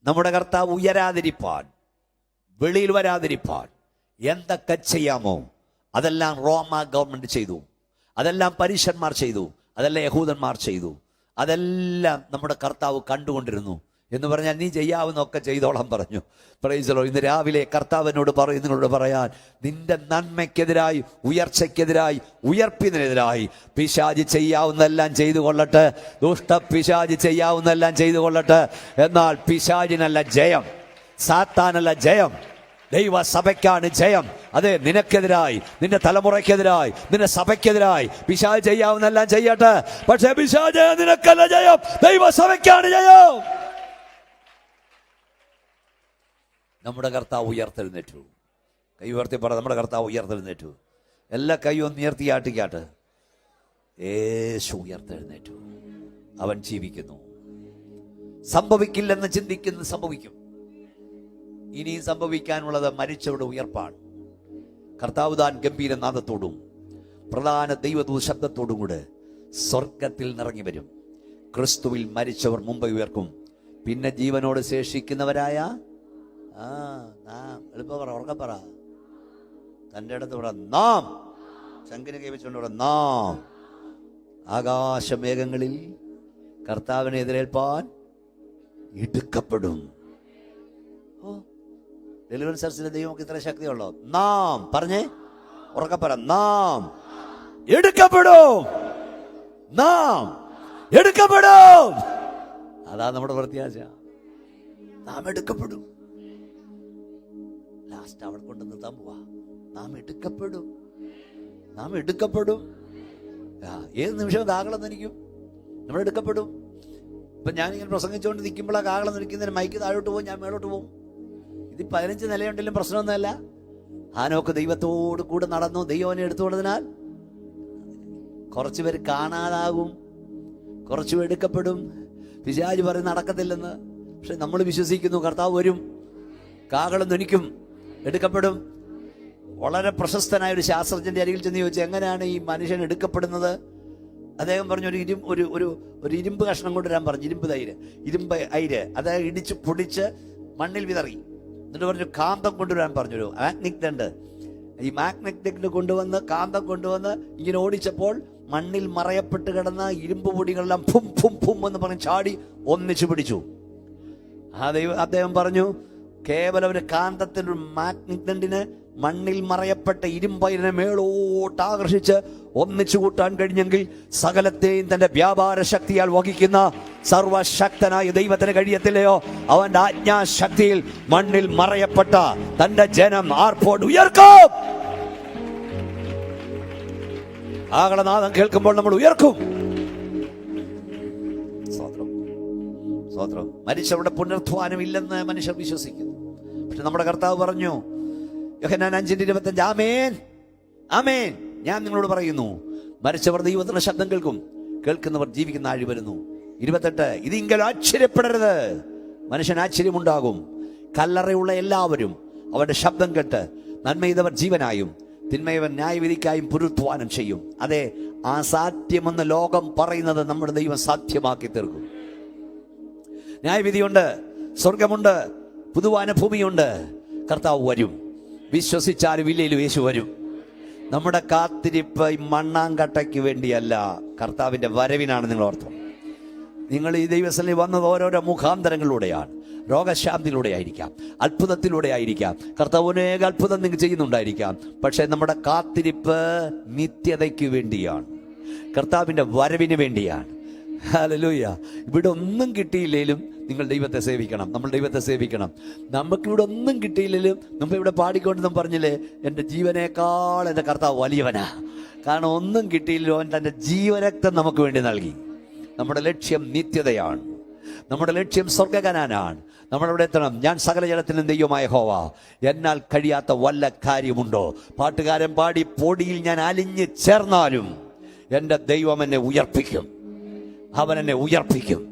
നമ്മുടെ കർത്താവ് ഉയരാതിരിപ്പാൻ, വെളിയിൽ വരാതിരിപ്പാൻ എന്തൊക്കെ ചെയ്യാമോ അതെല്ലാം റോമ ഗവൺമെന്റ് ചെയ്തു, അതെല്ലാം പരീശന്മാർ ചെയ്തു, അതെല്ലാം യഹൂദന്മാർ ചെയ്തു, അതെല്ലാം നമ്മുടെ കർത്താവ് കണ്ടുകൊണ്ടിരുന്നു. എന്ന് പറഞ്ഞാൽ നീ ചെയ്യാവുന്നൊക്കെ ചെയ്തോളാം പറഞ്ഞു. Price the Lord. ഇന്ന് രാവിലെ കർത്താവിനോട് പറയും, നിങ്ങളോട് പറയാൻ, നിന്റെ നന്മയ്ക്കെതിരായി, ഉയർച്ചയ്ക്കെതിരായി, ഉയർപ്പിനെതിരായി പിശാചി ചെയ്യാവുന്നെല്ലാം ചെയ്തു കൊള്ളട്ടെ, ദുഷ്ട പിശാചി ചെയ്യാവുന്നെല്ലാം ചെയ്തു കൊള്ളട്ടെ. എന്നാൽ പിശാചിനല്ല ജയം, സാത്താനല്ല ജയം, ദൈവസഭയ്ക്കാണ് ജയം. അതെ, നിനക്കെതിരായി, നിന്റെ തലമുറയ്ക്കെതിരായി, നിന്റെ സഭയ്ക്കെതിരായി പിശാച് ചെയ്യാവുന്നെല്ലാം ചെയ്യട്ടെ. പക്ഷേ പിശാച് നിനക്കല്ല ജയം, ദൈവസഭയ്ക്കാണ് ജയം. നമ്മുടെ കർത്താവ് ഉയർത്തെഴുന്നേറ്റു. കൈ ഉയർത്തി പറ, നമ്മുടെ കർത്താവ് ഉയർത്തെഴുന്നേറ്റു. എല്ലാ കൈയും ഒന്ന് ഉയർത്തി ആട്ടിക്കാട്ട്. യേശു ഉയർത്തെഴുന്നേറ്റു. അവൻ ജീവിക്കുന്നു. സംഭവിക്കില്ലെന്ന് ചിന്തിക്കുന്നത് സംഭവിക്കും. ഇനിയും സംഭവിക്കാനുള്ളത് മരിച്ചവരുടെ ഉയർപ്പാണ്. കർത്താവ് താൻ ഗംഭീരനാദത്തോടും പ്രധാന ദൈവദൂത ശബ്ദത്തോടും കൂടെ സ്വർഗത്തിൽ നിറങ്ങി വരും. ക്രിസ്തുവിൽ മരിച്ചവർ മുമ്പ് ഉയർക്കും. പിന്നെ ജീവനോട് ശേഷിക്കുന്നവരായ നാം, എളുപ്പം പറ, ഉറക്കം പറ, തൻ്റെ അടുത്ത് ഇവിടെ നാം, ശങ്കിനെ കൈവച്ചുകൊണ്ട് ഇവിടെ നാം ആകാശമേഘങ്ങളിൽ കർത്താവിനെ എതിരേൽപ്പാൻ എടുക്കപ്പെടും. ഡെലിവറി സർച്ചിലെ ദൈവം ഇത്ര ശക്തിയുള്ളോ? നാം പറഞ്ഞേ, ഉറക്കം പറ, നാം എടുക്കപ്പെടും, നാം എടുക്കപ്പെടും. അതാ നമ്മുടെ പ്രത്യാശ. നാം എടുക്കപ്പെടും. ലാസ്റ്റ് അവിടെ കൊണ്ട് നിർത്താൻ പോവാ. നാം എടുക്കപ്പെടും, നാം എടുക്കപ്പെടും. ഏത് നിമിഷവും കാഹളം നനിക്കും, നമ്മൾ എടുക്കപ്പെടും. ഇപ്പൊ ഞാനിങ്ങനെ പ്രസംഗിച്ചുകൊണ്ട് നിൽക്കുമ്പോൾ ആ കാഹളം നനിക്കുന്നതിന് മൈക്ക് താഴോട്ട് പോകും, ഞാൻ മേളോട്ട് പോകും. ഇത് 15 നിലയുണ്ടെങ്കിലും പ്രശ്നമൊന്നുമല്ല. ഹാനോക്ക് ദൈവത്തോട് കൂടെ നടന്നു, ദൈവനെ എടുത്തുകൊണ്ടതിനാൽ കുറച്ചുപേര് കാണാതാകും, കുറച്ചുപേർ എടുക്കപ്പെടും. പിശാച് പറയും നടക്കത്തില്ലെന്ന്. പക്ഷെ നമ്മൾ വിശ്വസിക്കുന്നു കർത്താവ് വരും, കാഹളം ധ്വനിക്കും, എടുക്കപ്പെടും. വളരെ പ്രശസ്തനായ ഒരു ശാസ്ത്രജ്ഞന്റെ അരികിൽ ചെന്ന് ചോദിച്ചു, എങ്ങനെയാണ് ഈ മനുഷ്യൻ എടുക്കപ്പെടുന്നത്? അദ്ദേഹം പറഞ്ഞു, ഒരു ഇരുമ്പ് കഷ്ണം കൊണ്ടുവരാൻ പറഞ്ഞു. ഇരുമ്പ് അയിര് അതായത് ഇടിച്ച് പൊടിച്ച് മണ്ണിൽ വിതറി. എന്നിട്ട് പറഞ്ഞു കാന്തം കൊണ്ടുവരാൻ പറഞ്ഞൊരു മാഗ്നറ്റിക് ദണ്ട്. ഈ മാഗ്നറ്റിക് കൊണ്ടുവന്ന്, കാന്തം കൊണ്ടുവന്ന് ഇങ്ങനെ ഓടിച്ചപ്പോൾ മണ്ണിൽ മറയപ്പെട്ട് കിടന്ന ഇരുമ്പ് പൊടികളെല്ലാം ഫും ഫും ഫും എന്ന് പറഞ്ഞ് ചാടി ഒന്നിച്ചു പിടിച്ചു. അദ്ദേഹം പറഞ്ഞു, കേവലം ഒരു കാന്തത്തിന്റെ ഒരു മാഗ്നറ്റിക് ദണ്ടിന് മണ്ണിൽ മറയപ്പെട്ട ഇരുമ്പയിനെ മേളോട്ട് ആകർഷിച്ച് ഒന്നിച്ചു കൂട്ടാൻ കഴിഞ്ഞെങ്കിൽ സകലത്തെയും തന്റെ വ്യാപാര ശക്തിയാൽ വഹിക്കുന്ന സർവശക്തനായ ദൈവത്തിന് കഴിയത്തില്ലയോ? അവന്റെ ആജ്ഞാശക്തിയിൽ മണ്ണിൽ മറയപ്പെട്ട തന്റെ ജനം ആർപ്പോട് ഉയർക്കും. ആകളനാദം കേൾക്കുമ്പോൾ നമ്മൾ ഉയർക്കും. സ്തോത്രം. മരിച്ചവരുടെ പുനരുത്ഥാനം ഇല്ലെന്ന് മനുഷ്യർ വിശ്വസിക്കുന്നു. പക്ഷെ നമ്മുടെ കർത്താവ് പറഞ്ഞു, യോഹന്നാൻ 5:25, ആമേൻ ആമേൻ, ഞാൻ നിങ്ങളോട് പറയുന്നു, മരിച്ചവർ ദൈവത്തിന്റെ ശബ്ദം കേൾക്കും, കേൾക്കുന്നവർ ജീവിക്കുന്ന ആഴി വരുന്നു. 28, ഇതിങ്കൽ ആശ്ചര്യപ്പെടരുത്, മനുഷ്യൻ ആശ്ചര്യമുണ്ടാകും. കല്ലറയുള്ള എല്ലാവരും അവന്റെ ശബ്ദം കേട്ട് നന്മ ചെയ്തവർ ജീവനായും തിന്മയവൻ ന്യായവിധിക്കായും പുനരുത്ഥാനം ചെയ്യും. അതെ, അസാധ്യമെന്ന് ലോകം പറയുന്നത് നമ്മുടെ ദൈവം സാധ്യമാക്കി തീർക്കും. ന്യായവിധിയുണ്ട്, സ്വർഗമുണ്ട്, പുതുവാന ഭൂമിയുണ്ട്. കർത്താവ് വരും. വിശ്വസിച്ചാലും ഇല്ലേലും യേശു വരും. നമ്മുടെ കാത്തിരിപ്പ് ഈ മണ്ണാങ്കട്ടയ്ക്ക് വേണ്ടിയല്ല, കർത്താവിന്റെ വരവിനാണ്. നിങ്ങൾ ഓർത്തോ, നിങ്ങൾ ഈ ദൈവസന്നിധി വന്നത് ഓരോരോ മുഖാന്തരങ്ങളിലൂടെയാണ്. രോഗശാന്തിയിലൂടെ ആയിരിക്കാം, അത്ഭുതത്തിലൂടെ ആയിരിക്കാം, കർത്താവ് അനേക അത്ഭുതം നിങ്ങൾ ചെയ്യുന്നുണ്ടായിരിക്കാം. പക്ഷെ നമ്മുടെ കാത്തിരിപ്പ് നിത്യതയ്ക്ക് വേണ്ടിയാണ്, കർത്താവിന്റെ വരവിന് വേണ്ടിയാണ്. ഹല്ലേലൂയ. ഇവിടെ ഒന്നും കിട്ടിയില്ലേലും നിങ്ങൾ ദൈവത്തെ സേവിക്കണം, നമ്മൾ ദൈവത്തെ സേവിക്കണം. നമുക്കിവിടെ ഒന്നും കിട്ടിയില്ലേലും നമ്മൾ ഇവിടെ പാടിക്കൊണ്ട് നാം പറഞ്ഞില്ലേ, എൻ്റെ ജീവനേക്കാൾ എൻ്റെ കർത്താവ് വലിയവനാ. കാരണം ഒന്നും കിട്ടിയില്ലോ, അവൻ തൻ്റെ ജീവരക്തം നമുക്ക് വേണ്ടി നൽകി. നമ്മുടെ ലക്ഷ്യം നിത്യതയാണ്, നമ്മുടെ ലക്ഷ്യം സ്വർഗ്ഗകനാനാണ്. നമ്മളവിടെ എത്തണം. ഞാൻ സകല ജനത്തിനും ദൈവമായ യഹോവ, എന്നാൽ കഴിയാത്ത വല്ല കാര്യമുണ്ടോ? പാട്ടുകാരൻ പാടി, പൊടിയിൽ ഞാൻ അലിഞ്ഞ് ചേർന്നാലും എൻ്റെ ദൈവം എന്നെ ഉയർപ്പിക്കും, അവൻ എന്നെ ഉയർപ്പിക്കും.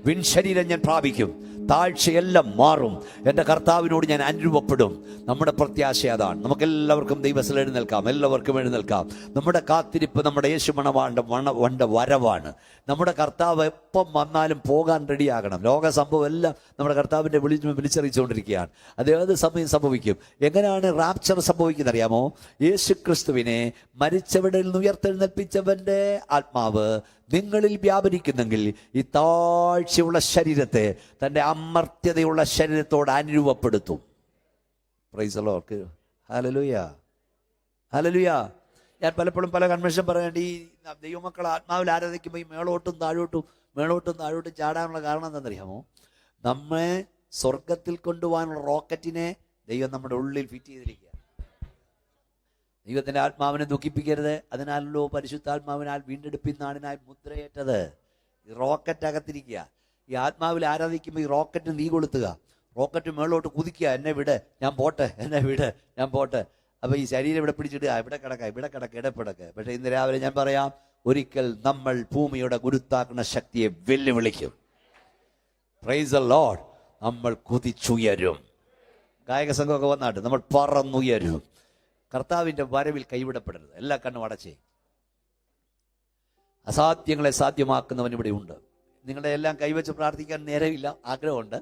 വിൺശരീരം ഞാൻ പ്രാപിക്കും, താഴ്ചയെല്ലാം മാറും. എൻ്റെ കർത്താവിനോട് ഞാൻ അനുരൂപപ്പെടും. നമ്മുടെ പ്രത്യാശ അതാണ്. നമുക്കെല്ലാവർക്കും ദൈവത്തിൽ എഴുന്നേൽക്കാം, എല്ലാവർക്കും എഴുന്നേൽക്കാം. നമ്മുടെ കാത്തിരിപ്പ് നമ്മുടെ യേശു മണവാണ്ട വരവാണ്. നമ്മുടെ കർത്താവ് എപ്പം വന്നാലും പോകാൻ റെഡിയാകണം. ലോക സംഭവം എല്ലാം നമ്മുടെ കർത്താവിൻ്റെ വിളിച്ചറിയിച്ചുകൊണ്ടിരിക്കുകയാണ്. അത് ഏത് സമയം സംഭവിക്കും. എങ്ങനെയാണ് റാപ്ചർ സംഭവിക്കുന്നത് അറിയാമോ? യേശു ക്രിസ്തുവിനെ മരിച്ചവരിൽ നിന്ന് ഉയർത്തെഴുന്നേൽപ്പിച്ചവന്റെ ആത്മാവ് നിങ്ങളിൽ വ്യാപരിക്കുന്നെങ്കിൽ ഈ താഴ്ചയുള്ള ശരീരത്തെ തൻ്റെ അമർത്യതയുള്ള ശരീരത്തോട് അനുരൂപപ്പെടുത്തും. Praise the lord. ഹല്ലേലൂയ, ഹല്ലേലൂയ. ഞാൻ പലപ്പോഴും പല കൺവെൻഷൻ പറയേണ്ട ഈ ദൈവമക്കളെ ആത്മാവിൽ ആരാധിക്കുമ്പോൾ ഈ മേളോട്ടും താഴോട്ടും ചാടാനുള്ള കാരണം എന്താണെന്നറിയാമോ? നമ്മെ സ്വർഗത്തിൽ കൊണ്ടുപോകാനുള്ള റോക്കറ്റിനെ ദൈവം നമ്മുടെ ഉള്ളിൽ ഫിറ്റ് ചെയ്തിരിക്കുക. ദൈവത്തിൻ്റെ ആത്മാവിനെ ദുഃഖിപ്പിക്കരുത്. അതിനാലല്ലോ പരിശുദ്ധാത്മാവിനാൽ വീണ്ടെടുപ്പിൻ നാടിനായി മുദ്രയേറ്റത്. ഈ റോക്കറ്റ് അകത്തിരിക്കുക. ഈ ആത്മാവിൽ ആരാധിക്കുമ്പോൾ ഈ റോക്കറ്റ് നീ കൊളുത്തുക. റോക്കറ്റ് മേളോട്ട് കുതിക്കുക. എന്നെ വിട്, ഞാൻ പോട്ടെ. അപ്പോൾ ഈ ശരീരം ഇവിടെ പിടിച്ചിടുക, ഇവിടെ കിടക്ക ഇടപ്പിടക്ക്. പക്ഷേ ഇന്ന് രാവിലെ ഞാൻ പറയാം, ഒരിക്കൽ നമ്മൾ ഭൂമിയുടെ ഗുരുത്വാകർഷണ ശക്തിയെ വെല്ലുവിളിക്കും. Price the Lord. നമ്മൾ കുതിച്ചുയരും. ഗായക സംഘമൊക്കെ വന്നാട്ട് നമ്മൾ പറന്നുയരും. കർത്താവിൻ്റെ വരവിൽ കൈവിടപ്പെടരുത്. എല്ലാ കണ്ണും അടച്ചേ. അസാധ്യങ്ങളെ സാധ്യമാക്കുന്നവൻ ഇവിടെ ഉണ്ട്. നിങ്ങളുടെ എല്ലാം കൈവച്ച് പ്രാർത്ഥിക്കാൻ നേരമില്ല, ആഗ്രഹമുണ്ട്.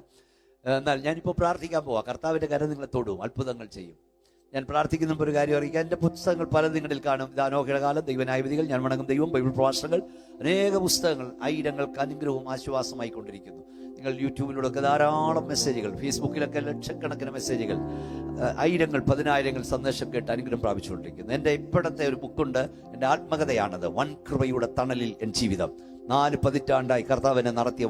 എന്നാൽ ഞാനിപ്പോൾ പ്രാർത്ഥിക്കാൻ പോവാം. കർത്താവിൻ്റെ കരം നിങ്ങളെ തൊടും, അത്ഭുതങ്ങൾ ചെയ്യും. ഞാൻ പ്രാർത്ഥിക്കുന്ന ഒരു കാര്യം അറിയിക്കാം. എൻ്റെ പുസ്തകങ്ങൾ പലത് നിങ്ങളിൽ കാണും. ദാനോഹയുടെ കാലം, ദൈവന്യായവിധികൾ, ഞാൻ വണങ്ങും ദൈവം, ബൈബിൾ പ്രഭാഷണങ്ങൾ, അനേക പുസ്തകങ്ങൾ ആയിരങ്ങൾക്ക് അനുഗ്രഹവും ആശ്വാസമായി കൊണ്ടിരിക്കുന്നു. നിങ്ങൾ യൂട്യൂബിലൂടെയൊക്കെ ധാരാളം മെസ്സേജുകൾ, ഫേസ്ബുക്കിലൊക്കെ ലക്ഷക്കണക്കിന് മെസ്സേജുകൾ, ആയിരങ്ങൾ പതിനായിരങ്ങൾ സന്ദേശം കേട്ട് അനുഗ്രഹം പ്രാപിച്ചുകൊണ്ടിരിക്കുന്നു. എൻ്റെ ഇപ്പോഴത്തെ ഒരു ബുക്കുണ്ട്. എൻ്റെ ആത്മകഥയാണത്. വൻകൃപയുടെ തണലിൽ എൻ ജീവിതം. 4 പതിറ്റാണ്ടായി കർത്താവിനെ നടത്തിയ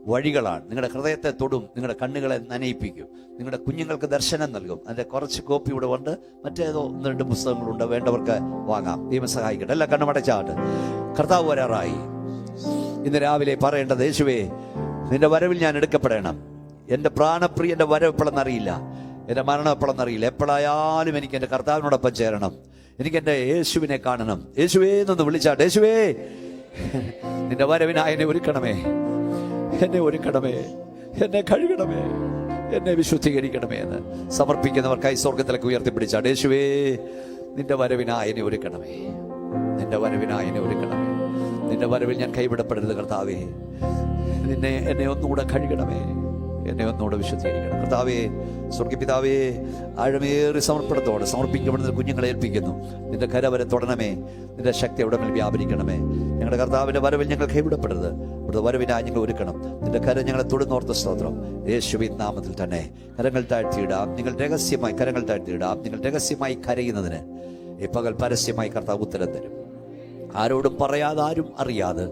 വഴികളാണ്. നിങ്ങളുടെ ഹൃദയത്തെ തൊടും, നിങ്ങളുടെ കണ്ണുകളെ നനയിപ്പിക്കും, നിങ്ങളുടെ കുഞ്ഞുങ്ങൾക്ക് ദർശനം നൽകും. അതിൻ്റെ കുറച്ച് കോപ്പി ഇവിടെ ഉണ്ട്. മറ്റേതോ 1-2 പുസ്തകങ്ങളുണ്ട്. വേണ്ടവർക്ക് വാങ്ങാം. ദൈവം സഹായിക്കട്ടെ. എല്ലാ കണ്ണുമടച്ചാട്ട്. കർത്താവ് വരാറായി. ഇന്ന് രാവിലെ പറയേണ്ടത്, യേശുവേ, നിന്റെ വരവിൽ ഞാൻ എടുക്കപ്പെടണം. എൻ്റെ പ്രാണപ്രിയൻ്റെ വരവ് എപ്പോഴെന്നറിയില്ല, എൻ്റെ മരണം എപ്പോഴെന്നറിയില്ല. എപ്പോഴായാലും എനിക്ക് എൻ്റെ കർത്താവിനോടൊപ്പം ചേരണം. എനിക്ക് എൻ്റെ യേശുവിനെ കാണണം. യേശുവേ എന്നൊന്ന് വിളിച്ചാട്ടെ. യേശുവേ, നിന്റെ വരവിനായി എന്നെ ഒരുക്കണമേ, എന്നെ കഴുകണമേ, എന്നെ വിശുദ്ധീകരിക്കണമേ എന്ന് സമർപ്പിക്കുന്നവർക്കായി സ്വർഗത്തിലേക്ക് ഉയർത്തിപ്പിടിച്ചാട്ടെ. യേശുവേ, നിന്റെ വരവിനായി എന്നെ ഒരുക്കണമേ, നിന്റെ വരവിൽ ഞാൻ കൈവിടപ്പെടരുത്. കർത്താവേ, എന്നെ ഒന്നുകൂടെ കഴുകണമേ, എന്നെ ഒന്നുകൂടെ വിശുദ്ധീകരിക്കണം. കർത്താവേ, സ്വർഗ്ഗപിതാവേ, ആഴമേറി സമർപ്പിക്കപ്പെടുന്ന കുഞ്ഞുങ്ങളെ ഏൽപ്പിക്കുന്നു. നിന്റെ കരവരെ തൊടണമേ, നിന്റെ ശക്തി അവിടെ മേൽ വ്യാപരിക്കണമേ. ഞങ്ങളുടെ കർത്താവിന്റെ വരവിൽ ഞങ്ങൾ കൈവിടപ്പെടരുത്. ഇവിടുത്തെ വരവിനായി ഞങ്ങൾ ഒരുക്കണം. നിന്റെ കരം ഞങ്ങളെ തൊടുന്നോർത്ത സ്തോത്രം. യേശുവിൻ നാമത്തിൽ തന്നെ കരങ്ങൾ താഴ്ത്തിയിടാം. നിങ്ങൾ രഹസ്യമായി കരങ്ങൾ താഴ്ത്തിയിടാം. നിങ്ങൾ രഹസ്യമായി കരയുന്നതിന് ഈ പകൽ പരസ്യമായി കർത്താവ് ഉത്തരം തരും. ആരോടും പറയാതെ, ആരും അറിയാതെ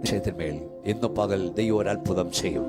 വിഷയത്തിന്മേൽ ഇന്നു പകൽ ദൈവം ഒരു അത്ഭുതം ചെയ്യും.